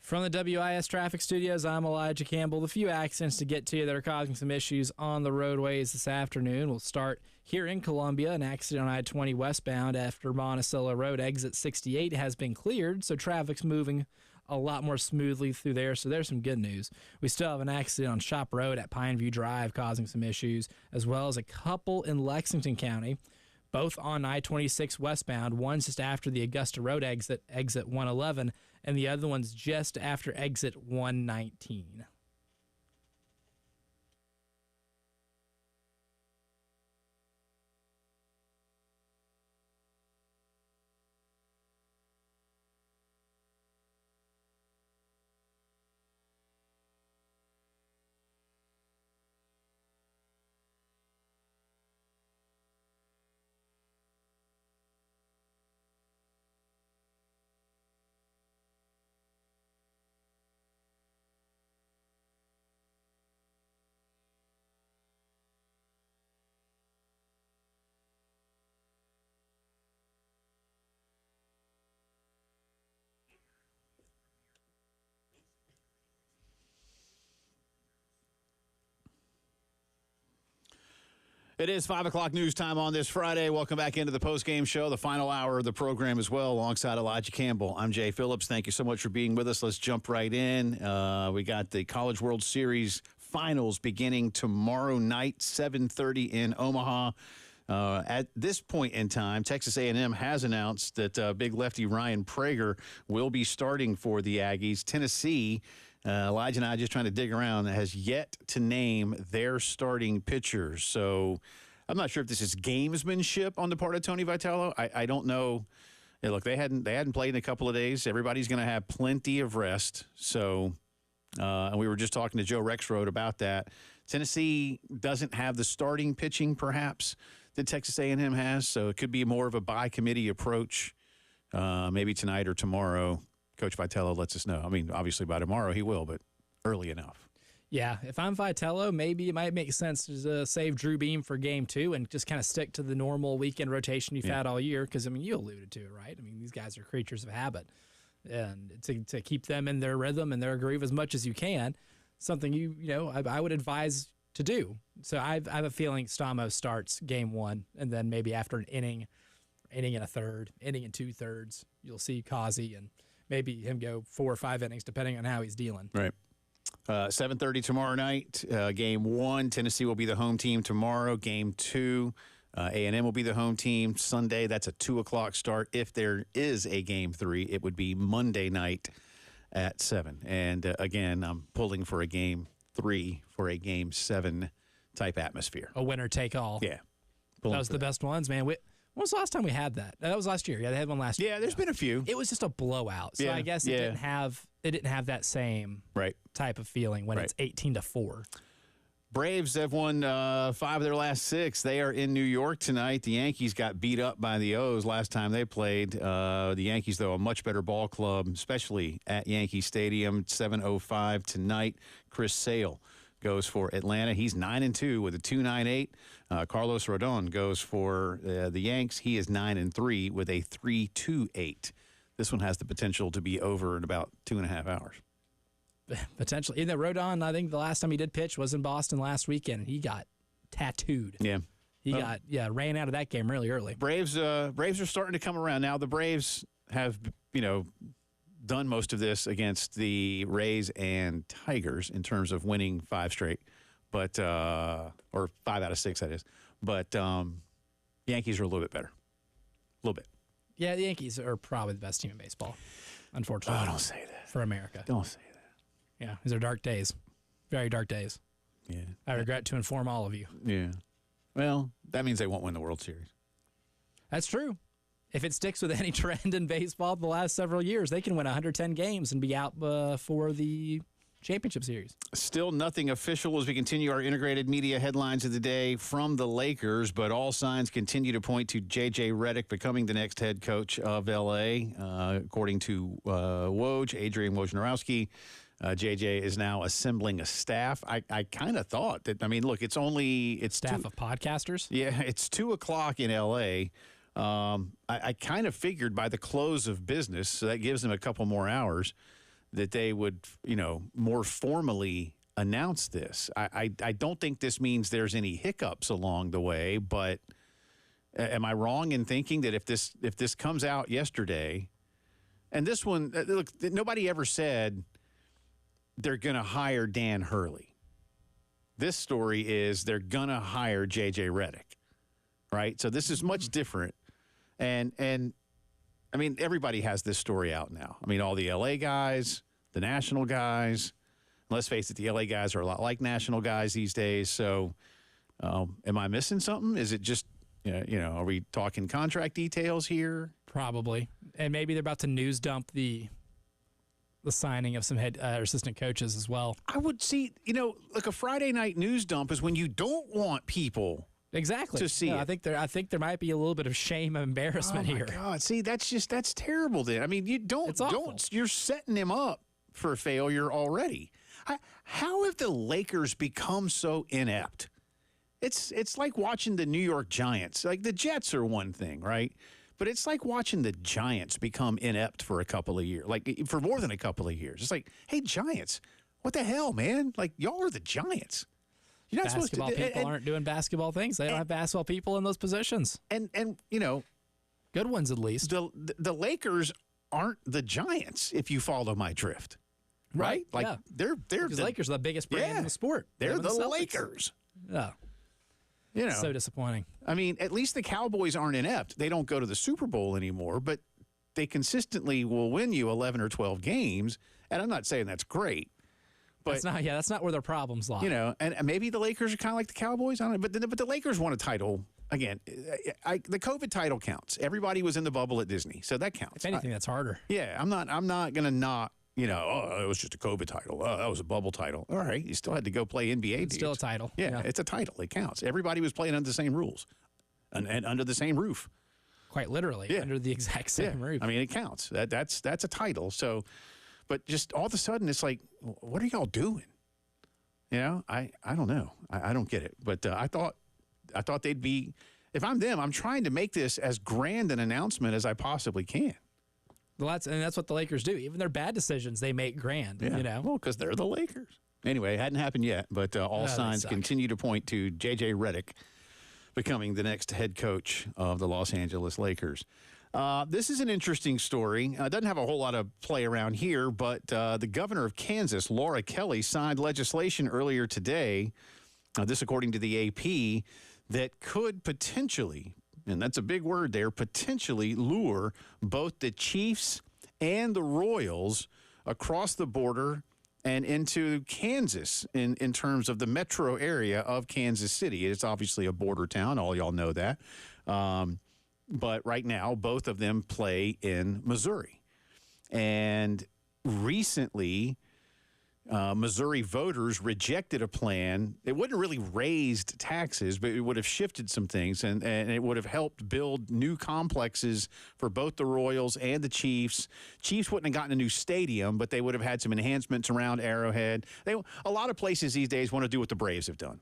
From the WIS Traffic Studios, I'm Elijah Campbell. The few accidents to get to that are causing some issues on the roadways this afternoon. We'll start here in Columbia. An accident on I-20 westbound after Monticello Road exit 68 has been cleared, so traffic's moving a lot more smoothly through there, so there's some good news. We still have an accident on Shop Road at Pineview Drive causing some issues, as well as a couple in Lexington County, both on I-26 westbound. One's just after the Augusta Road exit 111, and the other one's just after exit 119. It is 5 o'clock news time on this Friday. Welcome back into the Postgame Show, the final hour of the program as well, alongside Elijah Campbell. I'm Jay Phillips. Thank you so much for being with us. Let's jump right in. We got the College World Series finals beginning tomorrow night, 7:30 in Omaha. At this point in time, Texas A&M has announced that big lefty Ryan Prager will be starting for the Aggies. Tennessee, Elijah and I just trying to dig around, has yet to name their starting pitchers. So I'm not sure if this is gamesmanship on the part of Tony Vitello. I don't know. Hey, look, they hadn't played in a couple of days. Everybody's going to have plenty of rest. So, and we were just talking to Joe Rexroad about that. Tennessee doesn't have the starting pitching, perhaps, that Texas A&M has. So it could be more of a by-committee approach, maybe tonight or tomorrow. Coach Vitello lets us know. I mean, obviously by tomorrow he will, but early enough. Yeah, if I'm Vitello, maybe it might make sense to save Drew Beam for Game 2 and just kind of stick to the normal weekend rotation you've had all year. Because, I mean, you alluded to it, right? I mean, these guys are creatures of habit. And to keep them in their rhythm and their groove as much as you can, something I would advise to do. So I have a feeling Stamos starts Game 1, and then maybe after an inning and a third, inning and 2/3, you'll see Kazi and maybe him go 4 or 5 innings, depending on how he's dealing. Right. 7:30 tomorrow night. Game 1, Tennessee will be the home team tomorrow. Game 2, A&M will be the home team Sunday. That's a 2 o'clock start. If there is a Game 3, it would be Monday night at 7. And again, I'm pulling for a Game 3 for a Game 7 type atmosphere. A winner take all. Yeah. That was the best ones, man. When was the last time we had that? That was last year. Yeah, they had one last year. Yeah, there's been a few. It was just a blowout. So I guess it didn't have that same type of feeling when it's 18-4. Braves have won 5 of their last 6. They are in New York tonight. The Yankees got beat up by the O's last time they played. The Yankees, though, a much better ball club, especially at Yankee Stadium. 7:05 tonight. Chris Sale goes for Atlanta. He's 9-2 with a 2.98. Carlos Rodon goes for the Yanks. He is 9-3 with a 3.28. This one has the potential to be over in about 2.5 hours. Potentially. In the Rodon, I think the last time he did pitch was in Boston last weekend, and he got tattooed. Yeah. He ran out of that game really early. Braves are starting to come around. Now, the Braves have, done most of this against the Rays and Tigers in terms of winning 5 straight, but or 5 out of 6, that is. But Yankees are a little bit better. A little bit. Yeah, the Yankees are probably the best team in baseball, unfortunately. Oh, don't say that. For America. Don't say that. Yeah, these are dark days. Very dark days. Yeah. I regret to inform all of you. Yeah. Well, that means they won't win the World Series. That's true. If it sticks with any trend in baseball the last several years, they can win 110 games and be out for the championship series. Still nothing official as we continue our integrated media headlines of the day from the Lakers, but all signs continue to point to J.J. Redick becoming the next head coach of L.A. According to Woj, Adrian Wojnarowski, J.J. is now assembling a staff. I kind of thought that, look, it's staff of podcasters? Yeah, it's 2 o'clock in L.A., I kind of figured by the close of business, so that gives them a couple more hours, that they would, more formally announce this. I don't think this means there's any hiccups along the way, but am I wrong in thinking that if this comes out yesterday, and this one, look, nobody ever said they're going to hire Dan Hurley. This story is they're going to hire J.J. Redick, right? So this is much different. And I mean, everybody has this story out now. I mean, all the L.A. guys, the national guys. Let's face it, the L.A. guys are a lot like national guys these days. So am I missing something? Is it just, are we talking contract details here? Probably. And maybe they're about to news dump the signing of some head assistant coaches as well. I would see, like a Friday night news dump is when you don't want people exactly to see it. I think there might be a little bit of shame and embarrassment here. Oh, my God. See, that's terrible then. I mean, you're setting him up for failure already. How have the Lakers become so inept? It's like watching the New York Giants. Like, the Jets are one thing, right? But it's like watching the Giants become inept for a couple of years, like for more than a couple of years. It's like, hey, Giants, what the hell, man? Like, y'all are the Giants. You're not supposed to. People aren't doing basketball things. They don't have basketball people in those positions. And good ones at least. The Lakers aren't the Giants, if you follow my drift. Right? Like, yeah. they're the Lakers are the biggest brand in the sport. They're the Lakers. Yeah. So disappointing. I mean, at least the Cowboys aren't inept. They don't go to the Super Bowl anymore, but they consistently will win you 11 or 12 games. And I'm not saying that's great. But that's not where their problems lie. And maybe the Lakers are kind of like the Cowboys. I don't know. But the Lakers won a title. Again, the COVID title counts. Everybody was in the bubble at Disney, so that counts. If anything, that's harder. Yeah, I'm not going to not, it was just a COVID title. Oh, that was a bubble title. All right, you still had to go play NBA. It's still a title. Yeah, it's a title. It counts. Everybody was playing under the same rules and under the same roof. Quite literally, under the exact same roof. I mean, it counts. That's a title. So, but just all of a sudden, it's like, what are y'all doing? I don't know. I don't get it. But I thought they'd be. If I'm them, I'm trying to make this as grand an announcement as I possibly can. Well, that's what the Lakers do. Even their bad decisions, they make grand. Well, because they're the Lakers. Anyway, it hadn't happened yet, but all signs continue to point to J.J. Redick becoming the next head coach of the Los Angeles Lakers. This is an interesting story. It doesn't have a whole lot of play around here, but the governor of Kansas, Laura Kelly, signed legislation earlier today, this according to the AP, that could potentially, and that's a big word there, potentially lure both the Chiefs and the Royals across the border and into Kansas in terms of the metro area of Kansas City. It's obviously a border town. All y'all know that. But right now, both of them play in Missouri. And recently, Missouri voters rejected a plan. It wouldn't have really raised taxes, but it would have shifted some things, and it would have helped build new complexes for both the Royals and the Chiefs. Chiefs wouldn't have gotten a new stadium, but they would have had some enhancements around Arrowhead. A lot of places these days want to do what the Braves have done.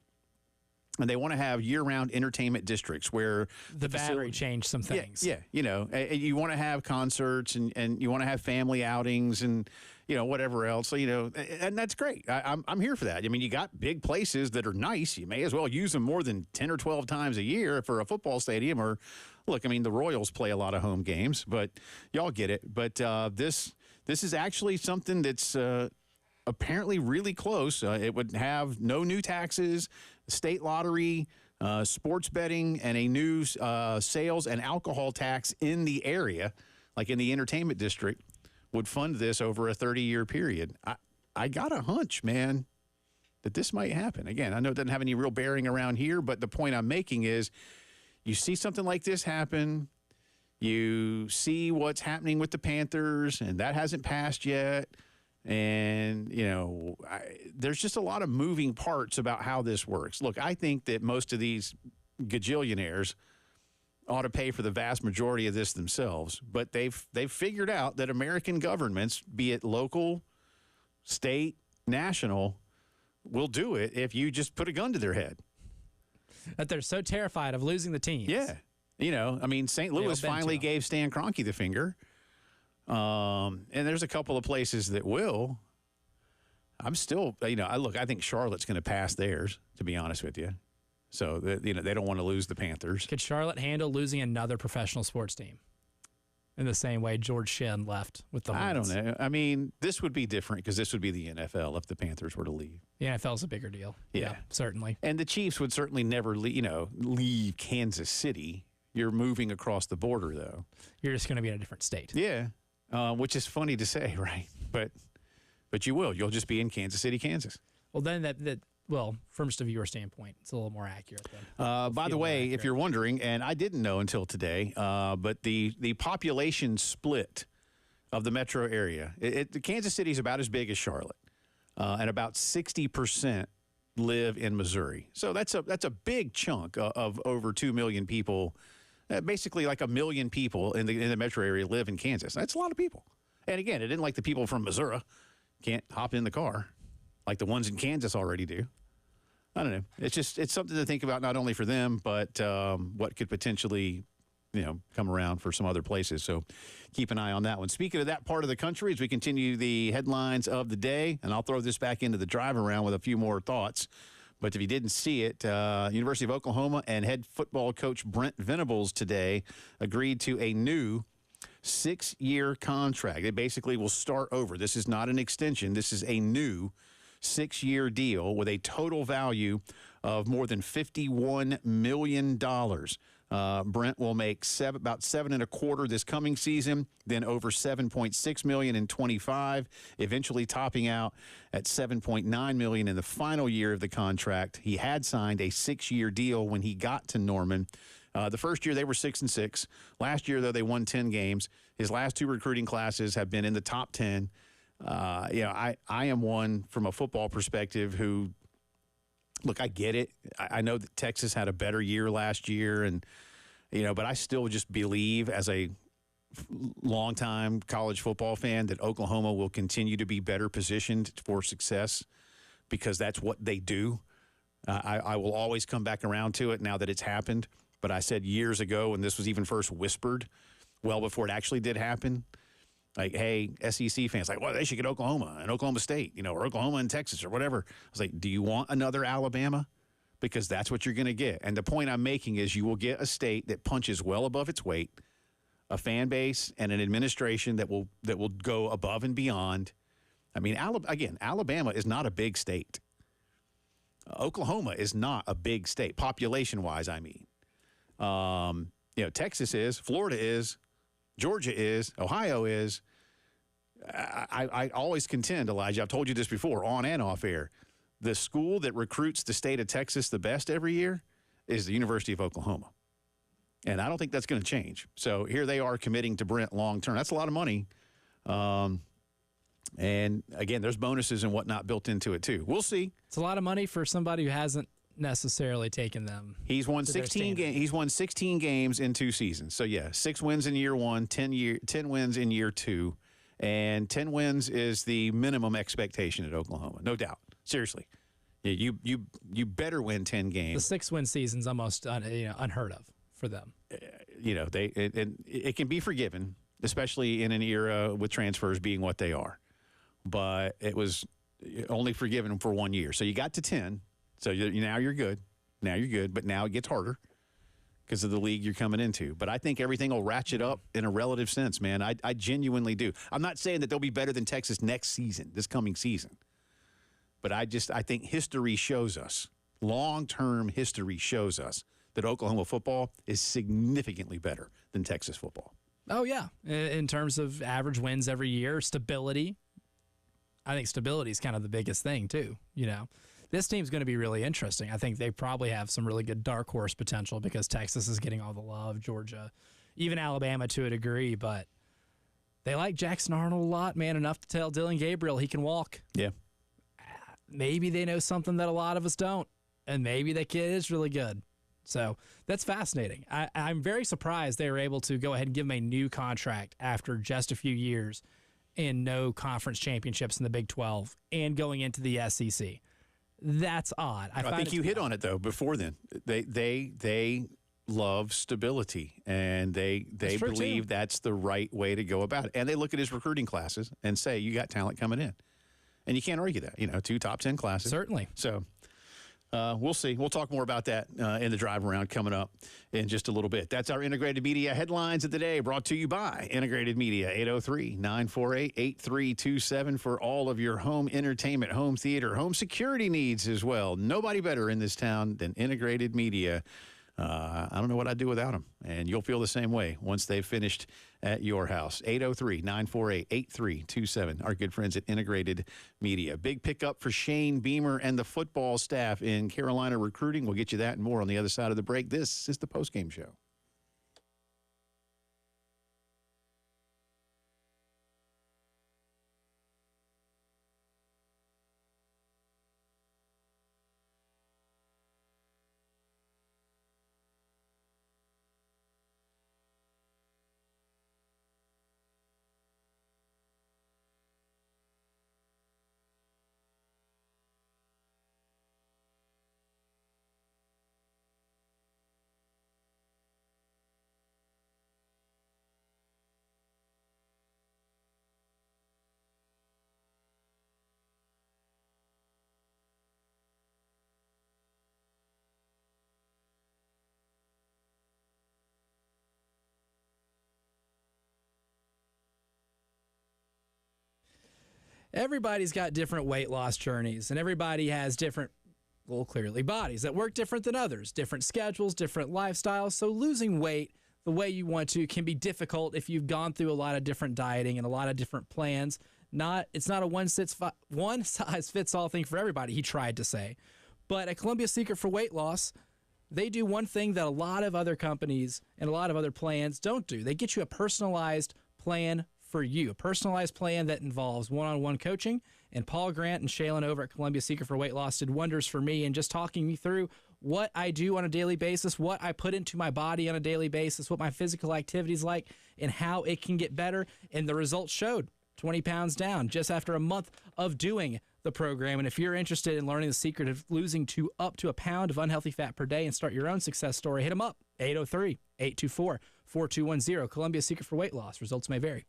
And they want to have year-round entertainment districts where the battery changed some things. Yeah, you want to have concerts and you want to have family outings and whatever else. And that's great. I'm here for that. I mean, you got big places that are nice. You may as well use them more than 10 or 12 times a year for a football stadium. Or look, I mean, the Royals play a lot of home games, but y'all get it. But this is actually something that's apparently really close. It would have no new taxes, state lottery, sports betting, and a new sales and alcohol tax in the area, like in the entertainment district, would fund this over a 30-year period. I got a hunch, man, that this might happen. Again, I know it doesn't have any real bearing around here, but the point I'm making is you see something like this happen, you see what's happening with the Panthers, and that hasn't passed yet. And, there's just a lot of moving parts about how this works. Look, I think that most of these gajillionaires ought to pay for the vast majority of this themselves, but they've figured out that American governments, be it local, state, national, will do it if you just put a gun to their head. That they're so terrified of losing the teams. Yeah. I mean, St. Louis finally gave Stan Kroenke the finger. And there's a couple of places that will. I'm still, I think Charlotte's going to pass theirs, to be honest with you. So, they don't want to lose the Panthers. Could Charlotte handle losing another professional sports team in the same way George Shinn left with the Hornets? I don't know. I mean, this would be different because this would be the NFL if the Panthers were to leave. The NFL's a bigger deal. Yeah, certainly. And the Chiefs would certainly never leave Kansas City. You're moving across the border, though. You're just going to be in a different state. Yeah, which is funny to say, right? But you will. You'll just be in Kansas City, Kansas. Well, then from just a viewer standpoint, it's a little more accurate. By the way, if you're wondering, and I didn't know until today, but the population split of the metro area, Kansas City is about as big as Charlotte, and about 60% live in Missouri. So that's a big chunk of over 2 million people. Basically, like 1 million people in the metro area live in Kansas. That's a lot of people. And again, it isn't like the people from Missouri can't hop in the car like the ones in Kansas already do. I don't know. It's something to think about, not only for them, but what could potentially, come around for some other places. So keep an eye on that one. Speaking of that part of the country, as we continue the headlines of the day, and I'll throw this back into the drive around with a few more thoughts. But if you didn't see it, University of Oklahoma and head football coach Brent Venables today agreed to a new 6-year contract. It basically will start over. This is not an extension. This is a new 6-year deal with a total value of more than $51 million. Brent will make about $7.25 this coming season, then over $7.6 million in 25, eventually topping out at $7.9 million in the final year of the contract. He had signed a 6-year deal when he got to Norman. The first year they were 6-6. Last year, though, they won 10 games. His last 2 recruiting classes have been in the top 10. I am one from a football perspective who, look, I get it. I know that Texas had a better year last year, and but I still just believe as a longtime college football fan that Oklahoma will continue to be better positioned for success because that's what they do. I will always come back around to it now that it's happened. But I said years ago when this was even first whispered, well before it actually did happen, like, hey, SEC fans, like, well, they should get Oklahoma and Oklahoma State, or Oklahoma and Texas or whatever. I was like, do you want another Alabama? Because that's what you're going to get. And the point I'm making is you will get a state that punches well above its weight, a fan base and an administration that will go above and beyond. I mean, Alabama is not a big state. Oklahoma is not a big state, population-wise, I mean. Texas is, Florida is, Georgia is, Ohio is. I always contend, Elijah, I've told you this before, on and off air, the school that recruits the state of Texas the best every year is the University of Oklahoma. And I don't think that's going to change. So here they are committing to Brent long term. That's a lot of money. And, again, there's bonuses and whatnot built into it, too. We'll see. It's a lot of money for somebody who hasn't necessarily taken them. He's won 16 games. He's won 16 games in 2 seasons. So 6 wins in year 1, 10 wins in year 2, and 10 wins is the minimum expectation at Oklahoma, no doubt. Seriously, you better win 10 games. The 6-win season's almost unheard of for them. It can be forgiven, especially in an era with transfers being what they are. But it was only forgiven for 1 year. So you got to 10. So now you're good. Now you're good. But now it gets harder because of the league you're coming into. But I think everything will ratchet up in a relative sense, man. I genuinely do. I'm not saying that they'll be better than Texas next season, this coming season. But I think history shows us, long-term history shows us that Oklahoma football is significantly better than Texas football. Oh, yeah. In terms of average wins every year, stability. I think stability is kind of the biggest thing, too. This team's going to be really interesting. I think they probably have some really good dark horse potential because Texas is getting all the love, Georgia, even Alabama to a degree. But they like Jackson Arnold a lot, man, enough to tell Dylan Gabriel he can walk. Yeah. Maybe they know something that a lot of us don't, and maybe that kid is really good. So that's fascinating. I'm very surprised they were able to go ahead and give him a new contract after just a few years and no conference championships in the Big 12 and going into the SEC. That's odd. I think you hit on it, though, before then. They love stability, and they true, believe too. that's the right way to go about it. And they look at his recruiting classes and say, you got talent coming in. And you can't argue that, 2 top 10 classes. Certainly. So we'll see. We'll talk more about that in the drive around coming up in just a little bit. That's our Integrated Media headlines of the day, brought to you by Integrated Media, 803-948-8327 for all of your home entertainment, home theater, home security needs as well. Nobody better in this town than Integrated Media. I don't know what I'd do without them, and you'll feel the same way once they've finished at your house. 803-948-8327, our good friends at Integrated Media. Big pickup for Shane Beamer and the football staff in Carolina recruiting. We'll get you that and more on the other side of the break. This is the Postgame Show. Everybody's got different weight loss journeys, and everybody has different, well, clearly bodies that work different than others, different schedules, different lifestyles. So losing weight the way you want to can be difficult if you've gone through a lot of different dieting and a lot of different plans. It's not a one-size-fits-all thing for everybody, he tried to say. But at Columbia Secret for Weight Loss, they do one thing that a lot of other companies and a lot of other plans don't do. They get you a personalized plan for you, a personalized plan that involves one-on-one coaching. And Paul Grant and Shaylin over at Columbia Secret for Weight Loss did wonders for me and just talking me through what I do on a daily basis, what I put into my body on a daily basis, what my physical activity is like, and how it can get better. And the results showed 20 pounds down just after a month of doing the program. And if you're interested in learning the secret of losing up to a pound of unhealthy fat per day and start your own success story, hit them up, 803-824-4210. Columbia Secret for Weight Loss. Results may vary.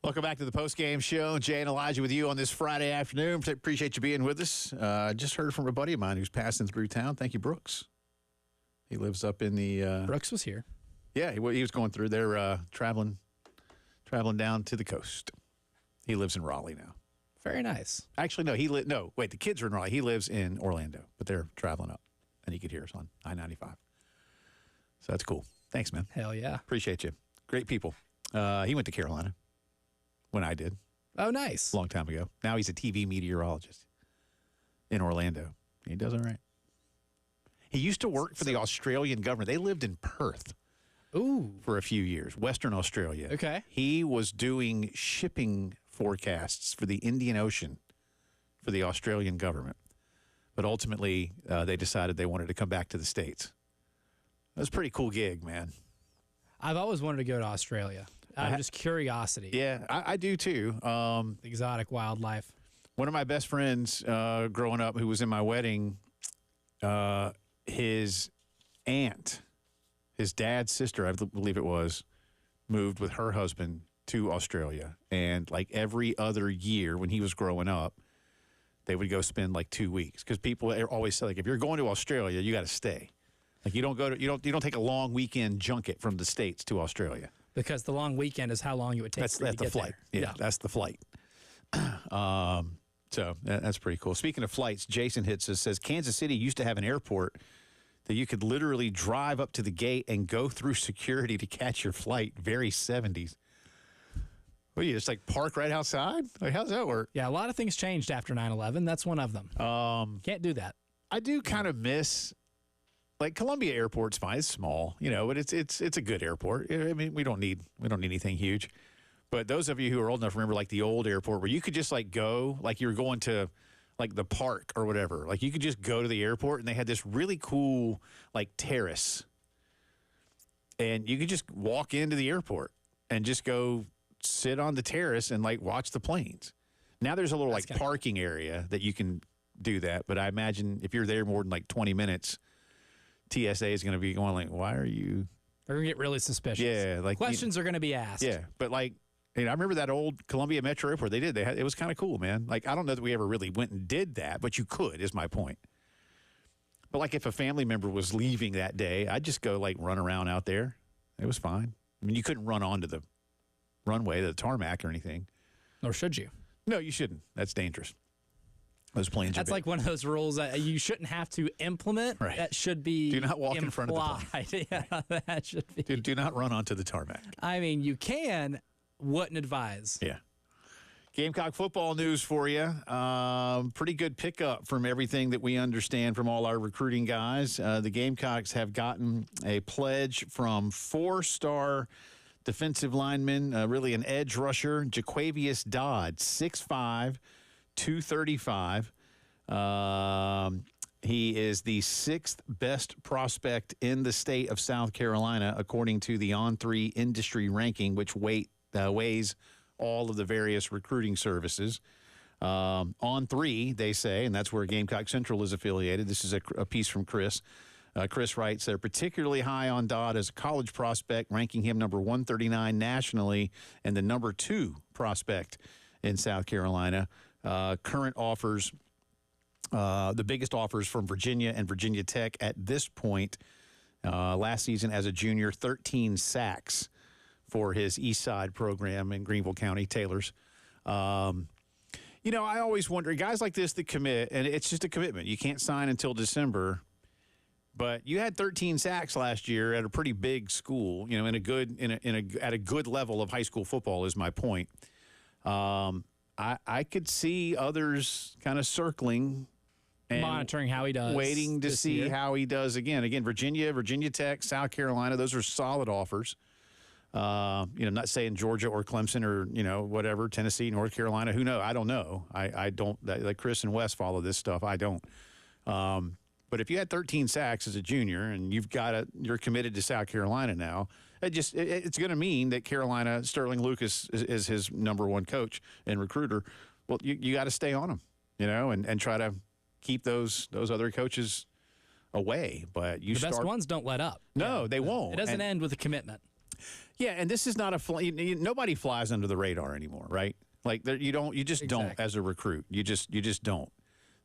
Welcome back to the Postgame Show. Jay and Elijah with you on this Friday afternoon. Appreciate you being with us. Just heard from a buddy of mine who's passing through town. Thank you, Brooks. He lives up in the... Brooks was here. Yeah, he was going through there, traveling down to the coast. He lives in Raleigh now. Very nice. Actually, no, wait, the kids are in Raleigh. He lives in Orlando, but they're traveling up, and he could hear us on I-95. So that's cool. Thanks, man. Hell yeah. Appreciate you. Great people. He went to Carolina when I did. Oh, nice. A long time ago. Now he's a TV meteorologist in Orlando. He does all right. He used to work for the Australian government. They lived in Perth. Ooh. For a few years, Western Australia. Okay. He was doing shipping forecasts for the Indian Ocean for the Australian government. But ultimately, they decided they wanted to come back to the States. That was a pretty cool gig, man. I've always wanted to go to Australia. Out of just curiosity. Yeah, I do too. Exotic wildlife. One of my best friends growing up who was in my wedding, his aunt, his dad's sister, I believe it was, moved with her husband to Australia. And like every other year when he was growing up, they would go spend like 2 weeks. Because people always say, like, if you're going to Australia, you got to stay. Like you don't take a long weekend junket from the States to Australia. Because the long weekend is how long it would take That's to the get flight. there. Yeah, that's the flight. So that's pretty cool. Speaking of flights, Jason hits us, says Kansas City used to have an airport that you could literally drive up to the gate and go through security to catch your flight. Very 70s. What, you just like park right outside? Like, how does that work? Yeah, a lot of things changed after 9/11. That's one of them. Can't do that. I do kind of miss, like, Columbia Airport's fine. It's small, but it's a good airport. I mean, we don't need anything huge. But those of you who are old enough remember, like, the old airport where you could just, like, go, like you were going to, like, the park or whatever. Like, you could just go to the airport, and they had this really cool, like, terrace. And you could just walk into the airport and just go sit on the terrace and, like, watch the planes. Now there's a little, like, parking area that you can do that. But I imagine if you're there more than, like, 20 minutes, TSA is going to be going, like, why are you? They're going to get really suspicious. Yeah. Like, questions are going to be asked. Yeah. But, like, I remember that old Columbia Metro Airport. It was kind of cool, man. Like, I don't know that we ever really went and did that, but you could, is my point. But, like, if a family member was leaving that day, I'd just go, like, run around out there. It was fine. I mean, you couldn't run onto the runway, the tarmac or anything. Nor should you. No, you shouldn't. That's dangerous. Those planes That's are like one of those rules that you shouldn't have to implement. Right. That should be do not walk implied. in front of the plane. Yeah, that should be. Do not run onto the tarmac. I mean, you can. Wouldn't advise. Yeah. Gamecock football news for you. Pretty good pickup from everything that we understand from all our recruiting guys. The Gamecocks have gotten a pledge from 4-star defensive lineman, really an edge rusher, Jaquavius Dodd, 6'5", 235. He is the 6th best prospect in the state of South Carolina, according to the On3 industry ranking, which weighs all of the various recruiting services. On3, they say, and that's where Gamecock Central is affiliated. This is a piece from Chris. Chris writes, they're particularly high on Dodd as a college prospect, ranking him number 139 nationally and the number 2 prospect in South Carolina. Current offers, the biggest offers from Virginia and Virginia Tech at this point. Last season as a junior, 13 sacks for his East Side program in Greenville County, Taylor's. I always wonder, guys like this that commit, and it's just a commitment. You can't sign until December. But you had 13 sacks last year at a pretty big school, at a good level of high school football is my point. I could see others kind of circling and monitoring how he does, waiting to see year. how he does again. Again, Virginia Tech, South Carolina, those are solid offers. Not saying Georgia or Clemson or, whatever, Tennessee, North Carolina, who knows? I don't know. I don't, like Chris and Wes follow this stuff. I don't. But if you had 13 sacks as a junior and you're committed to South Carolina now, it's going to mean that Carolina, Sterling Lucas is his number 1 coach and recruiter. Well, you got to stay on him, and try to keep those other coaches away. But the best ones don't let up. No, they won't. It doesn't end with a commitment. Yeah, and this is not nobody flies under the radar anymore, right? Like you just don't as a recruit. You just don't.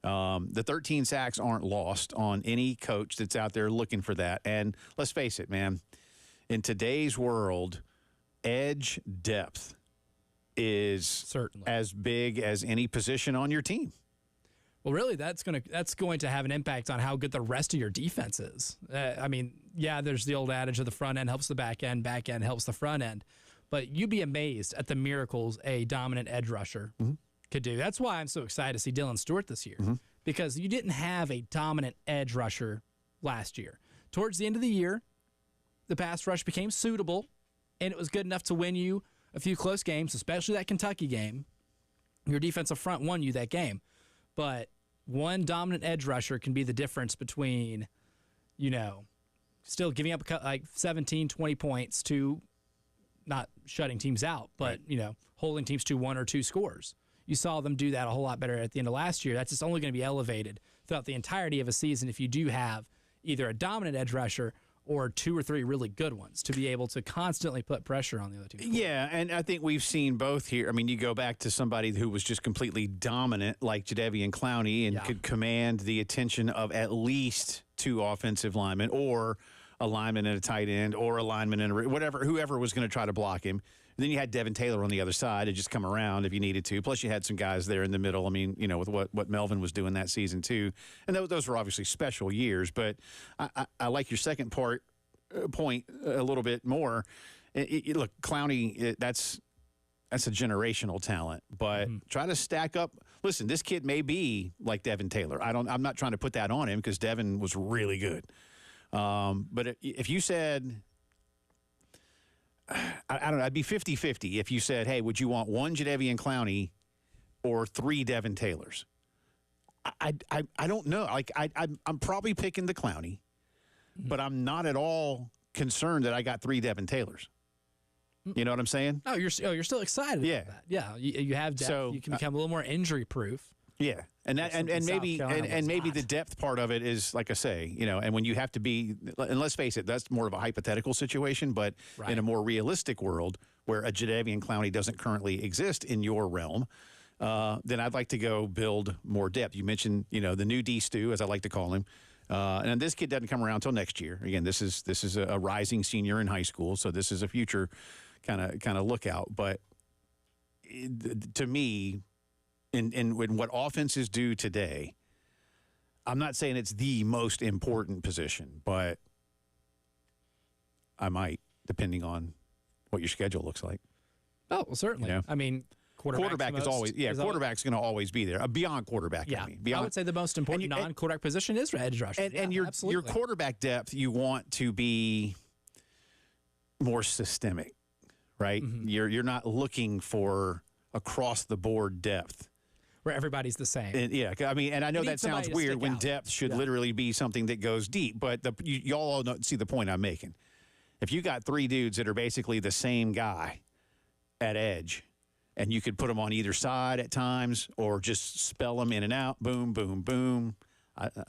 The 13 sacks aren't lost on any coach that's out there looking for that. And let's face it, man, in today's world, edge depth is certainly as big as any position on your team. Well, really, that's going to have an impact on how good the rest of your defense is. I mean, yeah, there's the old adage of the front end helps the back end helps the front end. But you'd be amazed at the miracles a dominant edge rusher could do. That's why I'm so excited to see Dylan Stewart this year, because you didn't have a dominant edge rusher last year. Towards the end of the year, the pass rush became suitable, and it was good enough to win you a few close games, especially that Kentucky game. Your defensive front won you that game. But one dominant edge rusher can be the difference between, still giving up like 17, 20 points to not shutting teams out, but, holding teams to 1 or 2 scores. You saw them do that a whole lot better at the end of last year. That's just only going to be elevated throughout the entirety of a season if you do have either a dominant edge rusher or 2 or 3 really good ones to be able to constantly put pressure on the other team. Yeah, and I think we've seen both here. I mean, you go back to somebody who was just completely dominant like Jadeveon Clowney and could command the attention of at least 2 offensive linemen or a lineman and a tight end or a lineman and whoever was going to try to block him. Then you had Devin Taylor on the other side to just come around if you needed to. Plus, you had some guys there in the middle. I mean, with what Melvin was doing that season too, and those were obviously special years. But I like your second point a little bit more. Look, Clowney, that's a generational talent. But try to stack up. Listen, this kid may be like Devin Taylor. I'm not trying to put that on him because Devin was really good. But if you said, I don't know, I'd be 50-50 if you said, hey, would you want 1 Jadeveon Clowney or 3 Devin Taylors? I don't know. Like I'm probably picking the Clowney, but I'm not at all concerned that I got 3 Devin Taylors. You know what I'm saying? Oh, you're still excited about that. Yeah, you have depth. So, you can become a little more injury proof. Yeah, and maybe the depth part of it is, like I say, and when you have to be, and let's face it, that's more of a hypothetical situation, but in a more realistic world where a Jadeveon Clowney doesn't currently exist in your realm, then I'd like to go build more depth. You mentioned, the new D-Stu, as I like to call him, and this kid doesn't come around until next year. Again, this is a rising senior in high school, so this is a future kind of lookout. But to me, in what offenses do today, I'm not saying it's the most important position, but I might, depending on what your schedule looks like. Oh, well, certainly. I mean, quarterback is always quarterback's going to always be there. Beyond quarterback, yeah. I mean. Beyond, I would say the most important non-quarterback position is edge rusher. And your quarterback depth, you want to be more systemic, right? Mm-hmm. You're not looking for across the board depth where everybody's the same. And, I mean, and I know that sounds weird when depth should literally be something that goes deep, but y'all all see the point I'm making. If you got 3 dudes that are basically the same guy at edge, and you could put them on either side at times or just spell them in and out, boom, boom, boom,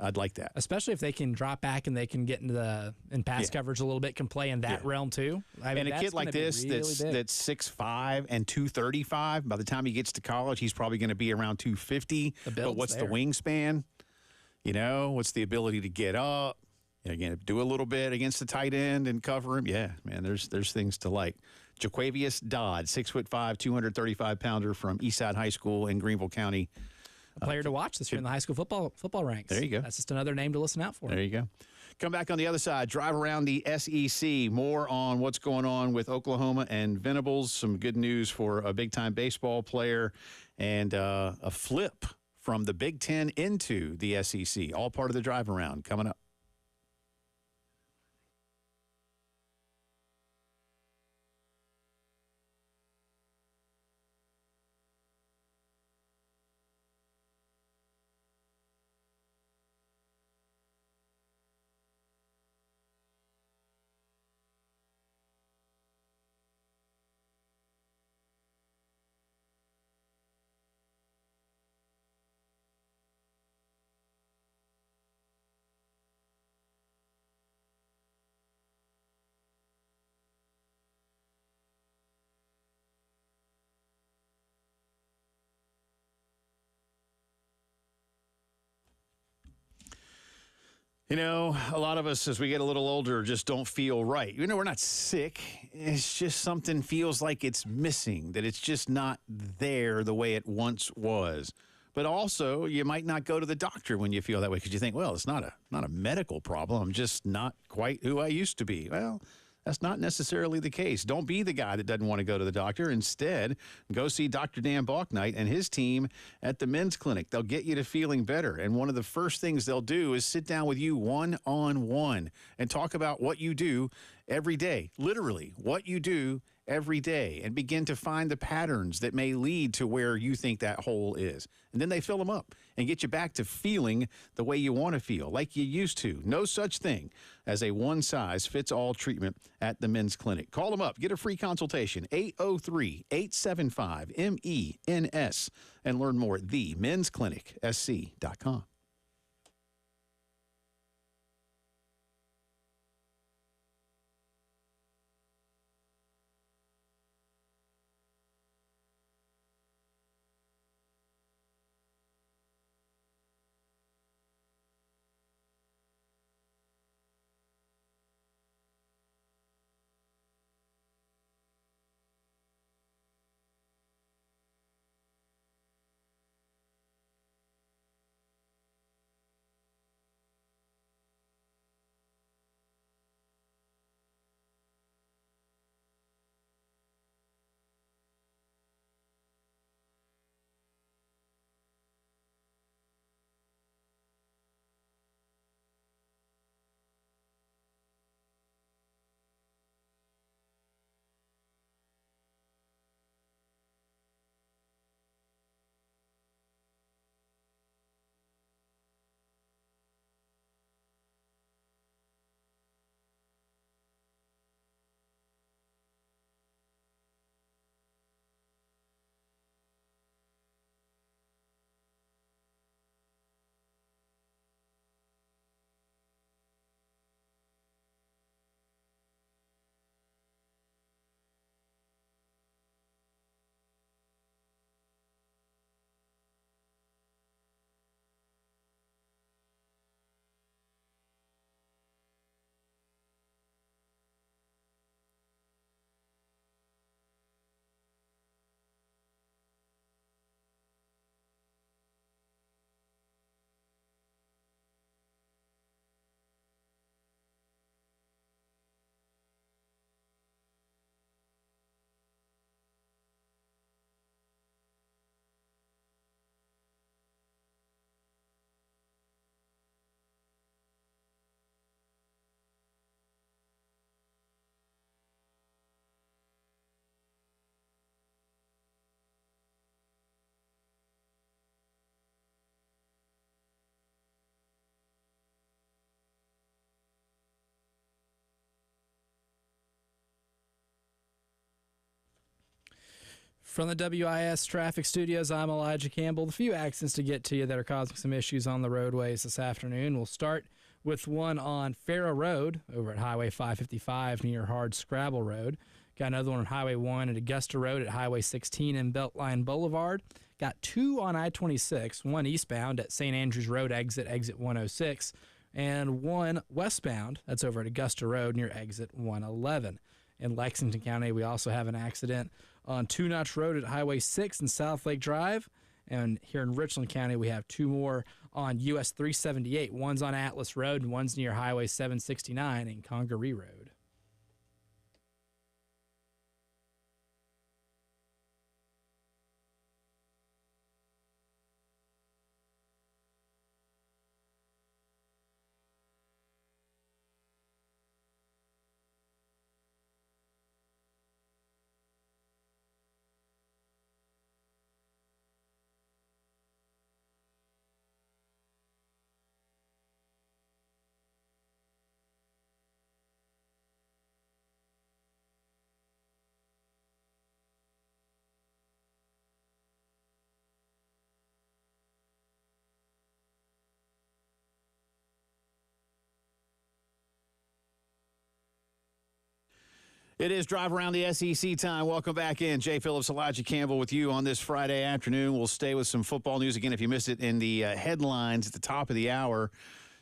I'd like that. Especially if they can drop back and they can get into pass coverage a little bit, can play in that realm too. I mean, and a kid like this that's 6'5" and 235, by the time he gets to college, he's probably going to be around 250. But what's the wingspan? What's the ability to get up? Again, do a little bit against the tight end and cover him. Yeah, man, there's things to like. Jaquavius Dodd, 6'5", 235-pounder from Eastside High School in Greenville County. A player to watch this year in the high school football ranks. There you go. That's just another name to listen out for. There you go. Come back on the other side. Drive around the SEC. More on what's going on with Oklahoma and Venables. Some good news for a big-time baseball player. And a flip from the Big Ten into the SEC. All part of the drive around coming up. You know, a lot of us, as we get a little older, just don't feel right. You know, we're not sick. It's just something feels like it's missing, that it's just not there the way it once was. But also, you might not go to the doctor when you feel that way because you think, well, it's not a medical problem. I'm just not quite who I used to be. Well, that's not necessarily the case. Don't be the guy that doesn't want to go to the doctor. Instead, go see Dr. Dan Balknight and his team at the men's clinic. They'll get you to feeling better. And one of the first things they'll do is sit down with you one-on-one and talk about what you do every day, literally what you do every day, and begin to find the patterns that may lead to where you think that hole is. And then they fill them up and get you back to feeling the way you want to feel, like you used to. No such thing as a one-size-fits-all treatment at the men's clinic. Call them up. Get a free consultation, 803-875-MENS, and learn more at themensclinicsc.com. From the WIS Traffic Studios, I'm Elijah Campbell. A few accidents to get to you that are causing some issues on the roadways this afternoon. We'll start with one on Farrow Road over at Highway 555 near Hard Scrabble Road. Got another one on Highway 1 at Augusta Road at Highway 16 and Beltline Boulevard. Got two on I-26, one eastbound at St. Andrews Road exit 106, and one westbound, that's over at Augusta Road near exit 111. In Lexington County, we also have an accident on Two Notch Road at Highway 6 and South Lake Drive. And here in Richland County, we have two more on US 378. One's on Atlas Road and one's near Highway 769 and Congaree Road. It is Drive Around the SEC time. Welcome back in. Jay Phillips, Elijah Campbell with you on this Friday afternoon. We'll stay with some football news again. If you missed it in the headlines at the top of the hour,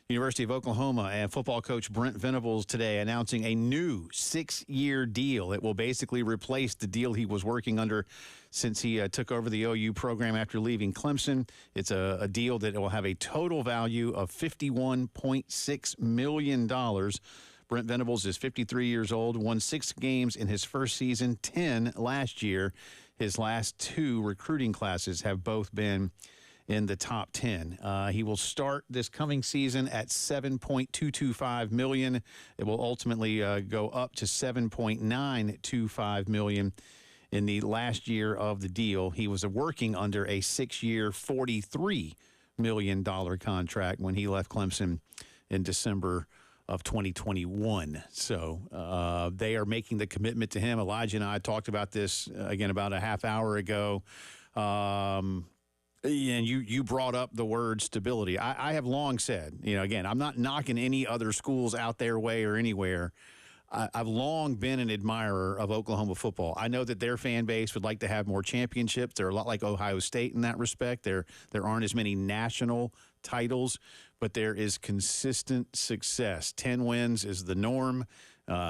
University of Oklahoma and football coach Brent Venables today announcing a new 6-year deal. It will basically replace the deal he was working under since he took over the OU program after leaving Clemson. It's a deal that will have a total value of $51.6 million. Brent Venables is 53 years old, won 6 games in his first season, 10 last year. His last 2 recruiting classes have both been in the top 10. He will start this coming season at $7.225 million. It will ultimately go up to $7.925 million in the last year of the deal. He was working under a 6-year, $43 million contract when he left Clemson in December of 2021. So they are making the commitment to him. Elijah and I talked about this, again, about a half hour ago. And you brought up the word stability. I have long said, again, I'm not knocking any other schools out their way or anywhere. I've long been an admirer of Oklahoma football. I know that their fan base would like to have more championships. They're a lot like Ohio State in that respect. There aren't as many national titles, but there is consistent success. 10 wins is the norm,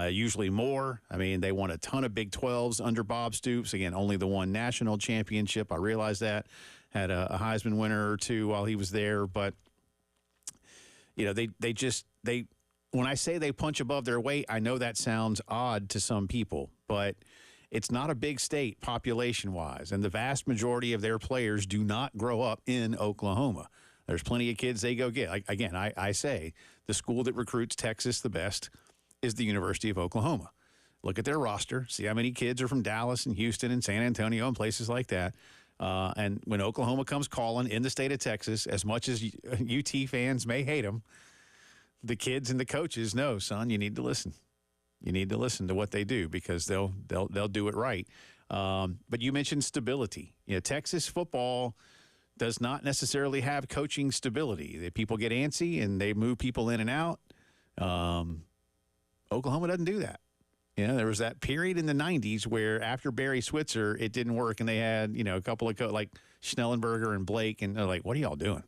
usually more. I mean, they won a ton of Big 12s under Bob Stoops. Again, only the one national championship. I realize that. Had a Heisman winner or 2 while he was there, but they when I say they punch above their weight, I know that sounds odd to some people, but it's not a big state population-wise, and the vast majority of their players do not grow up in Oklahoma. There's plenty of kids they go get. I say the school that recruits Texas the best is the University of Oklahoma. Look at their roster, see how many kids are from Dallas and Houston and San Antonio and places like that. And when Oklahoma comes calling in the state of Texas, as much as UT fans may hate them, the kids and the coaches know, son, you need to listen. You need to listen to what they do because they'll do it right. But you mentioned stability. Texas football does not necessarily have coaching stability. People get antsy and they move people in and out. Oklahoma doesn't do that. There was that period in the 90s where after Barry Switzer, it didn't work, and they had, a couple of like Schnellenberger and Blake, and they're like, what are y'all doing?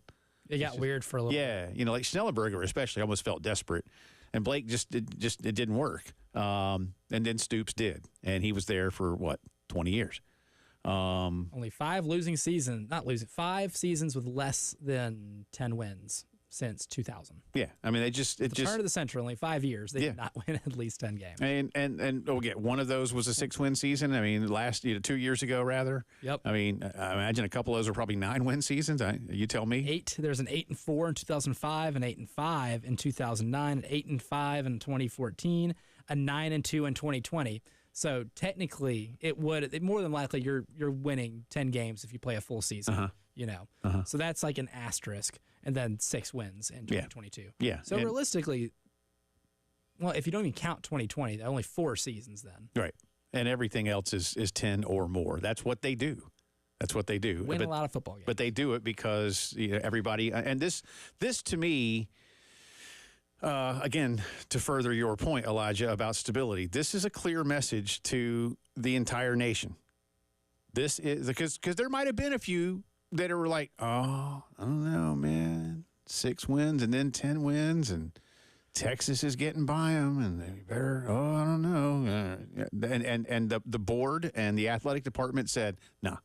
It got weird for a little bit. Yeah, like Schnellenberger especially almost felt desperate, and Blake it didn't work. And then Stoops did, and he was there for, 20 years. Only 5 5 seasons with less than 10 wins since 2000. Yeah, I mean, turn of the century, only 5 years, they did not win at least 10 games. And one of those was a 6-win season. I mean, 2 years ago, rather. Yep. I mean, I imagine a couple of those were probably 9-win seasons. You tell me. 8. There's an 8-4 in 2005, an 8-5 in 2009, an 8-5 in 2014, a 9-2 in 2020. So technically, it more than likely you're winning 10 games if you play a full season. So that's like an asterisk. And then 6 wins in 2022. Yeah. So realistically, if you don't even count 2020, only 4 seasons then. Right. And everything else is 10 or more. That's what they do. Win a lot of football games. But they do it because everybody, and this to me, again, to further your point, Elijah, about stability, this is a clear message to the entire nation. This is because there might have been a few that are like, oh, I don't know, man. 6 wins and then 10 wins, and Texas is getting by them, and they better, I don't know. And the board and the athletic department said, no,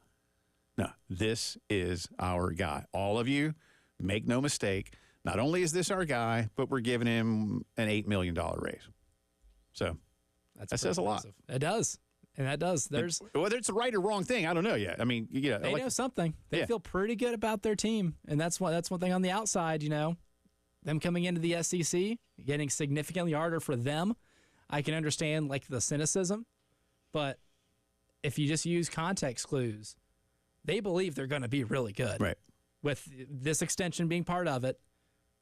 this is our guy. All of you, make no mistake. Not only is this our guy, but we're giving him an $8 million raise. So that says a lot. It does. And that does. There's whether it's the right or wrong thing, I don't know yet. I mean, they know something. They feel pretty good about their team, and that's one thing on the outside. Them coming into the SEC, getting significantly harder for them. I can understand the cynicism, but if you just use context clues, they believe they're going to be really good. Right. With this extension being part of it,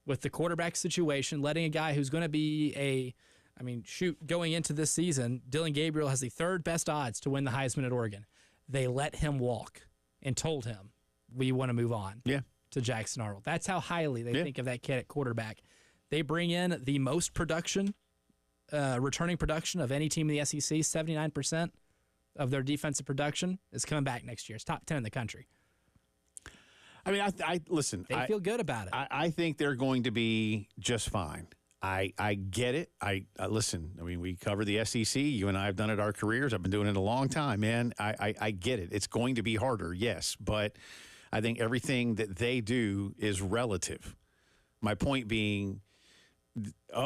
with the quarterback situation, letting a guy who's going to be going into this season, Dylan Gabriel has the 3rd best odds to win the Heisman at Oregon. They let him walk and told him, we want to move on to Jackson Arnold. That's how highly they think of that kid at quarterback. They bring in the most production, returning production of any team in the SEC. 79% of their defensive production is coming back next year. It's top 10 in the country. I mean, I listen. They feel good about it. I think they're going to be just fine. I get it. I listen. I mean, we cover the SEC. You and I have done it our careers. I've been doing it a long time, man. I get it. It's going to be harder, yes, but I think everything that they do is relative. My point being,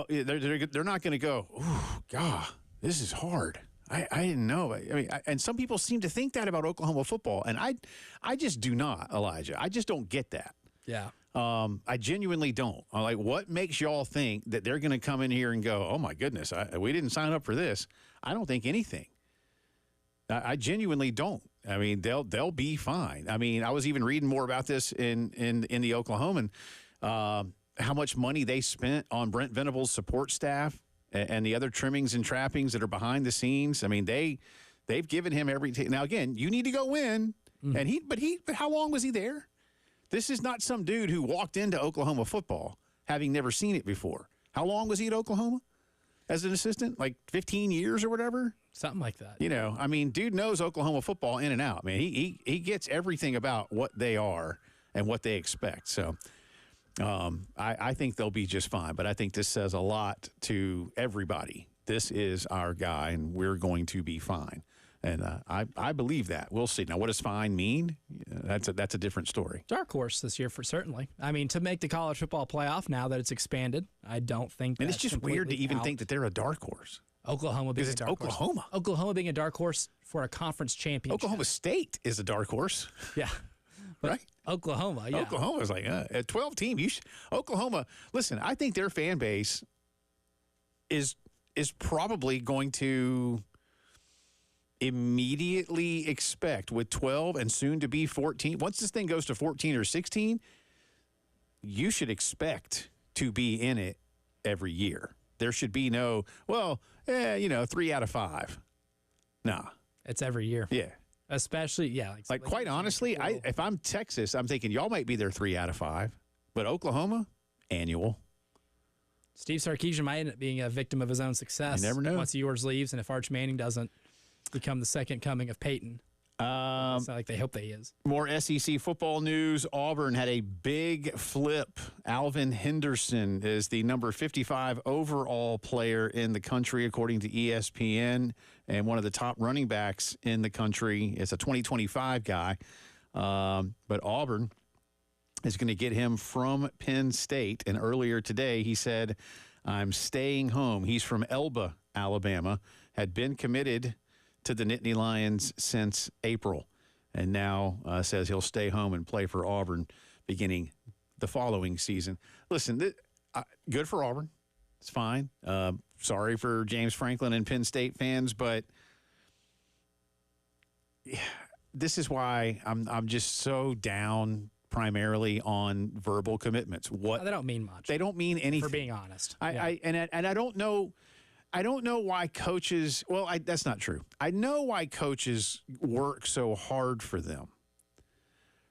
they're not going to go, oh, God, this is hard. I didn't know. I mean, and some people seem to think that about Oklahoma football, and I just do not, Elijah. I just don't get that. Yeah. I genuinely don't. I'm like, what makes y'all think that they're going to come in here and go, oh, my goodness, we didn't sign up for this? I don't think anything. I genuinely don't. I mean, they'll be fine. I mean, I was even reading more about this in the Oklahoman, how much money they spent on Brent Venable's support staff and the other trimmings and trappings that are behind the scenes. I mean, they've given him everything. Now, again, you need to go in, and but how long was he there? This is not some dude who walked into Oklahoma football having never seen it before. How long was he at Oklahoma as an assistant? Like 15 years or whatever? Something like that. You know, I mean, dude knows Oklahoma football in and out. I mean, he gets everything about what they are and what they expect. So I think they'll be just fine. But I think this says a lot to everybody. This is our guy, and we're going to be fine. And I believe that. We'll see. Now, what does fine mean? That's a different story. Dark horse this year, for certainly. I mean, to make the college football playoff now that it's expanded, I don't think. And it's just weird to even think that they're a dark horse. Oklahoma being a dark horse. Oklahoma being a dark horse for a conference championship. Oklahoma State is a dark horse. Yeah. But right? Oklahoma, yeah. Oklahoma is like a 12 team. Oklahoma, listen, I think their fan base is probably going to immediately expect with 12 and soon to be 14. Once this thing goes to 14 or 16, you should expect to be in it every year. There should be no, 3 out of 5. Nah. It's every year. Yeah. Especially, yeah. Like quite honestly, if I'm Texas, I'm thinking y'all might be there 3 out of 5. But Oklahoma, annual. Steve Sarkisian might end up being a victim of his own success. You never know. Once Ewers leaves and if Arch Manning doesn't become the second coming of Peyton. It's not like they hope that he is. More SEC football news. Auburn had a big flip. Alvin Henderson is the number 55 overall player in the country, according to ESPN, and one of the top running backs in the country. It's a 2025 guy. But Auburn is going to get him from Penn State. And earlier today, he said, I'm staying home. He's from Elba, Alabama, had been committed to the Nittany Lions since April, and now says he'll stay home and play for Auburn beginning the following season. Listen, good for Auburn. It's fine. Sorry for James Franklin and Penn State fans, but this is why I'm just so down primarily on verbal commitments. What they don't mean much. They don't mean anything. For being honest. I don't know. I don't know why coaches – well, that's not true. I know why coaches work so hard for them.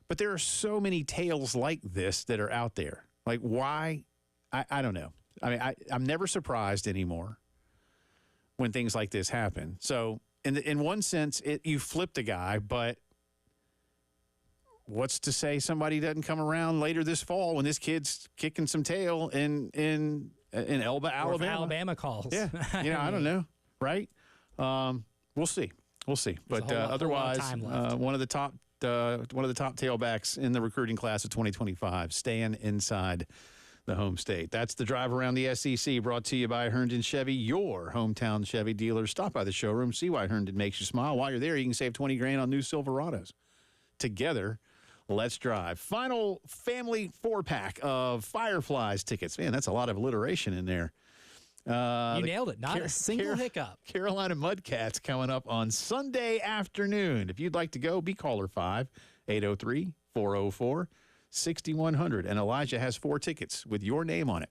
But there are so many tales like this that are out there. Like why – I don't know. I mean, I'm never surprised anymore when things like this happen. So in one sense, you flipped a guy, but what's to say somebody doesn't come around later this fall when this kid's kicking some tail in Elba, Alabama. Or if Alabama calls. Yeah. I don't know. Right? We'll see. But otherwise, one of the top tailbacks in the recruiting class of 2025, staying inside the home state. That's the drive around the SEC, brought to you by Herndon Chevy, your hometown Chevy dealer. Stop by the showroom, see why Herndon makes you smile. While you're there, you can save $20,000 on new Silverados. Together, let's drive. Final family 4-pack of Fireflies tickets. Man, that's a lot of alliteration in there. You nailed it. Not a single hiccup. Carolina Mudcats coming up on Sunday afternoon. If you'd like to go, be caller 5-803-404-6100. And Elijah has 4 tickets with your name on it.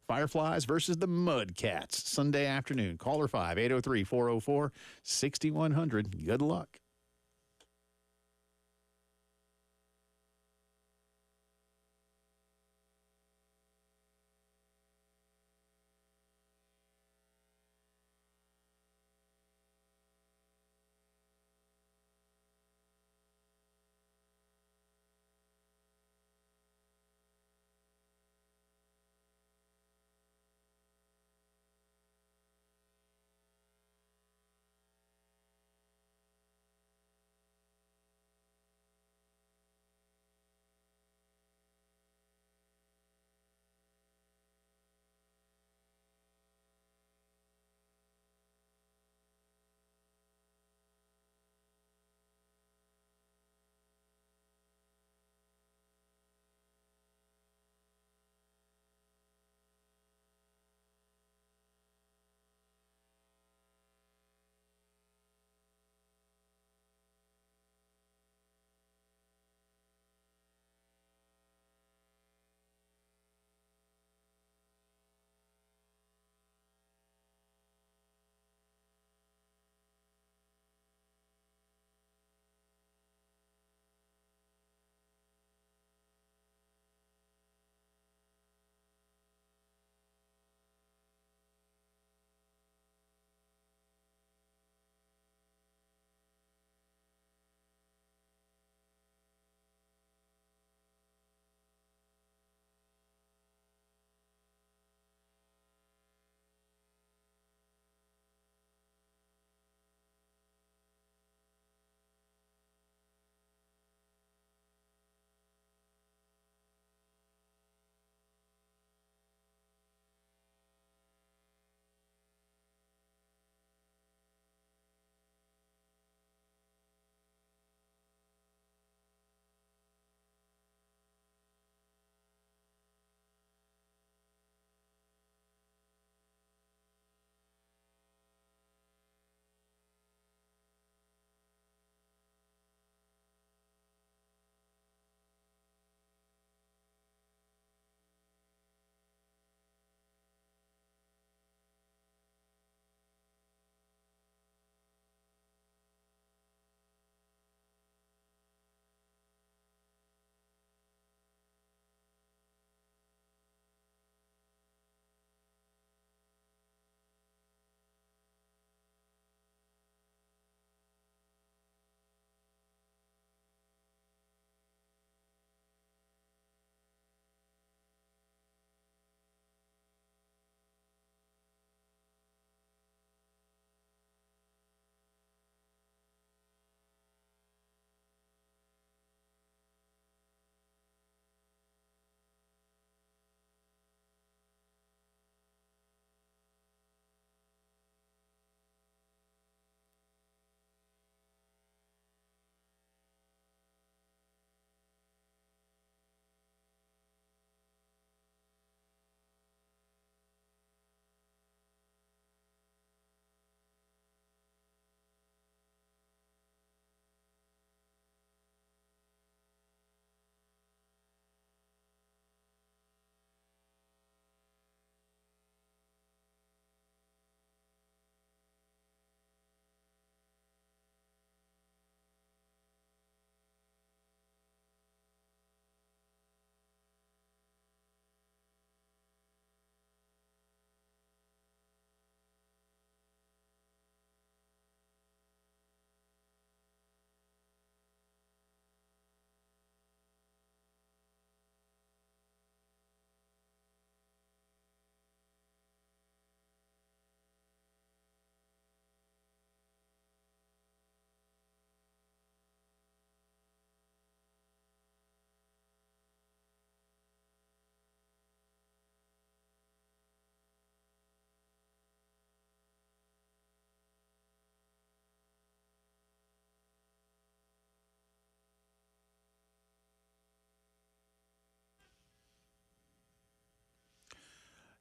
Fireflies versus the Mudcats, Sunday afternoon. Caller 5-803-404-6100. Good luck.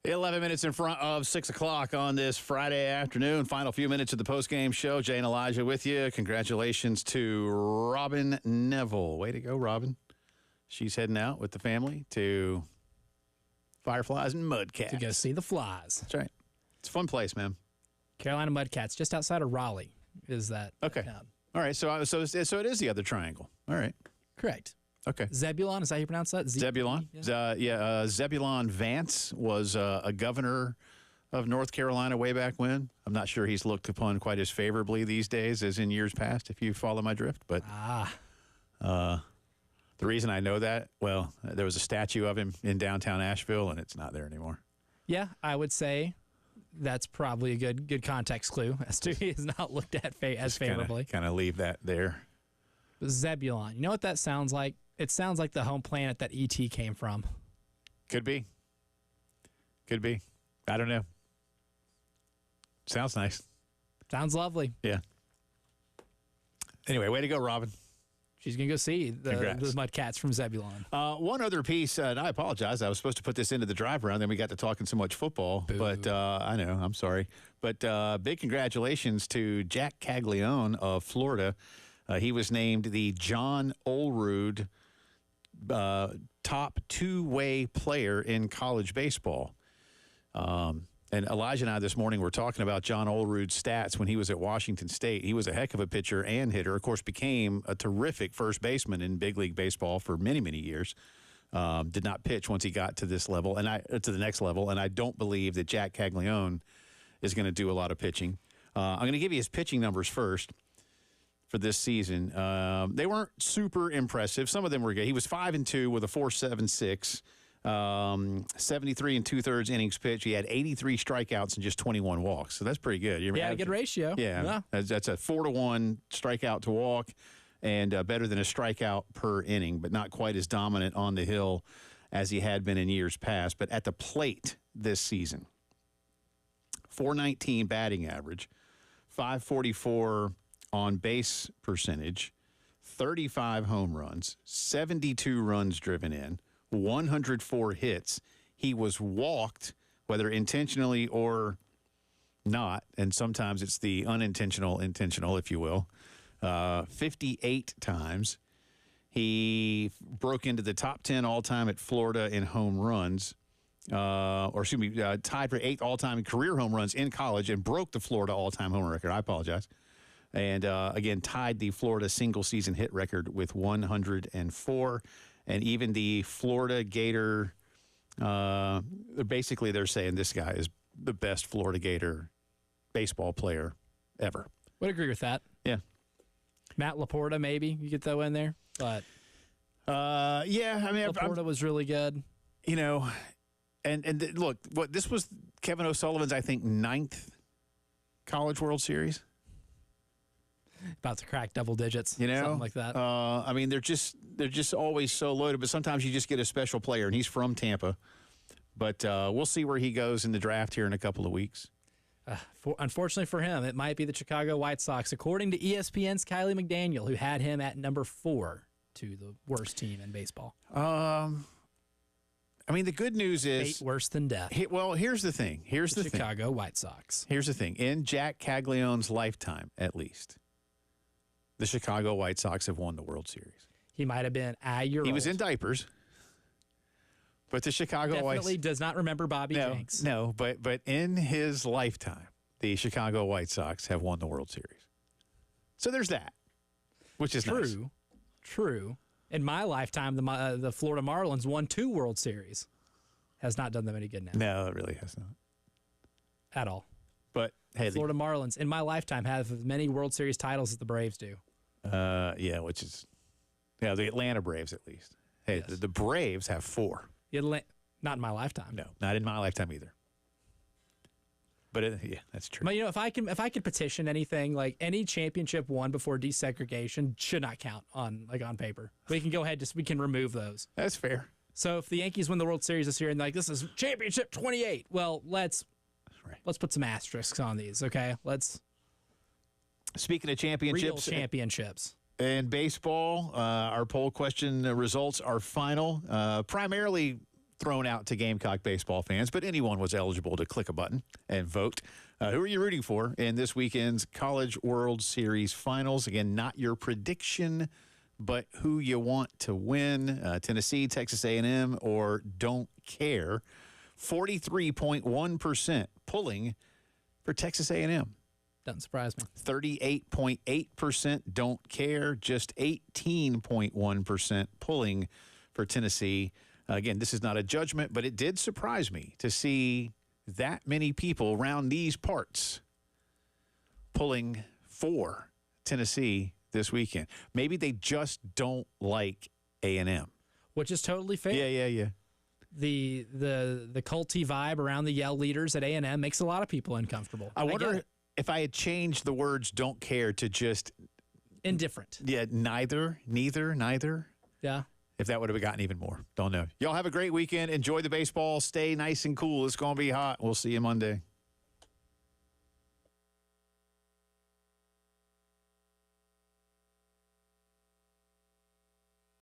11 minutes in front of 6 o'clock on this Friday afternoon. Final few minutes of the postgame show. Jay and Elijah with you. Congratulations to Robin Neville. Way to go, Robin. She's heading out with the family to Fireflies and Mudcats. To go see the Flies. That's right. It's a fun place, man. Carolina Mudcats, just outside of Raleigh, is that Okay. town. All right. So it is the other triangle. All right. Correct. Okay. Zebulon, is that how you pronounce that? Zebulon. Zebulon Vance was a governor of North Carolina way back when. I'm not sure he's looked upon quite as favorably these days as in years past, if you follow my drift. But the reason I know that, well, there was a statue of him in downtown Asheville, and it's not there anymore. Yeah, I would say that's probably a good context clue as to he is not looked at as favorably. Kind of leave that there. Zebulon. You know what that sounds like? It sounds like the home planet that E.T. came from. Could be. I don't know. Sounds nice. Sounds lovely. Yeah. Anyway, way to go, Robin. She's going to go see the Congrats. Mudcats from Zebulon. One other piece, and I apologize. I was supposed to put this into the drive around, then we got to talking so much football. Boo. But I know, I'm sorry. But big congratulations to Jack Caglione of Florida. He was named the John Olerud top two-way player in college baseball. And Elijah and I this morning were talking about John Olerud's stats when he was at Washington State. He was a heck of a pitcher and hitter. Of course, became a terrific first baseman in big league baseball for many, many years. Did not pitch once he got to this level to the next level. And I don't believe that Jack Caglione is going to do a lot of pitching. I'm going to give you his pitching numbers first for this season. They weren't super impressive. Some of them were good. He was 5-2 with a 4.76. 73 and 2/3 innings pitched. He had 83 strikeouts and just 21 walks. So that's pretty good. Yeah, a good ratio. Yeah. That's a 4-to-1 strikeout to walk and better than a strikeout per inning, but not quite as dominant on the hill as he had been in years past. But at the plate this season, 419 batting average, 544 on base percentage, 35 home runs, 72 runs driven in, 104 hits. He was walked, whether intentionally or not, and sometimes it's the unintentional, intentional, if you will, 58 times. He broke into the top 10 all-time at Florida in home runs, tied for 8th all-time in career home runs in college and broke the Florida all-time home run record. I apologize. And, again, tied the Florida single-season hit record with 104. And even the Florida Gator, basically they're saying this guy is the best Florida Gator baseball player ever. Would agree with that. Yeah. Matt Laporta, maybe you could throw in there. But yeah, I mean, Laporta was really good. You know, look, this was Kevin O'Sullivan's, I think, 9th College World Series. About to crack double digits, you know, something like that. I mean, they're just always so loaded. But sometimes you just get a special player, and he's from Tampa. But we'll see where he goes in the draft here in a couple of weeks. Unfortunately for him, it might be the Chicago White Sox, according to ESPN's Kylie McDaniel, who had him at number 4 to the worst team in baseball. I mean, the good news is fate worse than death. Here's the thing. Chicago White Sox. Here's the thing. In Jack Caglione's lifetime, at least, the Chicago White Sox have won the World Series. He might have been a year old. He was in diapers, but the Chicago White Sox definitely does not remember Bobby Jenks. No, but in his lifetime, the Chicago White Sox have won the World Series. So there's that, which is nice. True. In my lifetime, the Florida Marlins won 2 World Series. Has not done them any good now. No, it really has not. At all. But hey, Florida Marlins, in my lifetime, have as many World Series titles as the Braves do. The Atlanta Braves at least. Hey, Yes. the Braves have 4. Not in my lifetime. No, not in my lifetime either. But that's true. But if I could petition anything, like any championship won before desegregation should not count on paper. We can go ahead, we can remove those. That's fair. So if the Yankees win the World Series this year and this is championship 28, well, let's put some asterisks on these, okay? Speaking of Real championships, championships. in baseball, our poll question results are final. Primarily thrown out to Gamecock baseball fans, but anyone was eligible to click a button and vote. Who are you rooting for in this weekend's College World Series Finals? Again, not your prediction, but who you want to win. Tennessee, Texas A&M, or don't care. 43.1% pulling for Texas A&M. Doesn't surprise me. 38.8% don't care. Just 18.1% pulling for Tennessee. Again, this is not a judgment, but it did surprise me to see that many people around these parts pulling for Tennessee this weekend. Maybe they just don't like A&M. Which is totally fair. Yeah. The culty vibe around the Yell leaders at A&M makes a lot of people uncomfortable. I wonder if I had changed the words don't care to just indifferent. Yeah, neither. Yeah. If that would have gotten even more. Don't know. Y'all have a great weekend. Enjoy the baseball. Stay nice and cool. It's going to be hot. We'll see you Monday.